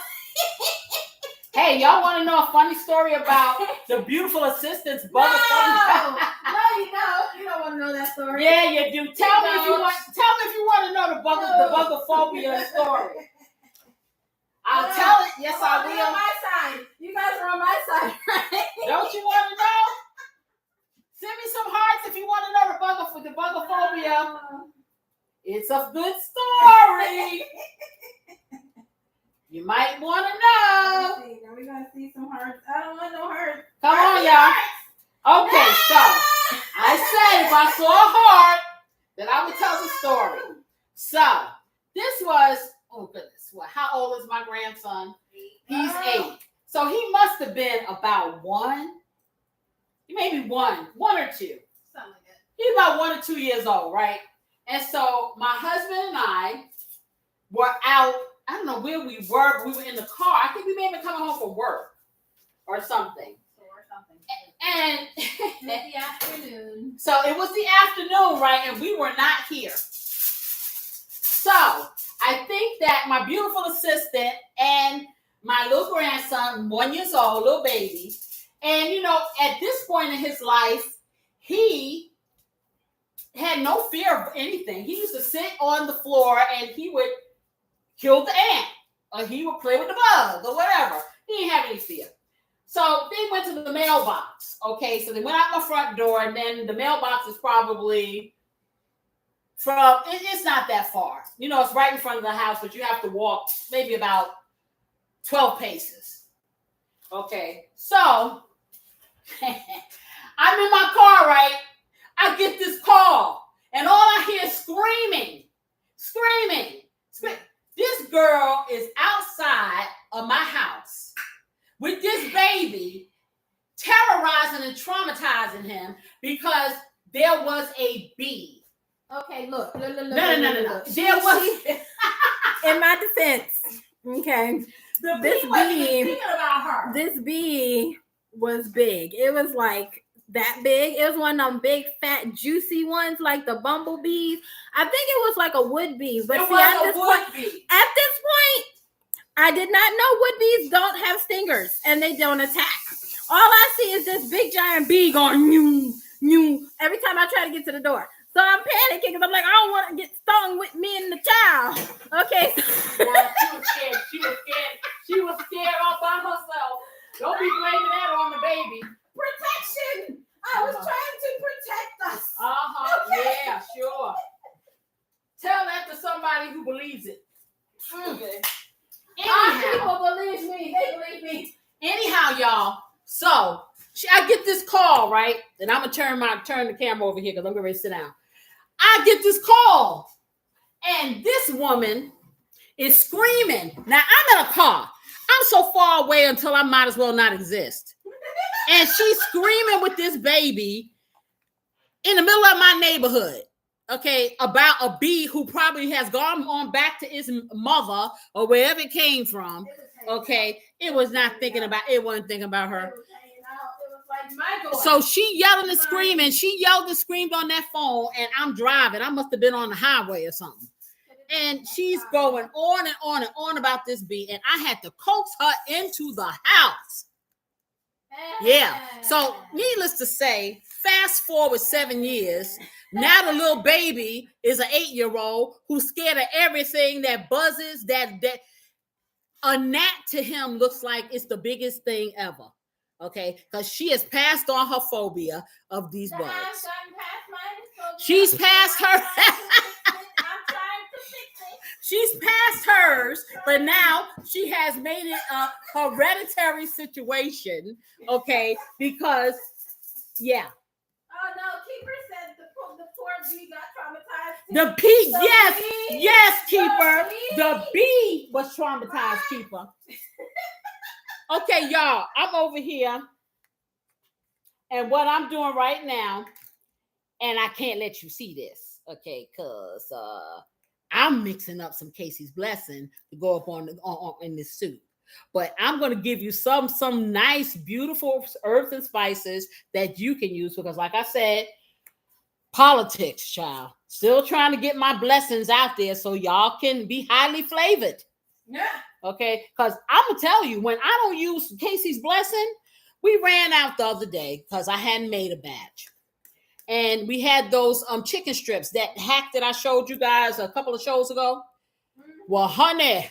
Hey, y'all want to know a funny story about the beautiful assistant's Bugophobia? No, you don't want to know that story. Yeah, you do. Tell me if you want to know the Bugophobia story. I'll tell it. Yes, I will. On my side. You guys are on my side, right? Don't you want to know? Send me some hearts if you want to know the Bugophobia. It's a good story. You might want to know. Now we're going to see some hearts. I don't want no hearts. Come on, y'all. Okay, so I said if I saw a heart, then I would tell the story. So this was, oh goodness, what? How old is my grandson? He's 8. So he must have been about 1, maybe 1 or 2. Something like that. He's about 1 or 2 years old, right? And so my husband and I were out. I don't know where we were, but we were in the car. I think we may have been coming home from work or something. And in the afternoon. So it was the afternoon, right? And we were not here. So I think that my beautiful assistant and my little grandson, 1 year old, little baby, and you know, at this point in his life, he had no fear of anything. He used to sit on the floor and he would kill the ant, or he would play with the bug, or whatever. He didn't have any fear. So they went to the mailbox. Okay, so they went out my front door, and then the mailbox is probably it's not that far. You know, it's right in front of the house, but you have to walk maybe about 12 paces. Okay, so I'm in my car, right? I get this call, and all I hear is screaming. This girl is outside of my house with this baby, terrorizing and traumatizing him because there was a bee. Okay, look. No. There was. In my defense, okay, This bee thinking about her. This bee was big. It was like that big. It was one of them big, fat, juicy ones, like the bumblebees. I think it was like a wood bee. But at this point, I did not know wood bees don't have stingers and they don't attack. All I see is this big giant bee going new, new every time I try to get to the door. So I'm panicking because I'm like, I don't want to get stung with me and the child. Okay. Well, she was scared all by herself. Don't be blaming that on the baby. Protection. I was trying to protect us. Okay. Yeah, sure. Tell that to somebody who believes it. Okay. People believe me. They believe me. Anyhow, y'all. So I get this call, right? And I'm gonna turn the camera over here because I'm ready to sit down. I get this call, and this woman is screaming. Now I'm in a car. I'm so far away until I might as well not exist. And she's screaming with this baby in the middle of my neighborhood. Okay, about a bee who probably has gone on back to its mother or wherever it came from. Okay, it wasn't thinking about her. So she yelling and screaming. She yelled and screamed on that phone, and I'm driving. I must have been on the highway or something. And she's going on and on and on about this bee, and I had to coax her into the house. Yeah. So needless to say, fast forward 7 years. Now the little baby is an 8-year-old who's scared of everything that buzzes, that a gnat to him looks like it's the biggest thing ever. Okay, because she has passed on her phobia of these bugs. She's passed her. She's passed hers, but now she has made it a hereditary situation. Okay, because yeah. Oh no, Keeper said the poor bee got traumatized. The bee, yes, Keeper. The bee was traumatized, Keeper. Okay, y'all, I'm over here, and what I'm doing right now, and I can't let you see this. Okay, because I'm mixing up some Casey's blessing to go up on in this soup. But I'm going to give you some nice, beautiful herbs and spices that you can use because, like I said, politics, child. Still trying to get my blessings out there so y'all can be highly flavored. Yeah. Okay, because I'm gonna tell you, when I don't use Casey's blessing, we ran out the other day because I hadn't made a batch. And we had those chicken strips, that hack that I showed you guys a couple of shows ago. Well, honey,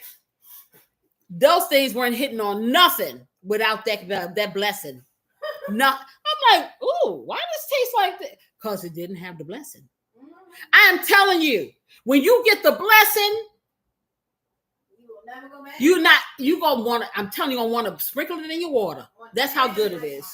those things weren't hitting on nothing without that blessing. No, I'm like, ooh, why does it taste like that? Because it didn't have the blessing. I am telling you, when you get the blessing, you gonna want to, I'm telling you, gonna want to sprinkle it in your water. That's how good it is.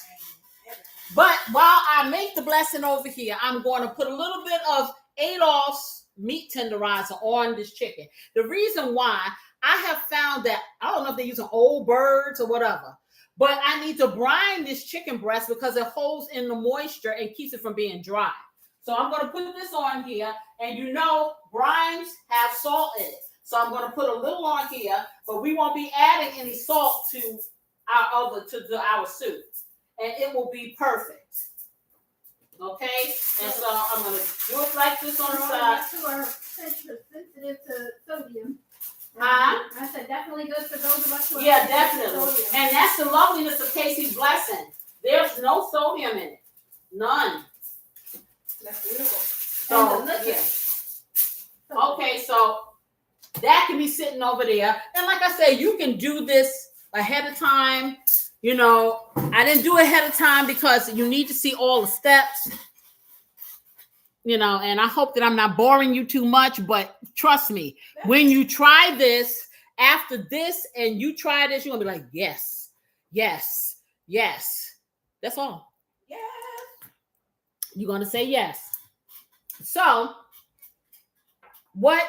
But while I make the blessing over here, I'm going to put a little bit of Adolph's meat tenderizer on this chicken. The reason why, I have found that, I don't know if they're using old birds or whatever, but I need to brine this chicken breast because it holds in the moisture and keeps it from being dry. So I'm going to put this on here, and you know, brines have salt in it. So I'm going to put a little on here, but we won't be adding any salt to our soup, and it will be perfect. Okay, and so I'm going to do it like this on the side. Sensitive to sodium. Huh? I said definitely good for those of us who are Yeah, definitely. And that's the loveliness of Casey's blessing. There's no sodium in it. None. That's beautiful. So, yeah. Okay, so that can be sitting over there. And like I say, you can do this ahead of time. You know, I didn't do it ahead of time because you need to see all the steps. You know, and I hope that I'm not boring you too much, but trust me, when you try this, after this, and you try this, you're going to be like, yes, yes, yes. That's all. Yes. You're going to say yes. So, what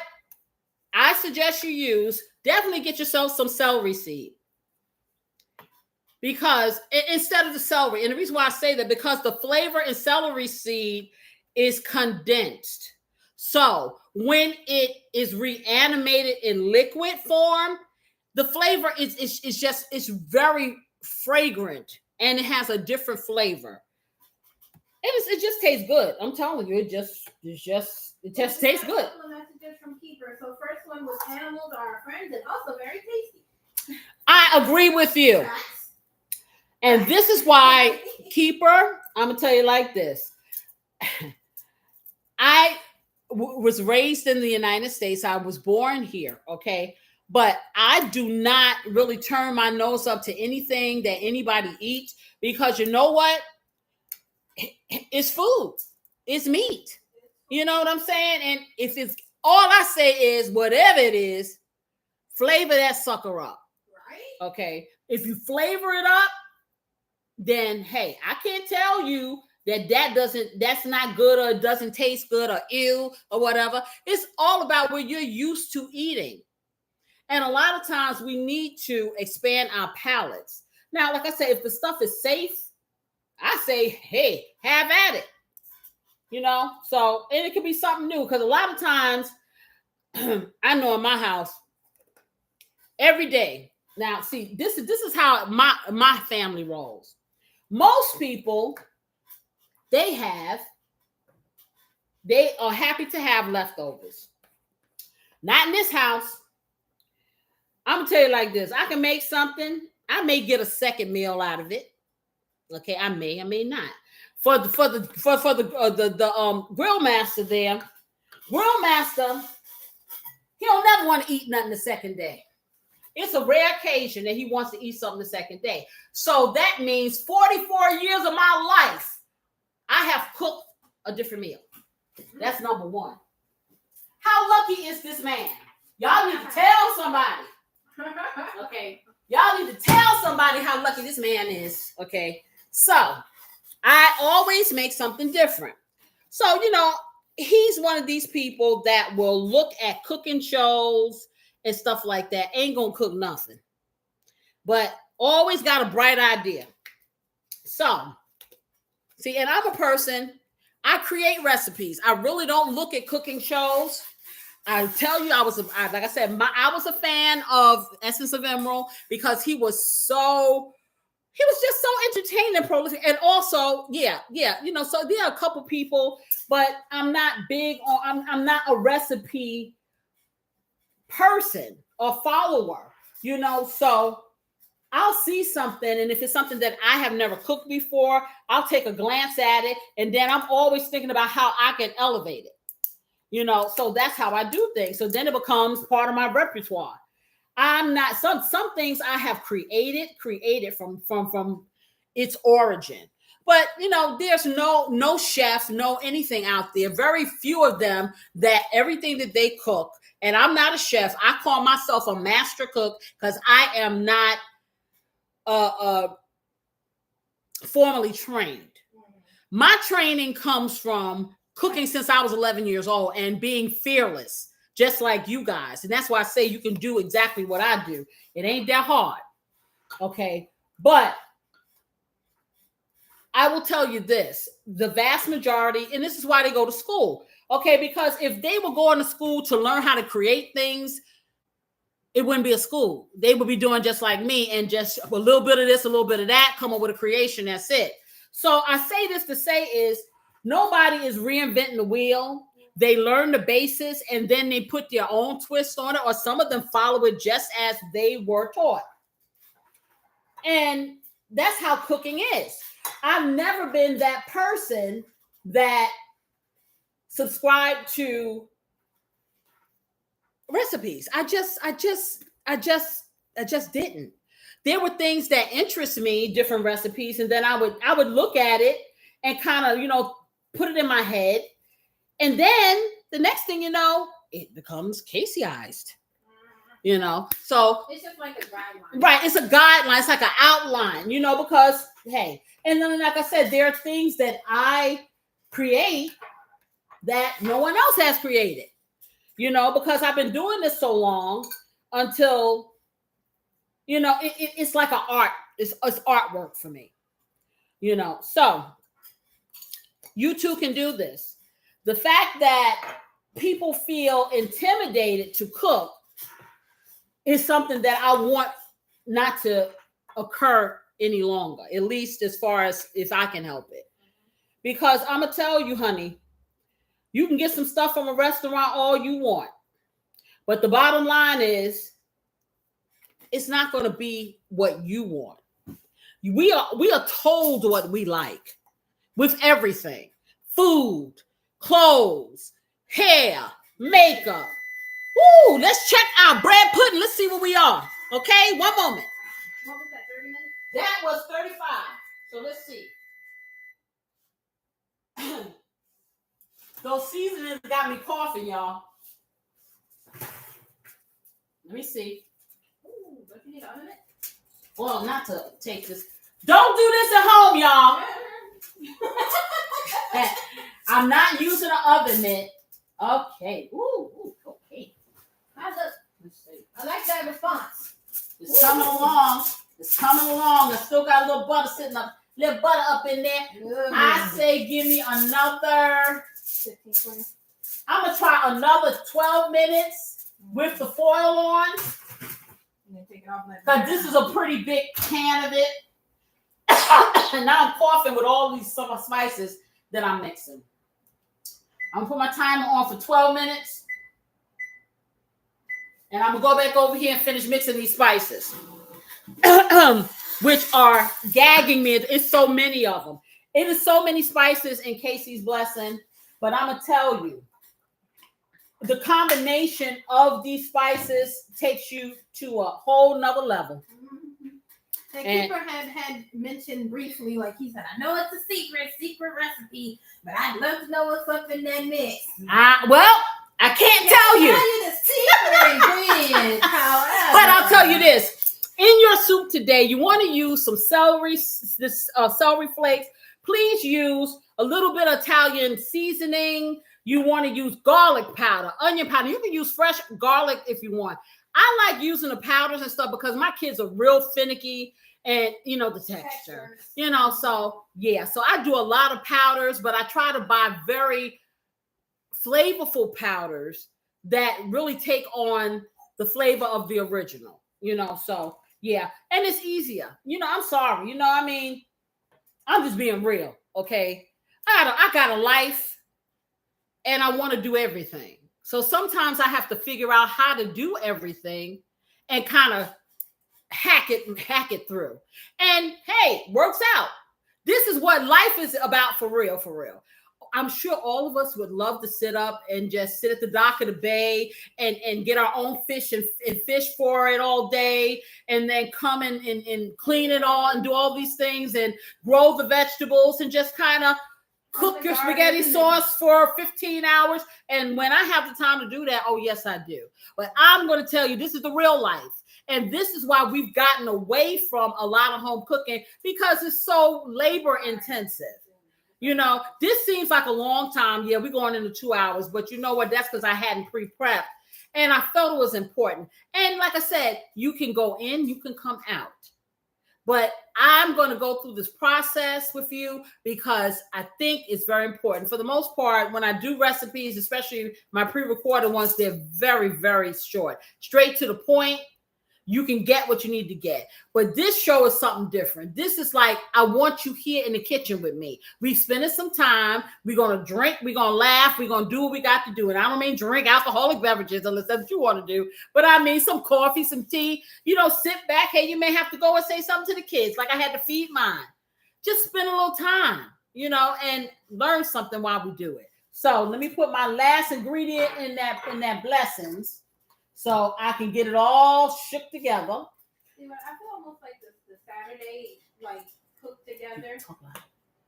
I suggest you use, definitely get yourself some celery seed. Because instead of the celery, and the reason why I say that, because the flavor in celery seed is condensed. So when it is reanimated in liquid form, the flavor is very fragrant, and it has a different flavor. It just tastes good. I'm telling you, it just tastes good. A couple of messages from Keeper. So first one was animals are our friends and also very tasty. I agree with you. And this is why, Keeper, I'm going to tell you like this. I was raised in the United States. I was born here, okay? But I do not really turn my nose up to anything that anybody eats because you know what? It's food. It's meat. You know what I'm saying? And if it's, all I say is, whatever it is, flavor that sucker up. Right? Okay? If you flavor it up, then hey, I can't tell you that's not good or it doesn't taste good or ew or whatever. It's all about what you're used to eating. And a lot of times we need to expand our palates. Now, like I said, if the stuff is safe, I say, hey, have at it. You know, so, and it could be something new because a lot of times I know in my house every day. Now, see, this is how my family rolls. Most people, they are happy to have leftovers. Not in this house. I'm gonna tell you like this. I can make something. I may get a second meal out of it. Okay, I may not. For the grill master there, grill master, he don't never want to eat nothing the second day. It's a rare occasion that he wants to eat something the second day. So that means 44 years of my life, I have cooked a different meal. That's number one. How lucky is this man? Y'all need to tell somebody. Okay. Y'all need to tell somebody how lucky this man is. Okay. So I always make something different. So, you know, he's one of these people that will look at cooking shows and stuff like that. Ain't gonna cook nothing. But always got a bright idea. So, see, and I'm a person, I create recipes. I really don't look at cooking shows. I tell you, like I said, I was a fan of Essence of Emerald because he was just so entertaining and prolific. And also, yeah, so there are a couple people, but I'm not big on, I'm not a recipe person or follower, so I'll see something, and if it's something that I have never cooked before, I'll take a glance at it, and then I'm always thinking about how I can elevate it, so that's how I do things. So then it becomes part of my repertoire. I'm not, some things I have created from its origin. But there's no chef, no anything out there. Very few of them that everything that they cook, and I'm not a chef. I call myself a master cook because I am not formally trained. My training comes from cooking since I was 11 years old and being fearless, just like you guys. And that's why I say you can do exactly what I do. It ain't that hard. Okay. But I will tell you this, the vast majority, and this is why they go to school. Okay. Because if they were going to school to learn how to create things, it wouldn't be a school. They would be doing just like me and just a little bit of this, a little bit of that, come up with a creation. That's it. So I say this to say is nobody is reinventing the wheel. They learn the basis and then they put their own twist on it, or some of them follow it just as they were taught. And that's how cooking is. I've never been that person that subscribed to recipes. I just didn't. There were things that interest me, different recipes, and then I would look at it and kind of, put it in my head. And then the next thing you know, it becomes Caseyized. So it's just like a guideline. Right, it's a guideline, it's like an outline, because hey, and then like I said, there are things that I create that no one else has created. Because I've been doing this so long until, it's like an art. It's artwork for me, So you too can do this. The fact that people feel intimidated to cook is something that I want not to occur any longer, at least as far as if I can help it. Because I'm going to tell you, honey, you can get some stuff from a restaurant all you want. But the bottom line is, it's not going to be what you want. We are told what we like with everything. Food, clothes, hair, makeup. Woo, let's check our bread pudding. Let's see where we are. Okay, one moment. What was that, 30 minutes? That was 35. So let's see. Those seasonings got me coughing, y'all. Let me see. Ooh, don't you need to oven it? Well, not to take this. Don't do this at home, y'all. I'm not using an oven mitt. Okay. Ooh, okay. How's it? Let's see. I like that response. It's coming along. I still got a little butter in there. I say give me another 15, 20. I'm going to try another 12 minutes with the foil on. Take it off because this is a pretty big can of it. And now I'm coughing with all these summer spices that I'm mixing. I'm going to put my timer on for 12 minutes. And I'm going to go back over here and finish mixing these spices. Which are gagging me. It's so many of them. It is so many spices in Casey's blessing. But I'm going to tell you, the combination of these spices takes you to a whole nother level. And Cooper had mentioned briefly, like he said, I know it's a secret recipe, but I'd love to know what's up in that mix. Well, I can't tell you. The secret ingredients, however. But I'll tell you this. In your soup today, you want to use some celery flakes. Please use a little bit of Italian seasoning. You want to use garlic powder, onion powder. You can use fresh garlic if you want. I like using the powders and stuff because my kids are real finicky and the texture. So yeah, so I do a lot of powders, but I try to buy very flavorful powders that really take on the flavor of the original. So yeah, and it's easier. I'm sorry. I'm just being real. Okay, I got a life, and I want to do everything. So sometimes I have to figure out how to do everything and kind of hack it through. And hey, works out. This is what life is about for real, for real. I'm sure all of us would love to sit up and just sit at the dock of the bay and get our own fish and fish for it all day, and then come and clean it all and do all these things and grow the vegetables and just kind of cook your spaghetti sauce for 15 hours. And when I have the time to do that, oh, yes, I do. But I'm going to tell you, this is the real life. And this is why we've gotten away from a lot of home cooking, because it's so labor intensive. This seems like a long time. Yeah, we're going into 2 hours, but you know what? That's because I hadn't pre-prepped, and I felt it was important. And like I said, you can go in, you can come out. But I'm going to go through this process with you because I think it's very important. For the most part, when I do recipes, especially my pre-recorded ones, they're very, very short, straight to the point. You can get what you need to get. But this show is something different. This is like, I want you here in the kitchen with me. We spending some time. We're going to drink. We're going to laugh. We're going to do what we got to do. And I don't mean drink alcoholic beverages unless that's what you want to do. But I mean some coffee, some tea. Sit back. Hey, you may have to go and say something to the kids like I had to feed mine. Just spend a little time, and learn something while we do it. So let me put my last ingredient in that blessings, so I can get it all shook together. I feel almost like the Saturday cook together.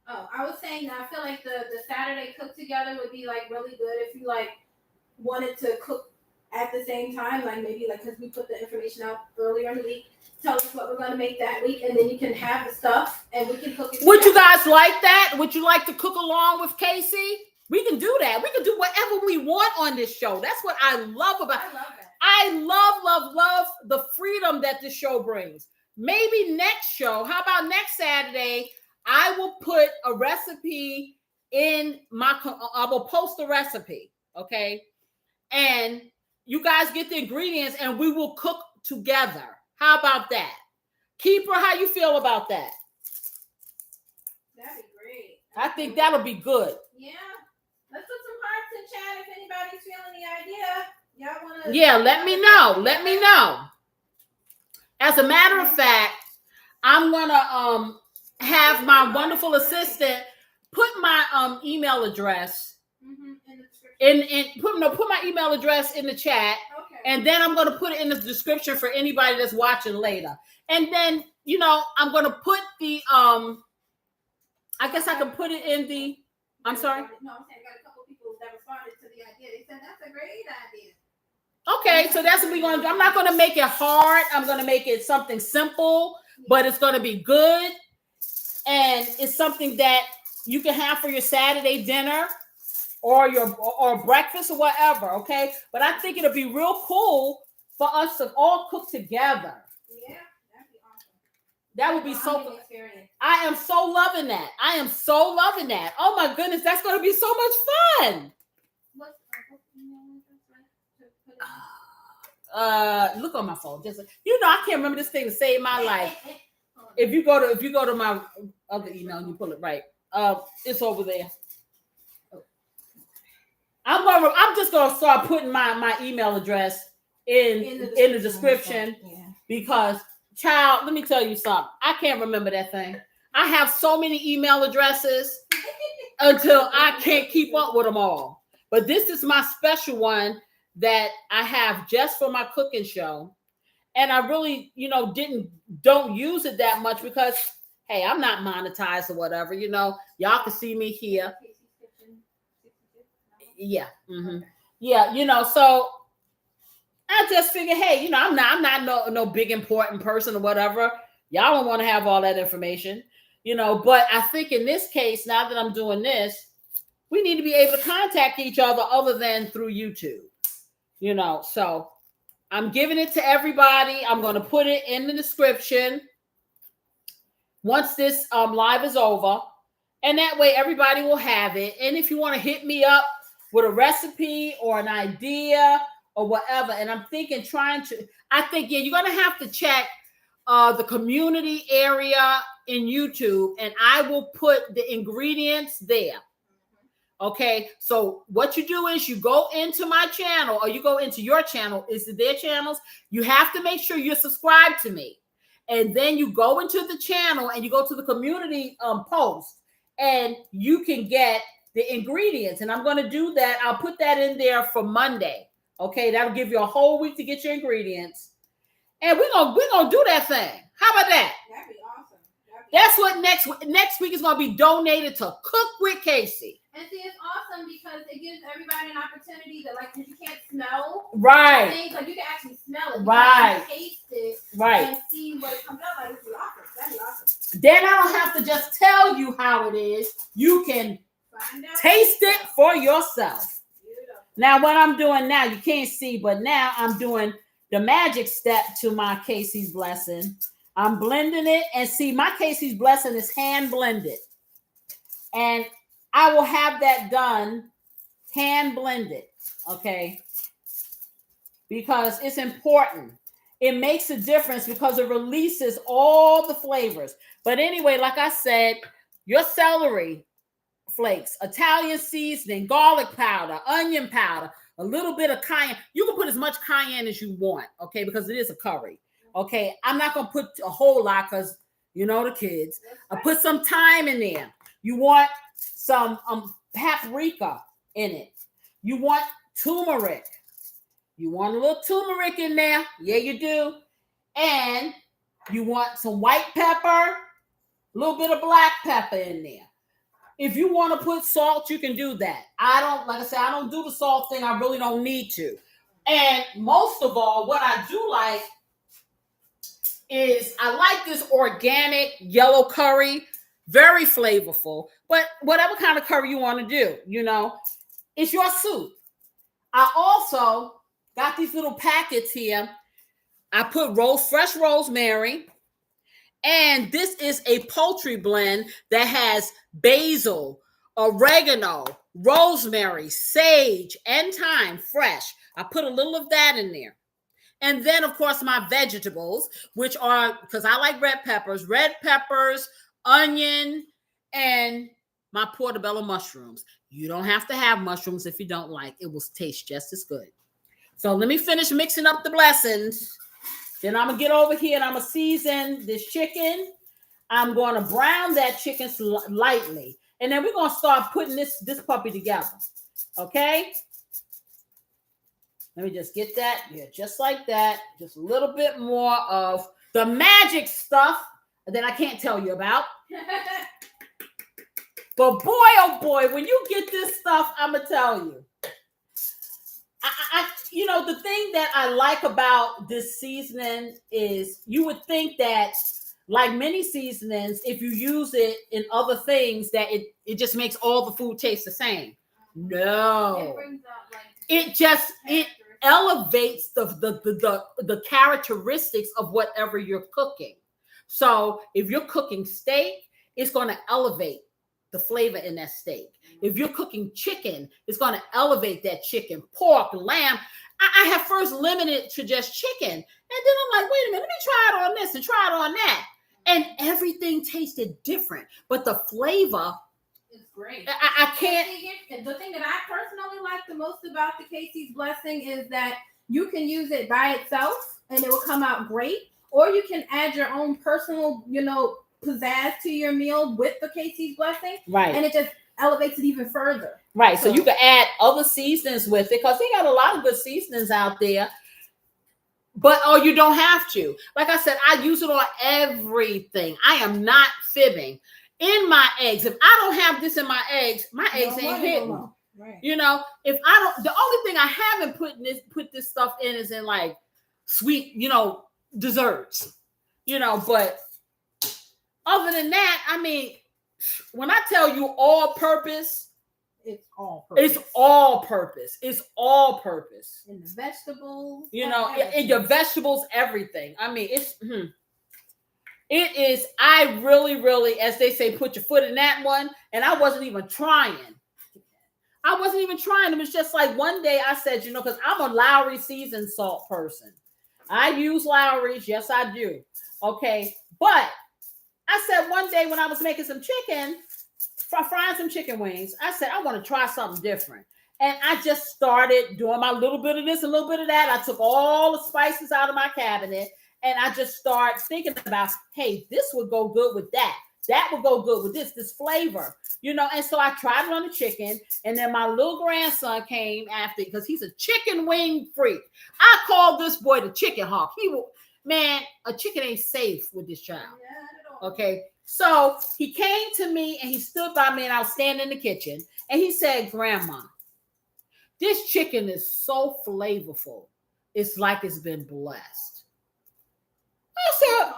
Oh, I was saying that I feel like the Saturday cook together would be really good if you wanted to cook at the same time, maybe because we put the information out earlier in the week. Tell us what we're going to make that week, and then you can have the stuff and we can cook it. Would you guys like that? Would you like to cook along with Casey? We can do that. We can do whatever we want on this show. That's what I love about it. I love that. I love the freedom that this show brings. Maybe next show, how about next Saturday, I will put a recipe I will post a recipe, okay? And you guys get the ingredients and we will cook together. How about that? Keeper, how you feel about that? That'd be great. I think that'll be good. Yeah. Let's put some hearts in chat if anybody's feeling the idea. Y'all wanna? Yeah, let me know. Let me know. As a matter of fact, I'm gonna have my wonderful assistant put my email address put my email address in the chat, okay. And then I'm gonna put it in the description for anybody that's watching later. And then I'm gonna put the I guess I can put it in the. I'm sorry. No, I'm saying I got a couple people that responded to the idea. They said that's a great idea. Okay, so that's what we're going to do. I'm not going to make it hard. I'm going to make it something simple, but it's going to be good. And it's something that you can have for your Saturday dinner or breakfast or whatever, okay? But I think it'll be real cool for us to all cook together. Yeah, that'd be awesome. That would be so experience. I am so loving that. Oh my goodness, that's going to be so much fun. What's email Look on my phone. Just I can't remember this thing to save my life. If you go to my other email and you pull it right, it's over there. I'm just gonna start putting my email address in the description because, child, let me tell you something. I can't remember that thing. I have so many email addresses until I can't keep up with them all. But this is my special one that I have just for my cooking show. And I really, don't use it that much because, hey, I'm not monetized or whatever, y'all can see me here. Yeah. Mm-hmm. Yeah. So I just figured, hey, I'm not no big important person or whatever. Y'all don't want to have all that information, but I think in this case, now that I'm doing this, we need to be able to contact each other than through YouTube, so I'm giving it to everybody. I'm going to put it in the description. once this live is over. And that way everybody will have it. And if you want to hit me up with a recipe or an idea or whatever, and I'm thinking you're going to have to check the community area in YouTube, and I will put the ingredients there. Okay, so what you do is you go into my channel or you go into your channel. Is it their channels? You have to make sure you're subscribed to me. And then you go into the channel and you go to the community post and you can get the ingredients. And I'm going to do that. I'll put that in there for Monday. Okay, that'll give you a whole week to get your ingredients. And we're gonna do that thing. How about that? That'd be awesome. That's what next week is going to be donated to Cook with Casey. And see, it's awesome because it gives everybody an opportunity to, like, because you can't smell Right. things, like you can actually smell it, Right. you can taste it, Right. and see what it comes out like. This is awesome. That'd be awesome. Then I don't have to just tell you how it is. You can Find out. taste it for yourself. Beautiful. Now, what I'm doing now, you can't see, but now I'm doing the magic step to my Casey's blessing. I'm blending it, and see, my Casey's blessing is hand blended. And I will have that done hand blended, okay? Because it's important. It makes a difference because it releases all the flavors. But anyway, like I said, your celery flakes, Italian seasoning, garlic powder, onion powder, a little bit of cayenne. You can put as much cayenne as you want, okay? Because it is a curry, okay? I'm not going to put a whole lot because, you know, the kids. I put some thyme in there. You want some paprika in it. You want turmeric. You want a little turmeric in there. Yeah, you do. And you want some white pepper, a little bit of black pepper in there. If you want to put salt, you can do that. Like I said, I don't do the salt thing. I really don't need to. And most of all, what I do like is I like this organic yellow curry. Very flavorful, but whatever kind of curry you want to do, you know, it's your soup. I also got these little packets here. I put fresh rosemary, and this is a poultry blend that has basil, oregano, rosemary, sage, and thyme fresh. I put a little of that in there. And then, of course, my vegetables, which are, because I like red peppers, onion, and my portobello mushrooms. You don't have to have mushrooms if you don't like. It will taste just as good. So let me finish mixing up the blessings. Then I'm going to get over here and I'm going to season this chicken. I'm going to brown that chicken lightly. And then we're going to start putting this puppy together. Okay? Let me just get that. Yeah, just like that. Just a little bit more of the magic stuff that I can't tell you about. But boy, oh boy, when you get this stuff, I'm going to tell you. You know, the thing that I like about this seasoning is you would think that, like many seasonings, if you use it in other things, that it just makes all the food taste the same. No. It elevates the characteristics of whatever you're cooking. So if you're cooking steak, it's going to elevate the flavor in that steak. If you're cooking chicken, it's going to elevate that chicken. Pork, lamb. I have first limited to just chicken. And then I'm like, wait a minute, let me try it on this and try it on that. And everything tasted different. But the flavor, it's great. I can't. The thing that I personally like the most about the Casey's blessing is that you can use it by itself and it will come out great. Or you can add your own personal, you know, pizzazz to your meal with the Casey's blessing. Right. And it just elevates it even further. Right. So you can add other seasonings with it because they got a lot of good seasonings out there. But you don't have to. Like I said, I use it on everything. I am not fibbing. In my eggs, if I don't have this in my eggs ain't hitting. Right. You know, if I don't, the only thing I haven't put this stuff in is in like sweet, you know, desserts. You know, but other than that, I mean, when I tell you all purpose, it's all purpose. It's all purpose. It's all purpose. In the vegetables. You know, in your vegetables, everything. I mean, it's It is, I really, as they say, put your foot in that one. And I wasn't even trying. It was just like one day I said, because I'm a Lowry seasoned salt person. I use Lowry's. Yes, I do. Okay. But I said one day when I was making some chicken, frying some chicken wings, I said, I want to try something different. And I just started doing my little bit of this, a little bit of that. I took all the spices out of my cabinet and I just started thinking about, hey, this would go good with that. That would go good with this flavor, And so I tried it on the chicken. And then my little grandson came after because he's a chicken wing freak. I called this boy the chicken hawk. Man, a chicken ain't safe with this child. Okay. So he came to me and he stood by me and I was standing in the kitchen. And he said, Grandma, this chicken is so flavorful. It's like it's been blessed. I said,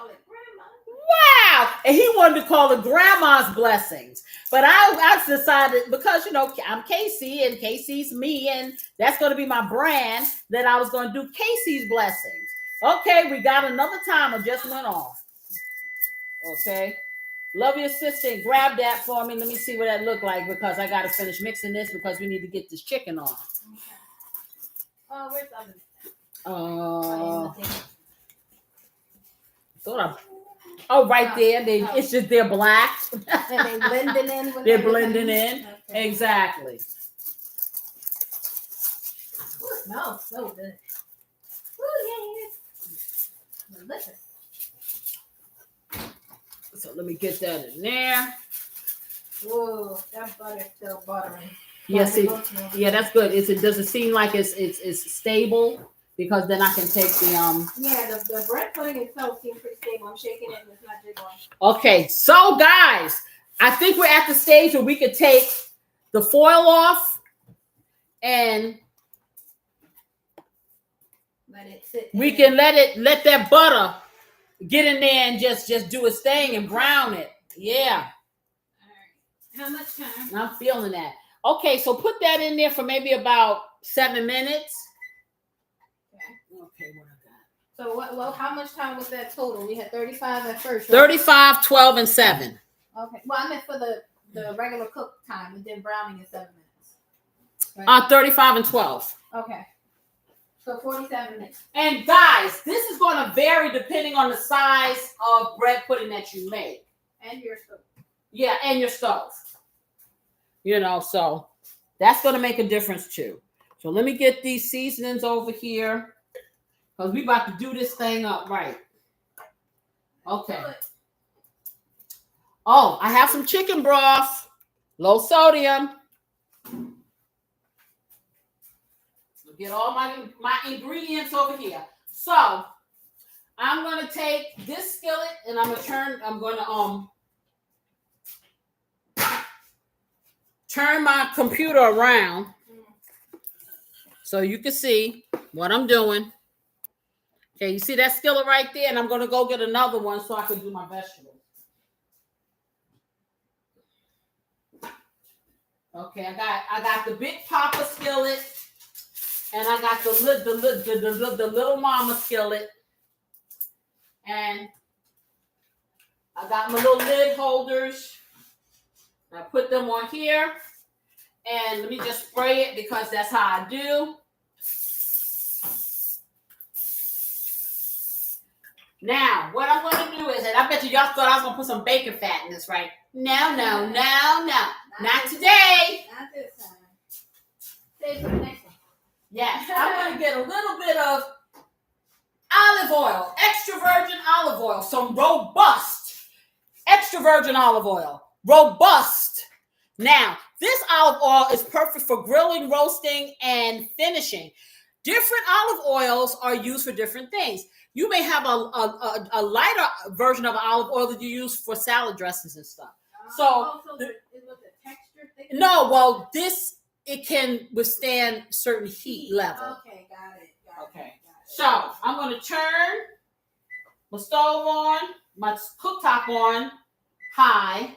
wow. And he wanted to call it Grandma's blessings. But I decided, because, I'm Casey and Casey's me, and that's going to be my brand, that I was going to do Casey's blessings. Okay, we got another timer just went off. Okay. Love your assistant. Grab that for me. Let me see what that looked like because I got to finish mixing this because we need to get this chicken on. Okay. Where's the oven? Right there. It's just they're black. And they blending in. They're blending in. Okay. Exactly. Ooh, it smells so good. Ooh, yeah. Delicious. So let me get that in there. Whoa, that butter's still buttering. Yes, yeah, that's good. Does it seem like it's stable? Because then I can take the Yeah, the bread pudding itself seems pretty stable. I'm shaking it and it's not jiggling. Okay, so guys, I think we're at the stage where we could take the foil off and let it sit. We can let that butter get in there and just do its thing and brown it. Yeah. All right. How much time? I'm feeling that. Okay, so put that in there for maybe about 7 minutes. Okay, what I got? So well, how much time was that total? We had 35 at first. Right? 35, 12, and 7. Okay. Well, I meant for the regular cook time, and then browning is 7 minutes. Right? 35 and 12. Okay. So 47 minutes. And guys, this is going to vary depending on the size of bread pudding that you make. And your stove. Yeah, and your stove. So that's going to make a difference too. So let me get these seasonings over here because we about to do this thing up right. Okay. Oh, I have some chicken broth, low sodium. Get all my ingredients over here. So I'm going to take this skillet and I'm going to turn my computer around so you can see what I'm doing. Okay, you see that skillet right there? And I'm going to go get another one so I can do my vegetables. Okay, I got the big Papa skillet. And I got the little mama skillet. And I got my little lid holders. I put them on here. And let me just spray it because that's how I do. Now, what I'm going to do is, and I bet y'all thought I was going to put some bacon fat in this, right? No. Not today. Not this time. Save for the next one. Yes, I'm going to get a little bit of olive oil, extra virgin olive oil, some robust, extra virgin olive oil, robust. Now, this olive oil is perfect for grilling, roasting, and finishing. Different olive oils are used for different things. You may have a lighter version of olive oil that you use for salad dressings and stuff. It was a texture thing? No, well, it can withstand certain heat level. Okay, got it. Okay. So I'm going to turn my stove on, my cooktop on high.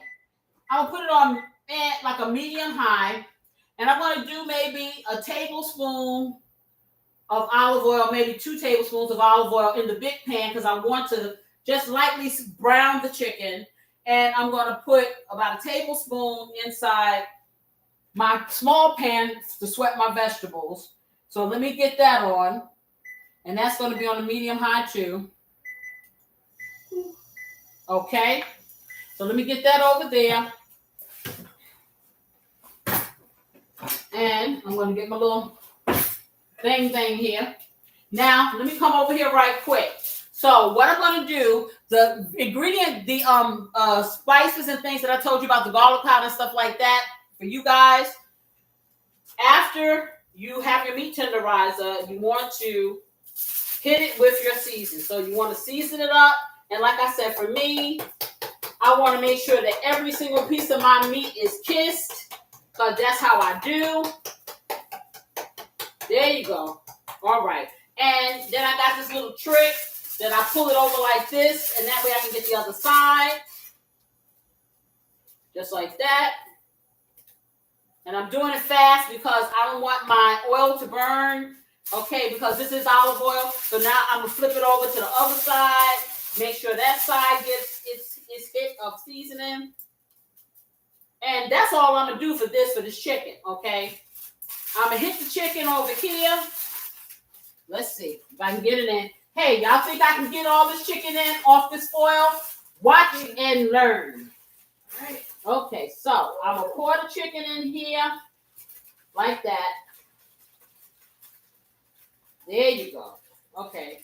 I'm going to put it on like a medium high. And I'm going to do maybe a tablespoon of olive oil, maybe 2 tablespoons of olive oil in the big pan because I want to just lightly brown the chicken. And I'm going to put about a tablespoon inside my small pan to sweat my vegetables. So let me get that on. And that's going to be on the medium high too. Okay. So let me get that over there. And I'm going to get my little thing here. Now, let me come over here right quick. So what I'm going to do, the ingredient, the spices and things that I told you about, the garlic powder and stuff like that, for you guys, after you have your meat tenderizer, you want to hit it with your season. So you want to season it up. And like I said, for me, I want to make sure that every single piece of my meat is kissed, because that's how I do. There you go. All right. And then I got this little trick that I pull it over like this, and that way I can get the other side. Just like that. And I'm doing it fast because I don't want my oil to burn. Okay, because this is olive oil. So now I'm going to flip it over to the other side. Make sure that side gets its hit of seasoning. And that's all I'm going to do for this chicken, okay? I'm going to hit the chicken over here. Let's see if I can get it in. Hey, y'all think I can get all this chicken in off this foil? Watch and learn. All right. Okay, so I'm going to pour the chicken in here like that. There you go. Okay.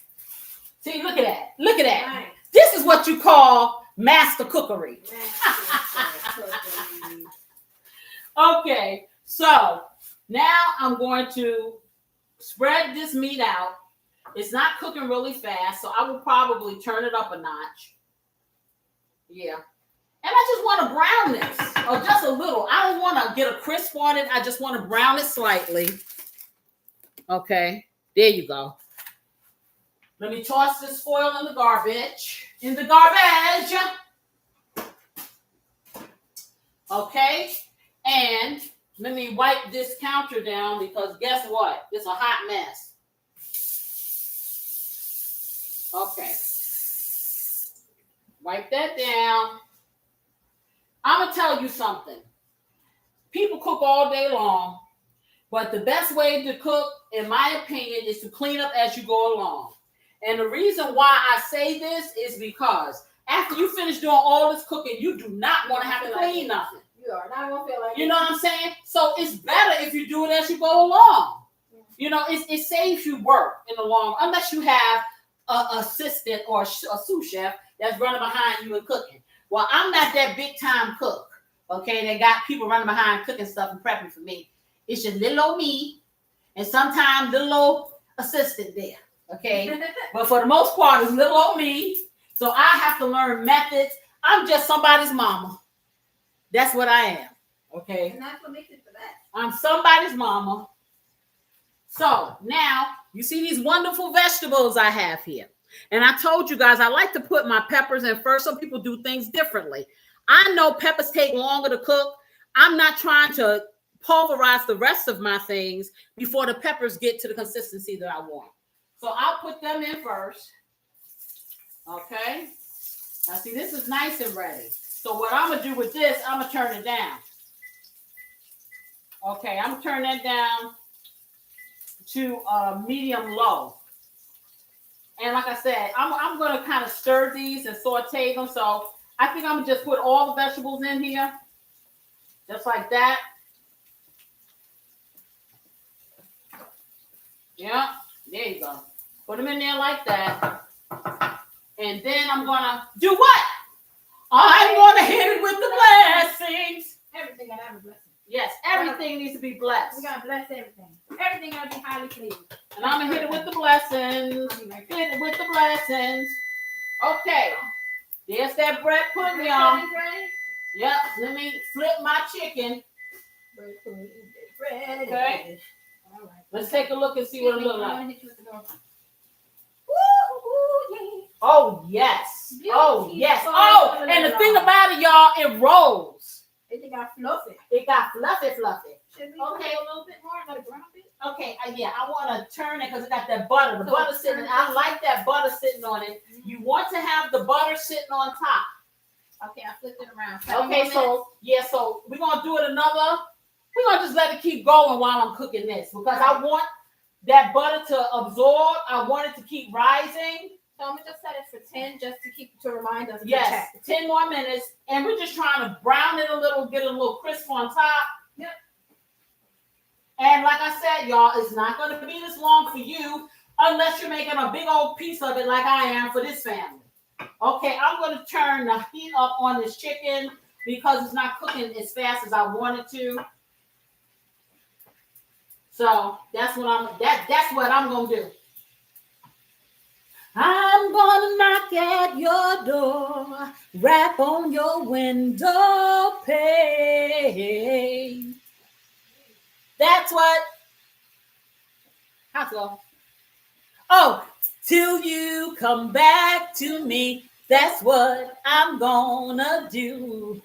See, look at that. Look at that. Nice. This is what you call master cookery. Okay, so now I'm going to spread this meat out. It's not cooking really fast, so I will probably turn it up a notch. Yeah. And I just want to brown this, or just a little. I don't want to get a crisp on it. I just want to brown it slightly. Okay, there you go. Let me toss this foil in the garbage. Okay, and let me wipe this counter down because guess what? It's a hot mess. Okay. Wipe that down. I'm going to tell you something. People cook all day long, but the best way to cook, in my opinion, is to clean up as you go along. And the reason why I say this is because after you finish doing all this cooking, you do not want to have to clean nothing. You are not going to feel like You know what I'm saying? So it's better if you do it as you go along. You know, it saves you work in the long, unless you have an assistant or a sous chef that's running behind you and cooking. Well, I'm not that big time cook, okay? They got people running behind cooking stuff and prepping for me. It's just little old me and sometimes little old assistant there, okay? But for the most part, it's little old me. So I have to learn methods. I'm just somebody's mama. That's what I am, okay? And that's what makes it the best. I'm somebody's mama. So now you see these wonderful vegetables I have here. And I told you guys, I like to put my peppers in first. Some people do things differently. I know peppers take longer to cook. I'm not trying to pulverize the rest of my things before the peppers get to the consistency that I want. So I'll put them in first. Okay. Now see, this is nice and ready. So what I'm going to do with this, I'm going to turn it down. Okay, I'm going to turn that down to medium low. And like I said, I'm going to kind of stir these and saute them. So I think I'm going to just put all the vegetables in here. Just like that. Yeah, there you go. Put them in there like that. And then I'm going to do what? I'm going to hit it with the blessings. Everything got to have a blessing. Yes, everything needs to be blessed. We got to bless everything. Everything got to be highly pleased. And I'm going to hit it with the blessings. Hit it with the blessings. Okay. There's that bread pudding, y'all. Yep. Let me flip my chicken. Bread. Okay. All right. Let's take a look and see what it looks like. Oh, yes. Oh, yes. Oh, and the thing about it, y'all, it rolls. It got fluffy. It got fluffy. Should we put a little bit more? Let it brown a bit? Okay, yeah, I want to turn it because it got that butter. The butter sitting, I like that butter sitting on it. you want to have the butter sitting on top. Okay, I flipped it around. Okay, so we're gonna do it another. We're gonna just let it keep going while I'm cooking this because I want that butter to absorb. I want it to keep rising. So I'm gonna just set it for 10 just to remind us. Yes, 10 more minutes, and we're just trying to brown it a little, get it a little crisp on top. Yep. And like I said, y'all, it's not gonna be this long for you unless you're making a big old piece of it like I am for this family. Okay, I'm gonna turn the heat up on this chicken because it's not cooking as fast as I want it to. So that's what I'm gonna do. I'm gonna knock at your door, rap on your window pane. That's what. How's it go? Oh, till you come back to me. That's what I'm gonna do.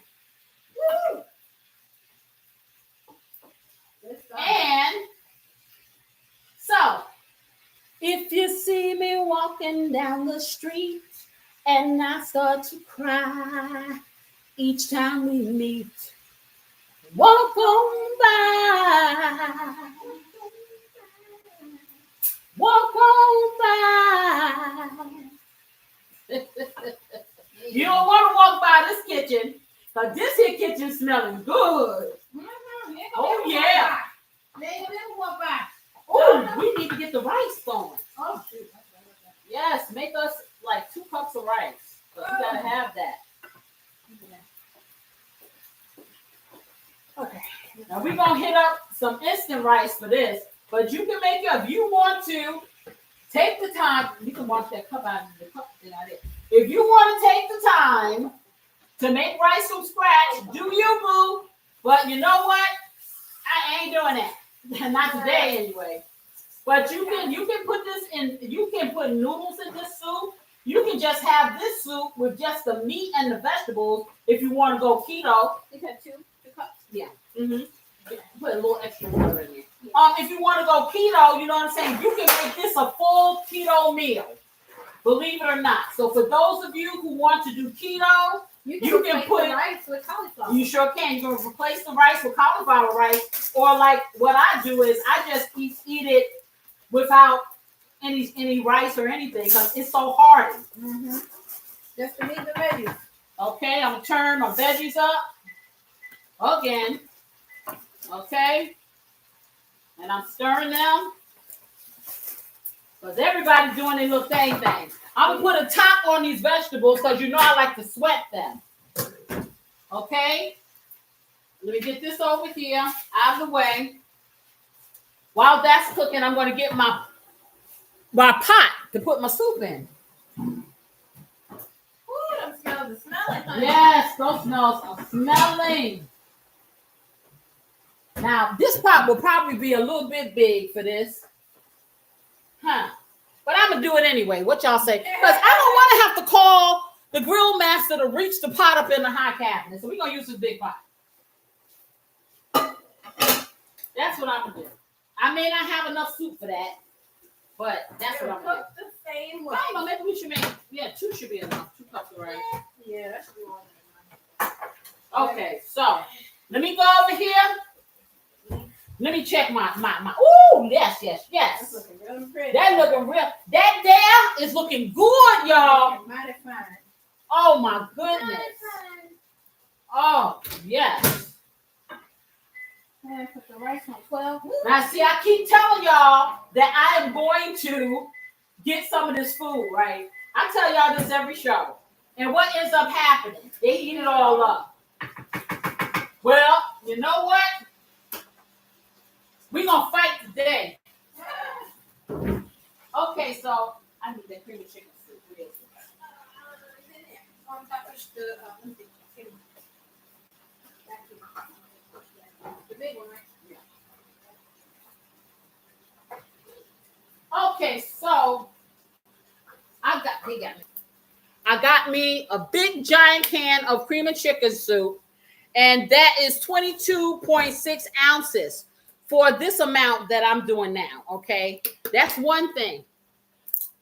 Woo. And so, if you see me walking down the street and I start to cry each time we meet, walk on by. Walk on by. You don't want to walk by this kitchen because this here kitchen smelling good. Oh, yeah. Walk by. Oh, we need to get the rice going. Oh, shoot. Yes, make us like 2 cups of rice. So you got to have that. Okay. Now we're going to hit up some instant rice for this. But you can make it if you want to. Take the time. You can wash that cup out of the cup. If you want to take the time to make rice from scratch, do you, boo? But you know what? I ain't doing that. Not today, anyway. But you can put this in. You can put noodles in this soup. You can just have this soup with just the meat and the vegetables. If you want to go keto, You got two cups. yeah. Put a little extra water in there. If you want to go keto, you know what I'm saying? You can make this a full keto meal. Believe it or not. So for those of you who want to do keto, you can put the rice with cauliflower. You sure can. You can replace the rice with cauliflower rice, or like what I do is I just eat it without any rice or anything because it's so hearty. Just to need the veggies. Okay, I'm gonna turn my veggies up again. Okay. And I'm stirring them. Because everybody's doing their little thing. I'm going to put a top on these vegetables because you know I like to sweat them. Okay? Let me get this over here out of the way. While that's cooking, I'm going to get my pot to put my soup in. Ooh, them smells are smelling, honey. Yes, those smells are smelling. Now, this pot will probably be a little bit big for this. But I'm going to do it anyway. What y'all say? Because I don't want to have to call the grill master to reach the pot up in the high cabinet. So we're going to use this big pot. That's what I'm going to do. I may not have enough soup for that, but that's what I'm going to do. The same way. I don't know. Maybe we should make, 2 should be enough. 2 cups of rice. Yeah, that should be one. Okay, so let me go over here. Let me check my. Ooh, yes. That's looking really pretty. That looking real. That there is looking good, y'all. Mighty fine. Oh my goodness. Oh yes. And put the rice on 12. Now see, I keep telling y'all that I am going to get some of this food, right? I tell y'all this every show. And what ends up happening? They eat it all up. Well, you know what? We're going to fight today. Okay, so I need that cream of chicken soup. The big one, right? Yeah. Okay, so I got me a big giant can of cream of chicken soup, and that is 22.6 ounces. For this amount that I'm doing now, okay? That's one thing.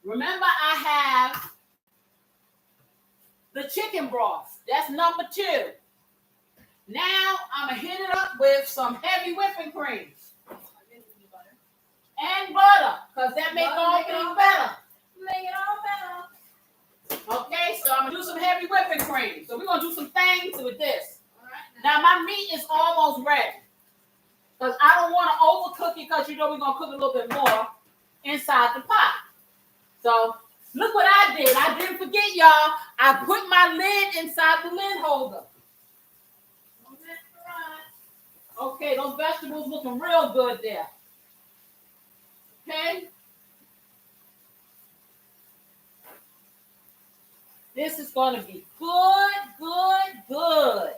Remember, I have the chicken broth. That's number 2. Now I'm gonna hit it up with some heavy whipping cream and butter, because that makes all things better. Make it all better. Okay, so I'm gonna do some heavy whipping cream. So we're gonna do some things with this. All right. Now my meat is almost ready, because I don't want to overcook it, because you know we're gonna cook a little bit more inside the pot. So look what I did. I didn't forget, y'all. I put my lid inside the lid holder. Okay, those vegetables looking real good there. Okay. This is going to be good, good, good.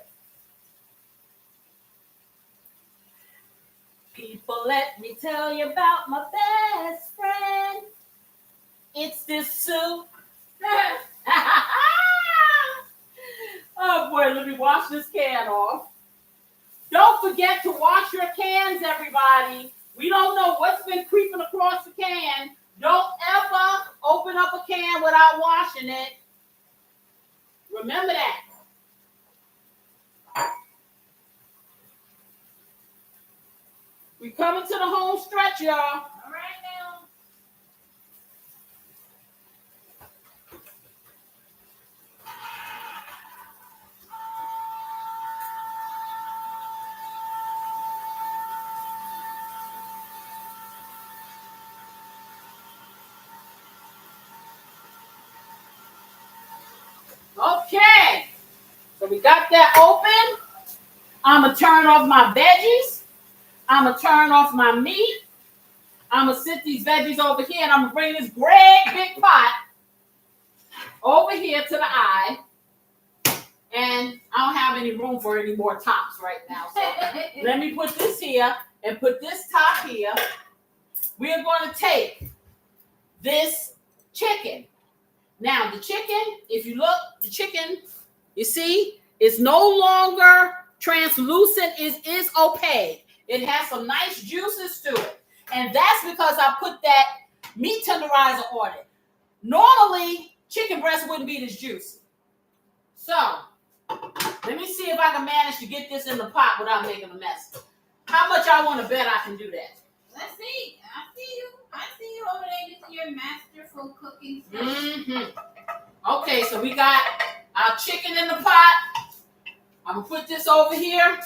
People, let me tell you about my best friend. It's this soup. Oh boy, let me wash this can off. Don't forget to wash your cans, everybody. We don't know what's been creeping across the can. Don't ever open up a can without washing it. Remember that. We coming to the home stretch, y'all. All right now. Okay. So we got that open. I'm going to turn off my veggies. I'm going to turn off my meat. I'm going to sit these veggies over here, and I'm going to bring this great big pot over here to the eye. And I don't have any room for any more tops right now. So let me put this here and put this top here. We are going to take this chicken. Now, the chicken, if you look, the chicken, you see, it's no longer translucent. It is opaque. It has some nice juices to it. And that's because I put that meat tenderizer on it. Normally, chicken breast wouldn't be this juicy. So, let me see if I can manage to get this in the pot without making a mess. How much I want to bet I can do that? Let's see. I see you. I see you over there with your masterful cooking skills. Mm-hmm. Okay, so we got our chicken in the pot. I'm going to put this over here.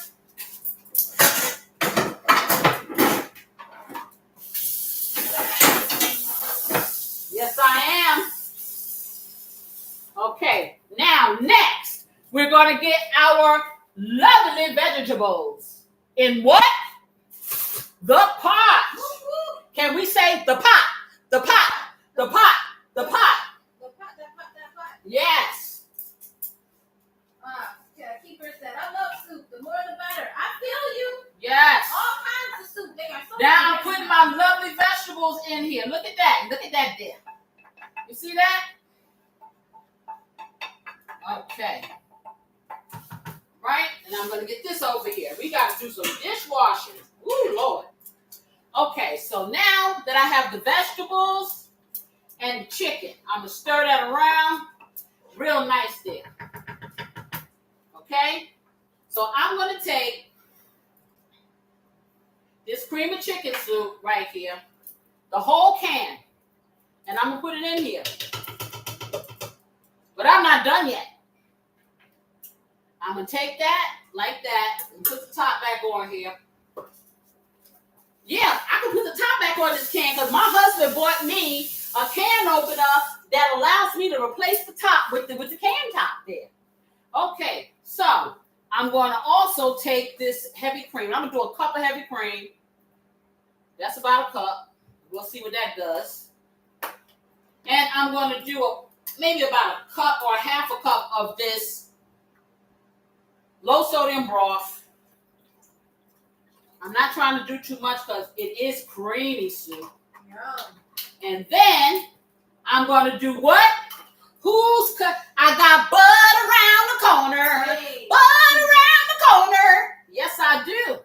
Yes, I am. Okay, now next, we're going to get our lovely vegetables. In what? The pot. Can we say the pot? The pot. The pot. The pot. The pot. Yes. Keeper said, I love soup. The more the better. I feel you. Yes. All kinds of soup. They got so Now I'm putting my lovely vegetables in here. Look at that. Look at that there. You see that? Okay. Right? And I'm going to get this over here. We got to do some dishwashing. Ooh, Lord. Okay, so now that I have the vegetables and chicken, I'm going to stir that around real nice there. Okay? So I'm going to take this cream of chicken soup right here, the whole can, and I'm going to put it in here. But I'm not done yet. I'm going to take that like that and put the top back on here. Yeah, I can put the top back on this can because my husband bought me a can opener that allows me to replace the top with the can top there. Okay, so I'm going to also take this heavy cream. I'm going to do a cup of heavy cream. That's about a cup. We'll see what that does. And I'm going to do maybe about a cup or a half a cup of this low sodium broth. I'm not trying to do too much because it is creamy soup. Yum. And then I'm going to do what? I got butter around the corner. Hey. Butter around the corner. Yes, I do.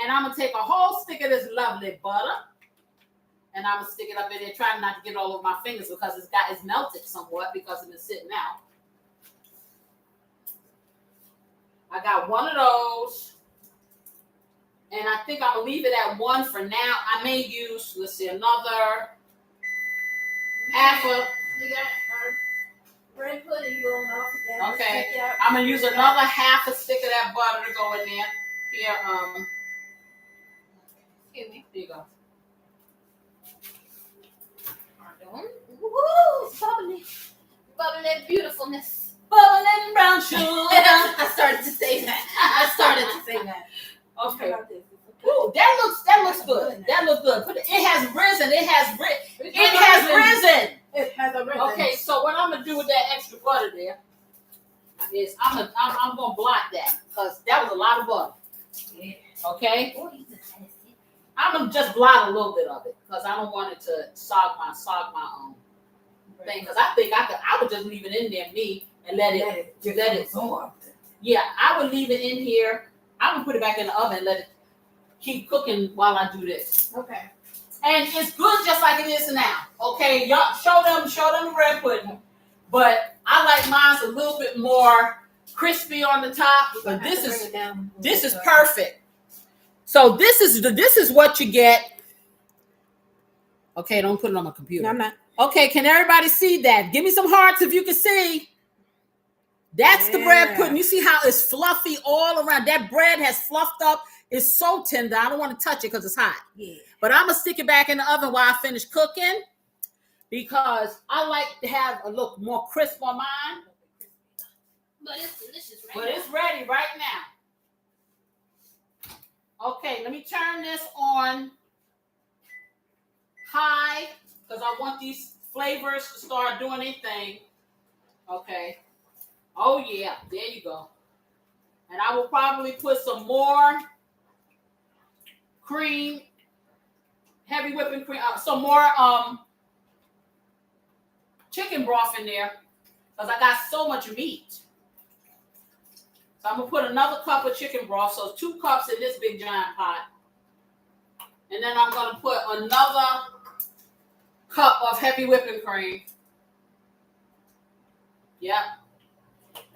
And I'm going to take a whole stick of this lovely butter. And I'm going to stick it up in there, trying not to get it all over my fingers because it's melted somewhat because it's been sitting out. I got one of those. And I think I'm going to leave it at 1 for now. I may use, let's see, another half of. You got our bread pudding going off again. Okay. I'm going to use another half a stick of that butter to go in there. Here, Excuse me. here you go. Pardon. Woo! Bubbly. Bubbly beautifulness. Bubbling brown sugar. I started to say that. Okay. How about this? Ooh, that looks good. That looks good. But it has risen. It has risen. It has a risen. Okay, so what I'm gonna do with that extra butter there is I'm gonna blot that because that was a lot of butter. Yeah. Okay, I'm gonna just blot a little bit of it because I don't want it to sog my thing. Because I think I would just leave it in there, and let it go up. Yeah, I would leave it in here. I'm gonna put it back in the oven and let it keep cooking while I do this. Okay. And it's good just like it is now. Okay, y'all show them the bread pudding. But I like mine a little bit more crispy on the top. But this is perfect. So this is what you get. Okay, don't put it on my computer. No, I'm not. Okay, can everybody see that? Give me some hearts if you can see. That's the bread pudding. You see how it's fluffy all around. That bread has fluffed up. It's so tender. I don't want to touch it because it's hot. Yeah. But I'm going to stick it back in the oven while I finish cooking because I like to have a look more crisp on mine. But it's delicious, right? But it's ready right now. Okay, let me turn this on high because I want these flavors to start doing their thing. Okay. Oh, yeah. There you go. And I will probably put some more cream, heavy whipping cream, some more chicken broth in there because I got so much meat. So I'm going to put another cup of chicken broth, so 2 cups in this big giant pot. And then I'm going to put another cup of heavy whipping cream. Yep.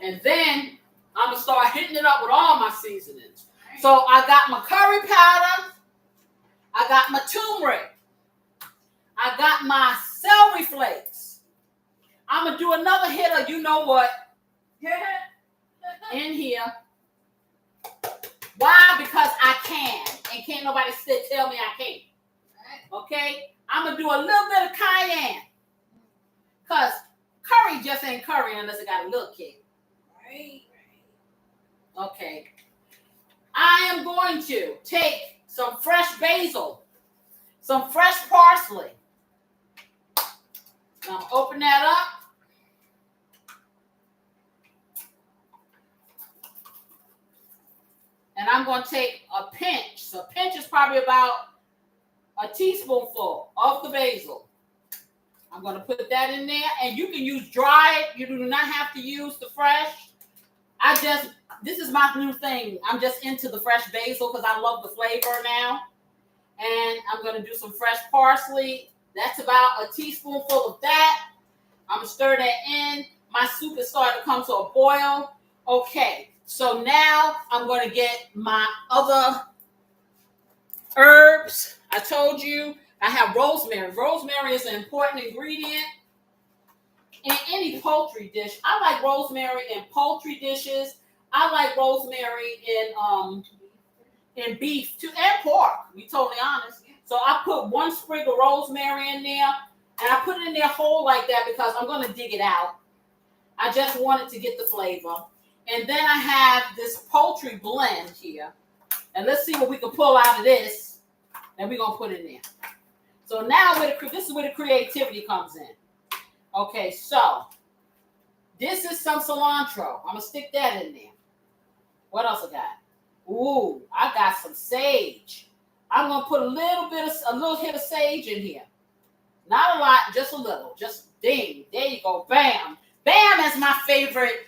And then I'm going to start hitting it up with all my seasonings. So I got my curry powder. I got my turmeric. I got my celery flakes. I'm going to do another hit of you know what in here. Why? Because I can. And can't nobody tell me I can't. Okay? I'm going to do a little bit of cayenne. Because curry just ain't curry unless it got a little kick. Right. Okay. I am going to take some fresh basil, some fresh parsley. Now open that up. And I'm going to take a pinch. So a pinch is probably about a teaspoonful of the basil. I'm going to put that in there. And you can use dried. You do not have to use the fresh. This is my new thing. I'm just into the fresh basil because I love the flavor now. And I'm going to do some fresh parsley. That's about a teaspoonful of that. I'm going to stir that in. My soup is starting to come to a boil. Okay, so now I'm going to get my other herbs. I told you I have rosemary. Rosemary is an important ingredient in any poultry dish. I like rosemary in poultry dishes. I like rosemary in beef too, and pork, to be totally honest. So I put 1 sprig of rosemary in there, and I put it in there whole like that because I'm going to dig it out. I just wanted to get the flavor. And then I have this poultry blend here. And let's see what we can pull out of this, and we're going to put in there. So now this is where the creativity comes in. Okay, so this is some cilantro. I'm going to stick that in there. What else I got? Ooh, I got some sage. I'm going to put a little hit of sage in here. Not a lot, just a little. Just ding. There you go. Bam. Bam, as my favorite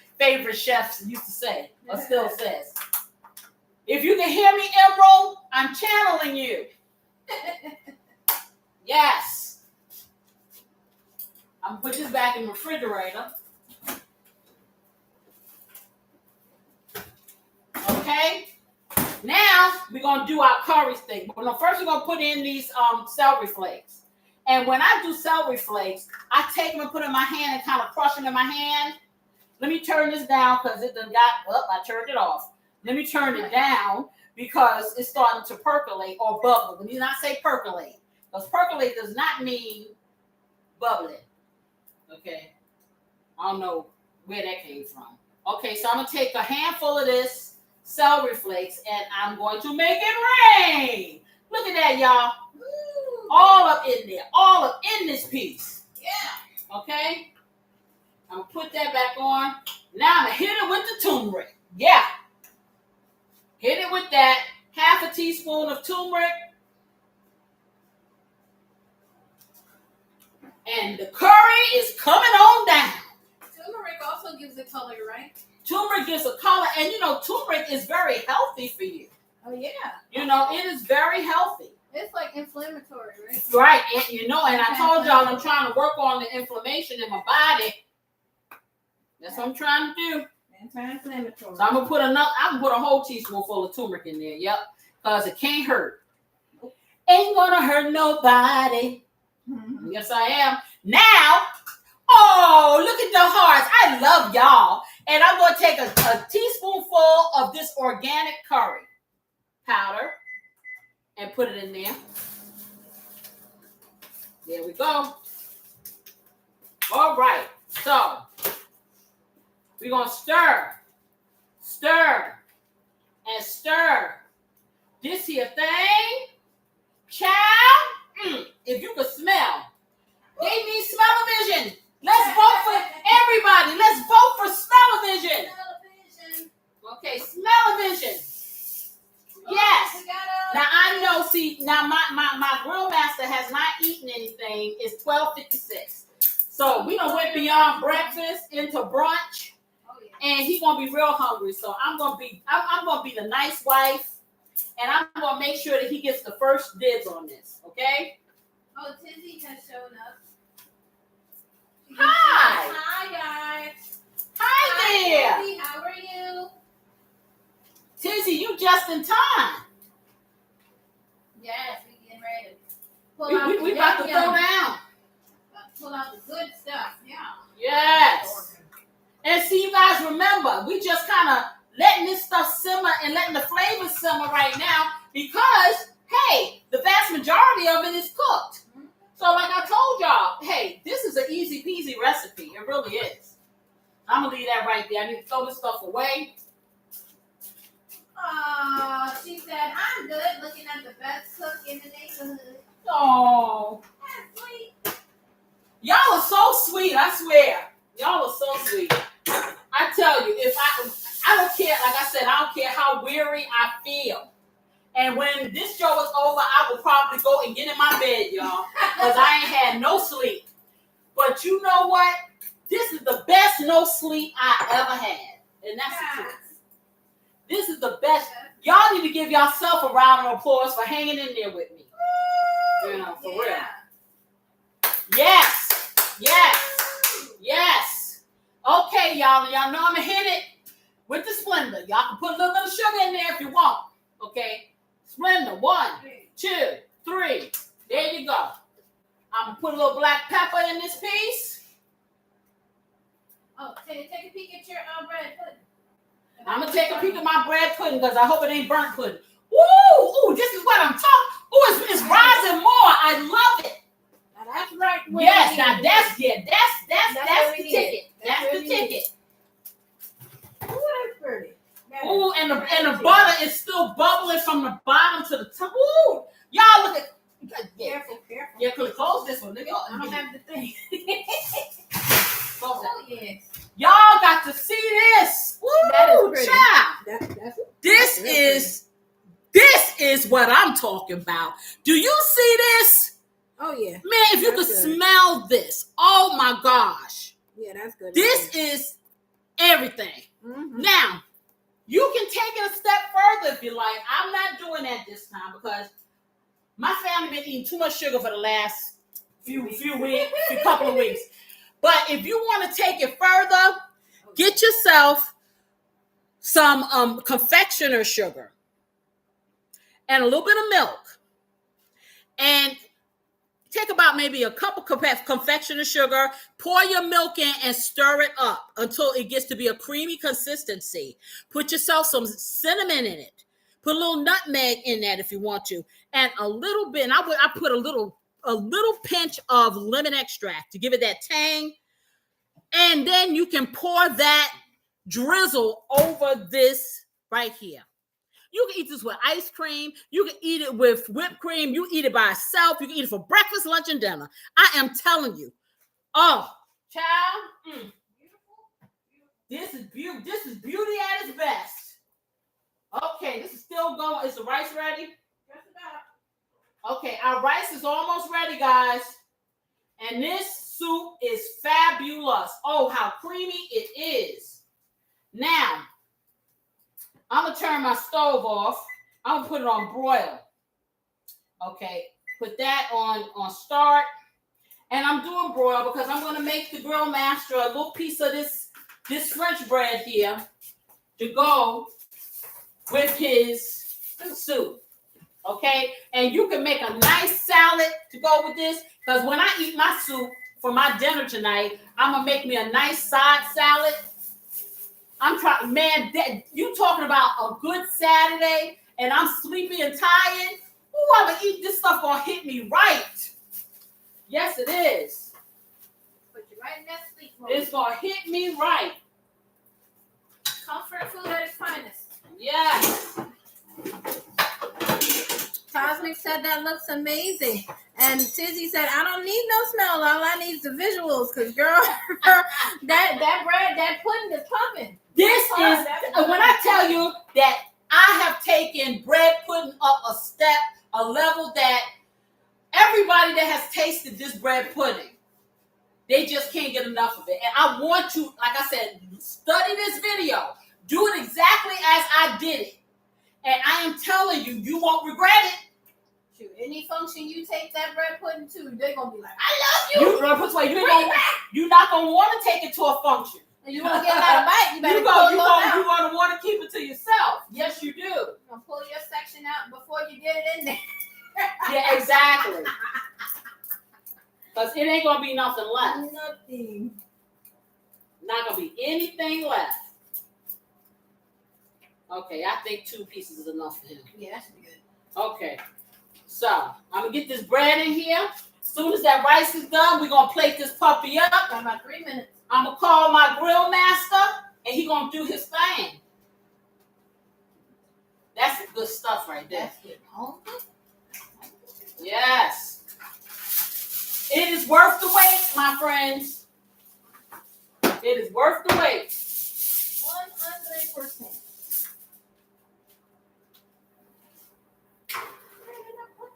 chefs used to say, or still says. If you can hear me, Emerald, I'm channeling you. Yes. I'm going to put this back in the refrigerator. Okay? Now we're gonna do our curry thing. But no, first we're gonna put in these celery flakes. And when I do celery flakes, I take them and put them in my hand and kind of crush them in my hand. Let me turn this down because it done got up. I turned it off. Let me turn it down because it's starting to percolate or bubble. Let me not say percolate, because percolate does not mean bubbling. Okay, I don't know where that came from. Okay, so I'm gonna take a handful of this celery flakes and I'm going to make it rain. Look at that, y'all. All up in there, all up in this piece. Yeah. Okay. I'm gonna put that back on. Now I'm gonna hit it with the turmeric. Yeah. Hit it with that. Half a teaspoon of turmeric. And the curry is coming on down. Turmeric also gives a color, right? Turmeric gives a color, and you know, turmeric is very healthy for you. Oh yeah. You know, it is very healthy. It's like inflammatory, right? Right, and you know, and I told y'all I'm trying to work on the inflammation in my body. That's what I'm trying to do. Anti-inflammatory. So I'm gonna put a whole teaspoonful of turmeric in there. Yep, because it can't hurt. Ain't gonna hurt nobody. Mm-hmm. Yes, I am. Now, oh, look at the hearts. I love y'all. And I'm gonna take a teaspoonful of this organic curry powder and put it in there. There we go. All right. So we're going to stir, and stir this here thing. Child, if you could smell, they need smell-o-vision. Let's vote for everybody. Let's vote for smell-o-vision. Okay, smell-o-vision. Yes. Now I know, see, now my grill master has not eaten anything. It's 12:56. So we done went beyond breakfast into brunch. And he's gonna be real hungry, so I'm gonna be the nice wife, and I'm gonna make sure that he gets the first dibs on this. Okay? Oh, Tizzy has shown up. Hi. Hi guys. Hi there. Tizzy, how are you? Tizzy, you just in time. Yes, we getting ready to pull out We about to throw down. Pull out the good stuff. Yeah. Yes. And see, you guys remember, we just kind of letting this stuff simmer and letting the flavors simmer right now because, hey, the vast majority of it is cooked. Mm-hmm. So like I told y'all, hey, this is an easy peasy recipe. It really is. I'm going to leave that right there. I need to throw this stuff away. She said, I'm good looking at the best cook in the neighborhood. Oh. That's sweet. Y'all are so sweet, I swear. Y'all are so sweet. I tell you, if I don't care, like I said, I don't care how weary I feel. And when this show is over, I will probably go and get in my bed, y'all, because I ain't had no sleep. But you know what? This is the best no sleep I ever had. And that's the truth. This is the best. Y'all need to give yourself a round of applause for hanging in there with me. You know, for real. Yes. Okay, y'all know I'm going to hit it with the Splenda. Y'all can put a little bit of sugar in there if you want. Okay? Splenda. 1, 2, 3. There you go. I'm going to put a little black pepper in this piece. Oh, take a peek at your bread pudding. I'm going to take a peek at my bread pudding because I hope it ain't burnt pudding. Ooh, this is what I'm talking. Ooh, it's rising more. I love it. Now that's right. Yes, now that's the ticket. That's the ticket. Ooh, that's pretty. Ooh, and the butter is still bubbling from the bottom to the top. Ooh, y'all look at. Careful. Yeah, close this one. I don't have the thing. Oh yes. Y'all got to see this. Ooh, child. This is what I'm talking about. Do you see this? Oh yeah. Man, if you could smell this. Oh my gosh. Yeah, that's good. This is everything. Mm-hmm. Now, you can take it a step further if you like. I'm not doing that this time because my family been eating too much sugar for the last few couple of weeks. But if you want to take it further, get yourself some confectioner sugar, and a little bit of milk, and take about maybe a cup of confectioner sugar, pour your milk in and stir it up until it gets to be a creamy consistency. Put yourself some cinnamon in it. Put a little nutmeg in that if you want to, and a little bit, and I put a little pinch of lemon extract to give it that tang. And then you can pour that drizzle over this right here. You can eat this with ice cream. You can eat it with whipped cream. You eat it by itself. You can eat it for breakfast, lunch, and dinner. I am telling you. Oh, child. This is beauty. This is beauty at its best. Okay, this is still going. Is the rice ready? Just about. Okay, our rice is almost ready, guys. And this soup is fabulous. Oh, how creamy it is. Now, I'm going to turn my stove off. I'm going to put it on broil. Okay, put that on start. And I'm doing broil because I'm going to make the grill master a little piece of this French bread here to go with his soup. Okay, and you can make a nice salad to go with this, because when I eat my soup for my dinner tonight, I'm going to make me a nice side salad. I'm trying, man, you talking about a good Saturday and I'm sleepy and tired. Ooh, I'm going to eat this stuff, going to hit me right. Yes, it is. Put you right in that sleep mode. It's going to hit me right. Comfort food at its finest. Yes. Cosmic said that looks amazing. And Tizzy said, I don't need no smell. All I need is the visuals. Because, girl, that bread, that pudding is pumping. This is, when I tell you that I have taken bread pudding up a step, a level that everybody that has tasted this bread pudding, they just can't get enough of it. And I want you, like I said, study this video. Do it exactly as I did it. And I am telling you, you won't regret it. Shoot, any function you take that bread pudding to, they're going to be like, I love you. You're not going to want to take it to a function. And you want to get another bite, you better You're pull going to want to keep it to yourself. Yes, you do. You're going to pull your section out before you get it in there. Yeah, exactly. Because it ain't going to be nothing left. Nothing. Not going to be anything left. Okay, I think 2 pieces is enough for him. Yeah, that should be good. Okay, so I'm going to get this bread in here. As soon as that rice is done, we're going to plate this puppy up. Got about 3 minutes. I'm going to call my grill master, and he's going to do his thing. That's the good stuff right there. That's good. Oh, Yes. It is worth the wait, my friends. It is worth the wait. 100%.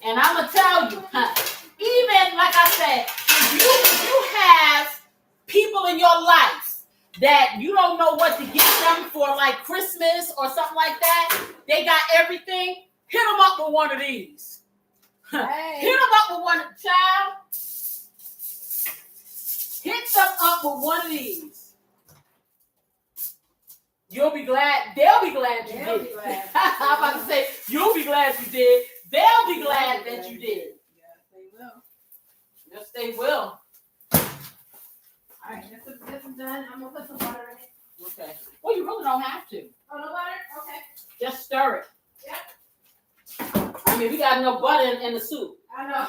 And I'm going to tell you, even like I said, if you have people in your life that you don't know what to get them for like Christmas or something like that, they got everything, hit them up with one of these. Hey. Hit them up with one, child. Hit them up with one of these. You'll be glad. They'll be glad you They'll did. be glad. I'm about to say, you'll be glad you did. They'll be glad that you did. Yes, they will. Yes, they will. All right, this is done. I'm going to put some butter in it. Okay. Well, you really don't have to. Oh, no butter? Okay. Just stir it. Yep. I mean, we got no butter in the soup. I know.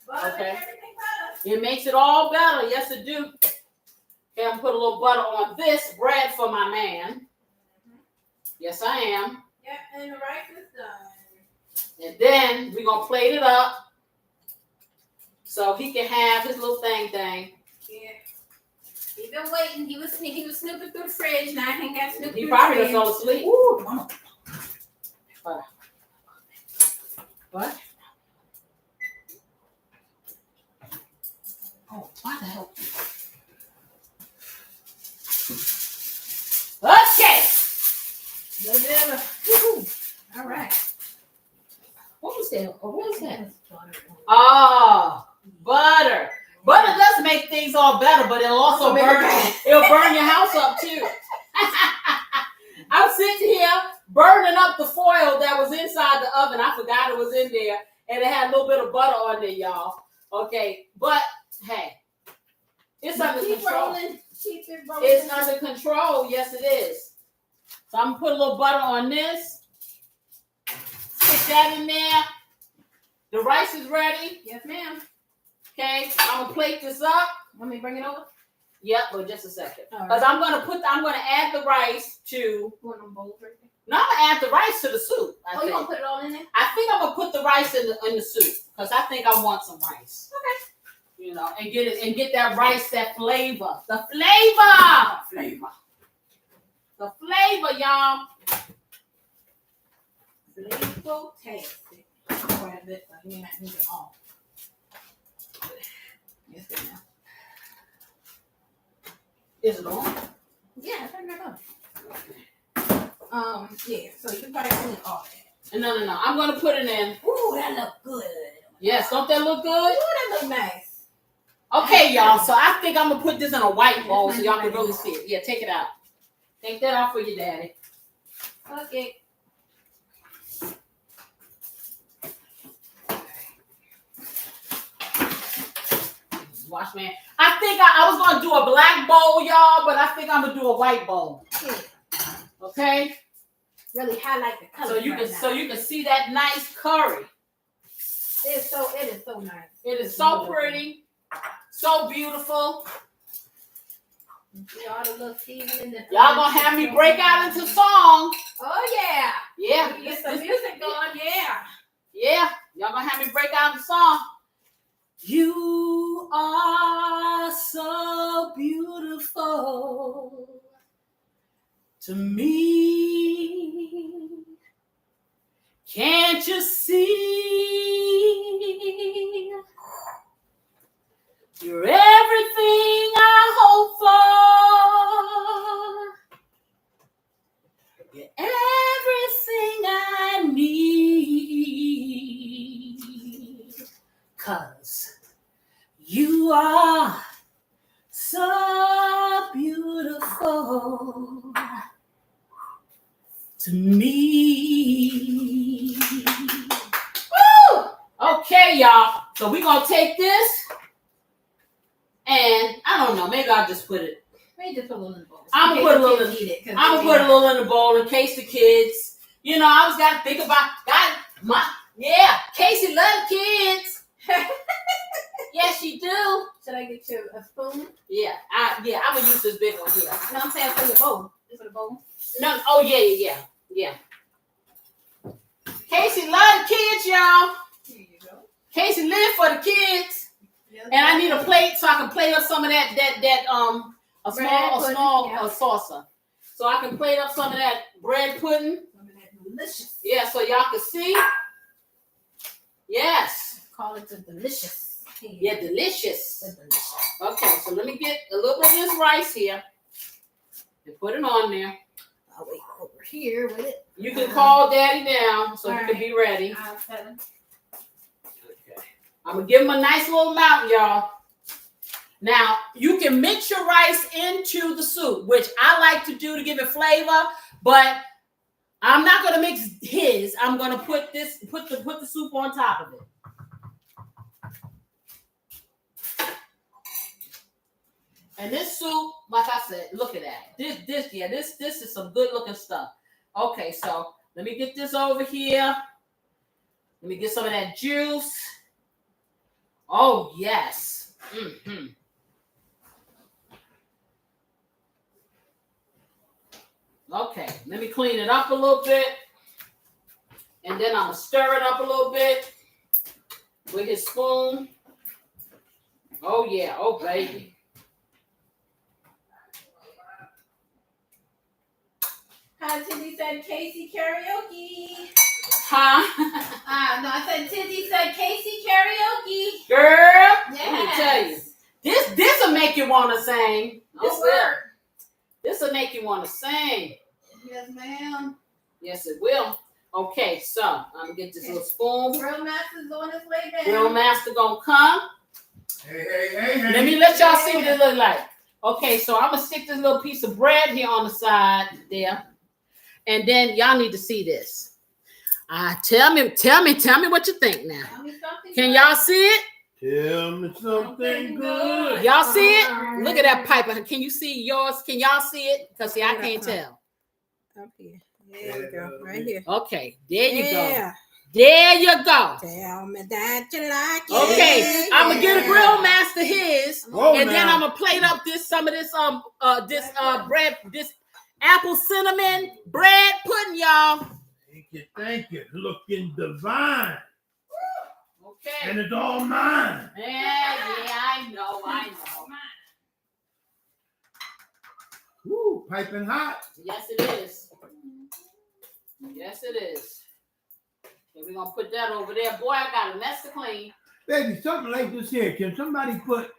Butter Okay. makes everything better. It makes it all better. Yes, it do. Okay, I'm gonna put a little butter on this bread for my man. Yes, I am. Yep, and the rice is done. And then we're gonna plate it up so he can have his little thing. Yeah. He been waiting. He was snooping through the fridge. Now he ain't got snooping He through probably the done fridge. fell asleep. Ooh. What? Oh, why the hell? Okay. No dinner. Woo-hoo. All right. What was that? Oh, what was that? Yes, butter. Oh, butter. Butter does make things all better, but it'll also burn. It'll burn your house up too. sitting here burning up the foil that was inside the oven. I forgot it was in there, and it had a little bit of butter on there, y'all. Okay, but hey, it's under control. Keep it rolling. It's under control. Yes, it is. So I'm gonna put a little butter on this. Stick that in there. The rice is ready. Yes, ma'am. Okay, I'm gonna plate this up. Want me to bring it over? Yep, but just a second. Because I'm gonna add the rice to. One of them bowls right there. No, I'm gonna add the rice to the soup. You gonna put it all in there? I think I'm gonna put the rice in the soup because I think I want some rice. Okay. You know, and get that rice, that flavor, the flavor, y'all. Flavor tasty. Quite a bit, but you not need it all. Yes, ma'am. Is it on? Yeah, turn that on. Yeah, so you can probably clean all that. No. I'm gonna put it in. Ooh, that look good. Yes, don't that look good? Ooh, that look nice. Okay, y'all. So I think I'm gonna put this in a white bowl so y'all can really see it. Yeah, take it out. Take that out for your daddy. Okay. Wash man. I think I was gonna do a black bowl, y'all, but I think I'm gonna do a white bowl. Yeah. Okay. Really highlight the color. So you can see that nice curry. It is so nice. It is so pretty, so beautiful. See all the little seasoning. Y'all gonna have me break out into song. Oh yeah. Yeah. Get some music going. Yeah. Yeah. Y'all gonna have me break out into song. You are so beautiful to me. Can't you see? You're everything I hope for. You're everything I need. 'Cause you are so beautiful to me. Woo! Okay, y'all. So we're gonna take this, and I don't know. Maybe I'll just put it. Maybe just put a little in the bowl. I'm gonna put a little in the bowl in case the kids. You know, I was gotta think about Casey love kids. Yes, she do. Should I get you a spoon? Yeah, I would use this big one here. No, I'm saying for your bowl. Just for the bowl. No, oh yeah. Casey love the kids, y'all. Here you go. Casey live for the kids, Yes, and I need a plate so I can plate up some of that a small saucer, so I can plate up some of that bread pudding. Some of that delicious. Yeah, so y'all can see. Yes. Call it the delicious. Yeah, delicious. The delicious. Okay, so let me get a little bit of this rice here and put it on there. I'll wait over here with it. You can call Daddy down so All you can be ready. I'll tell him. Okay. I'm gonna give him a nice little amount, y'all. Now you can mix your rice into the soup, which I like to do to give it flavor, but I'm not gonna mix his. I'm gonna put the soup on top of it. And this soup, like I said, look at that. This is some good looking stuff. Okay, so let me get this over here. Let me get some of that juice. Oh yes. Mm-hmm. Okay, let me clean it up a little bit. And then I'm gonna stir it up a little bit with his spoon. Oh yeah, oh baby. Hi, Tizzy said Casey karaoke. Huh? No, I said Tizzy said Casey karaoke. Girl, Yes. let me tell you. This will make you want to sing. This will make you want to sing. Yes, ma'am. Yes, it will. Okay, so I'm gonna get this little spoon. Grill master's on his way down. Grill master gonna come. Hey. Let me let y'all see what it look like. Okay, so I'm gonna stick this little piece of bread here on the side there. And then y'all need to see this. Tell me what you think now. Can y'all see it? Tell me something good. Y'all see it? Look at that pipe. Can you see yours? Can y'all see it? Because see, I can't tell. Up here. There we go. Right here. Okay, there you go. Yeah. There you go. Tell me that you like it. Okay, I'm gonna get a grill master his, Whoa, and then now. I'm gonna plate up some of this bread, this apple cinnamon bread pudding, y'all. Thank you. Looking divine. Okay. And it's all mine. Yeah, I know. Woo, piping hot. Yes, it is. Yes, it is. And we're gonna put that over there. Boy, I got a mess to clean. Baby, something like this here. Can somebody put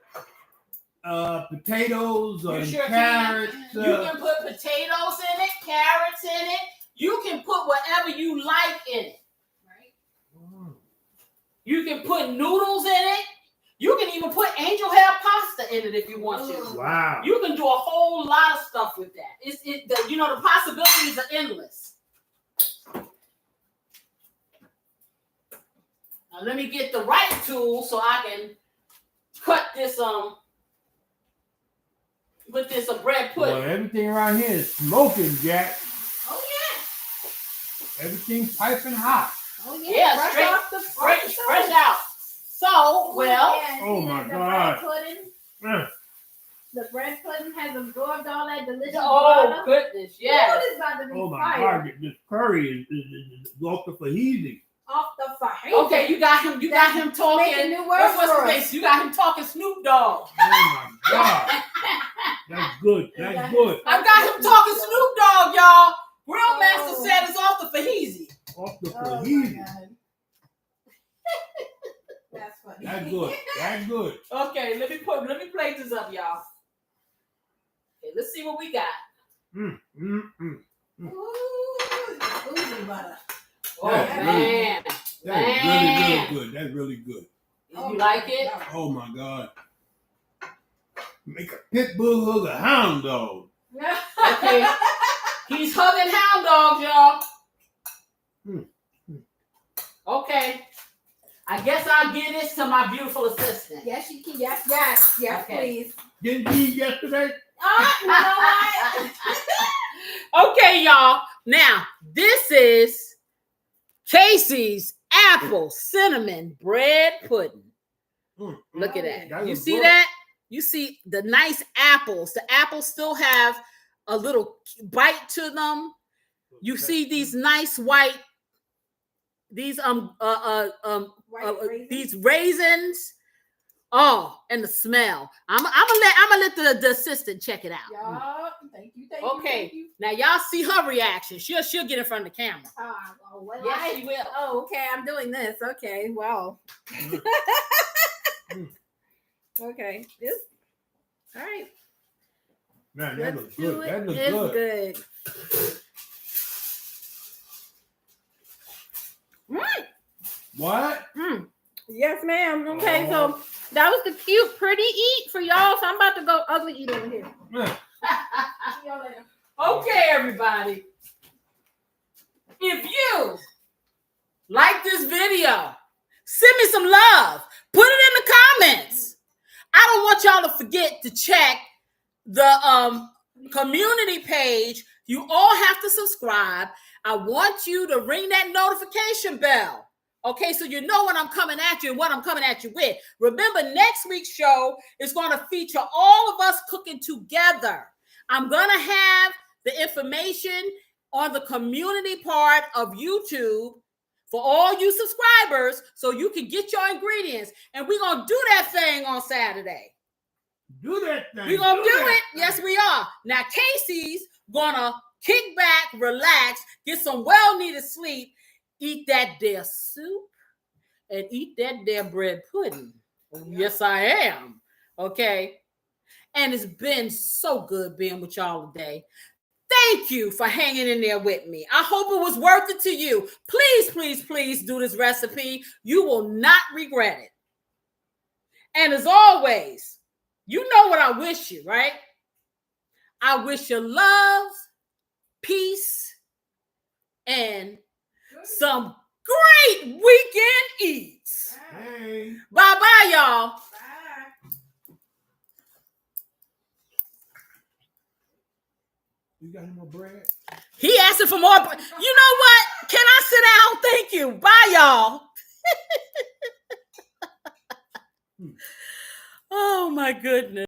potatoes or You sure carrots? can. You can put potatoes in it, carrots in it. You can put whatever you like in it. You can put noodles in it. You can even put angel hair pasta in it if you want to. Wow. You can do a whole lot of stuff with that. The possibilities are endless. Now let me get the right tool so I can cut this with this bread pudding. Well, everything around here is smoking, Jack. Oh yeah. Everything's piping hot. Oh Yeah, fresh off the fresh out. So, well. Oh my God. The bread pudding has absorbed all that delicious Oh butter. goodness, yeah. What is about to be Oh my fire? God, this curry is off the fajita. Off the fire. Okay, you got him talking. Making new words what's for the us. face? You got him talking Snoop Dogg. Oh my God. That's good. That's good. I got him talking Snoop Dogg, y'all. Grill Master said it's off the fajita. Off the Oh my fajita. God. That's funny. That's good. That's good. Okay, let me plate this up, y'all. Okay, let's see what we got. Ooh, oozy butter. Oh That's man, That's really good. That's really good. you like it? Oh my God. Make a pit bull hug a hound dog. Okay, he's hugging hound dogs, y'all. Okay, I guess I'll give this to my beautiful assistant. Yes, you can. Yes, Okay. please. Didn't you eat yesterday? You know what? Okay, y'all. Now, this is Casey's apple cinnamon bread pudding. Look at that. That You was see good. that? You see the nice apples. The apples still have a little bite to them. You see these nice white, these these raisins. Oh, and the smell. I'm gonna let the assistant check it out. Y'all, thank you. Okay. Thank you. Now y'all see her reaction. She'll get in front of the camera. Well, Yes, she will. Oh, okay. I'm doing this. Okay. Wow. Okay. This. All right. Man, that Let's looks do good. it. That looks It's good. good. What? Yes, ma'am. Okay, Oh. so that was the cute, pretty eat for y'all. So I'm about to go ugly eat over here. Man. See y'all later. Okay, everybody. If you like this video, send me some love. Put it in the comments. I don't want y'all to forget to check the community page. You all have to subscribe. I want you to ring that notification bell. Okay, so you know when I'm coming at you and what I'm coming at you with. Remember, next week's show is going to feature all of us cooking together. I'm going to have the information on the community part of YouTube for all you subscribers so you can get your ingredients. And we're going to do that thing on Saturday. Do that thing. We're going to do that it. Yes, we are. Now, Casey's going to kick back, relax, get some well-needed sleep, eat that there soup, and eat that there bread pudding. Yes, I am. Okay. And it's been so good being with y'all today. Thank you for hanging in there with me. I hope it was worth it to you. Please, please, please do this recipe. You will not regret it. And as always, you know what I wish you, right? I wish you love, peace, and some great weekend eats. Hey. Bye-bye, y'all. You got any more bread? He asking for more. You know what? Can I sit down? Thank you. Bye, y'all. Oh, my goodness.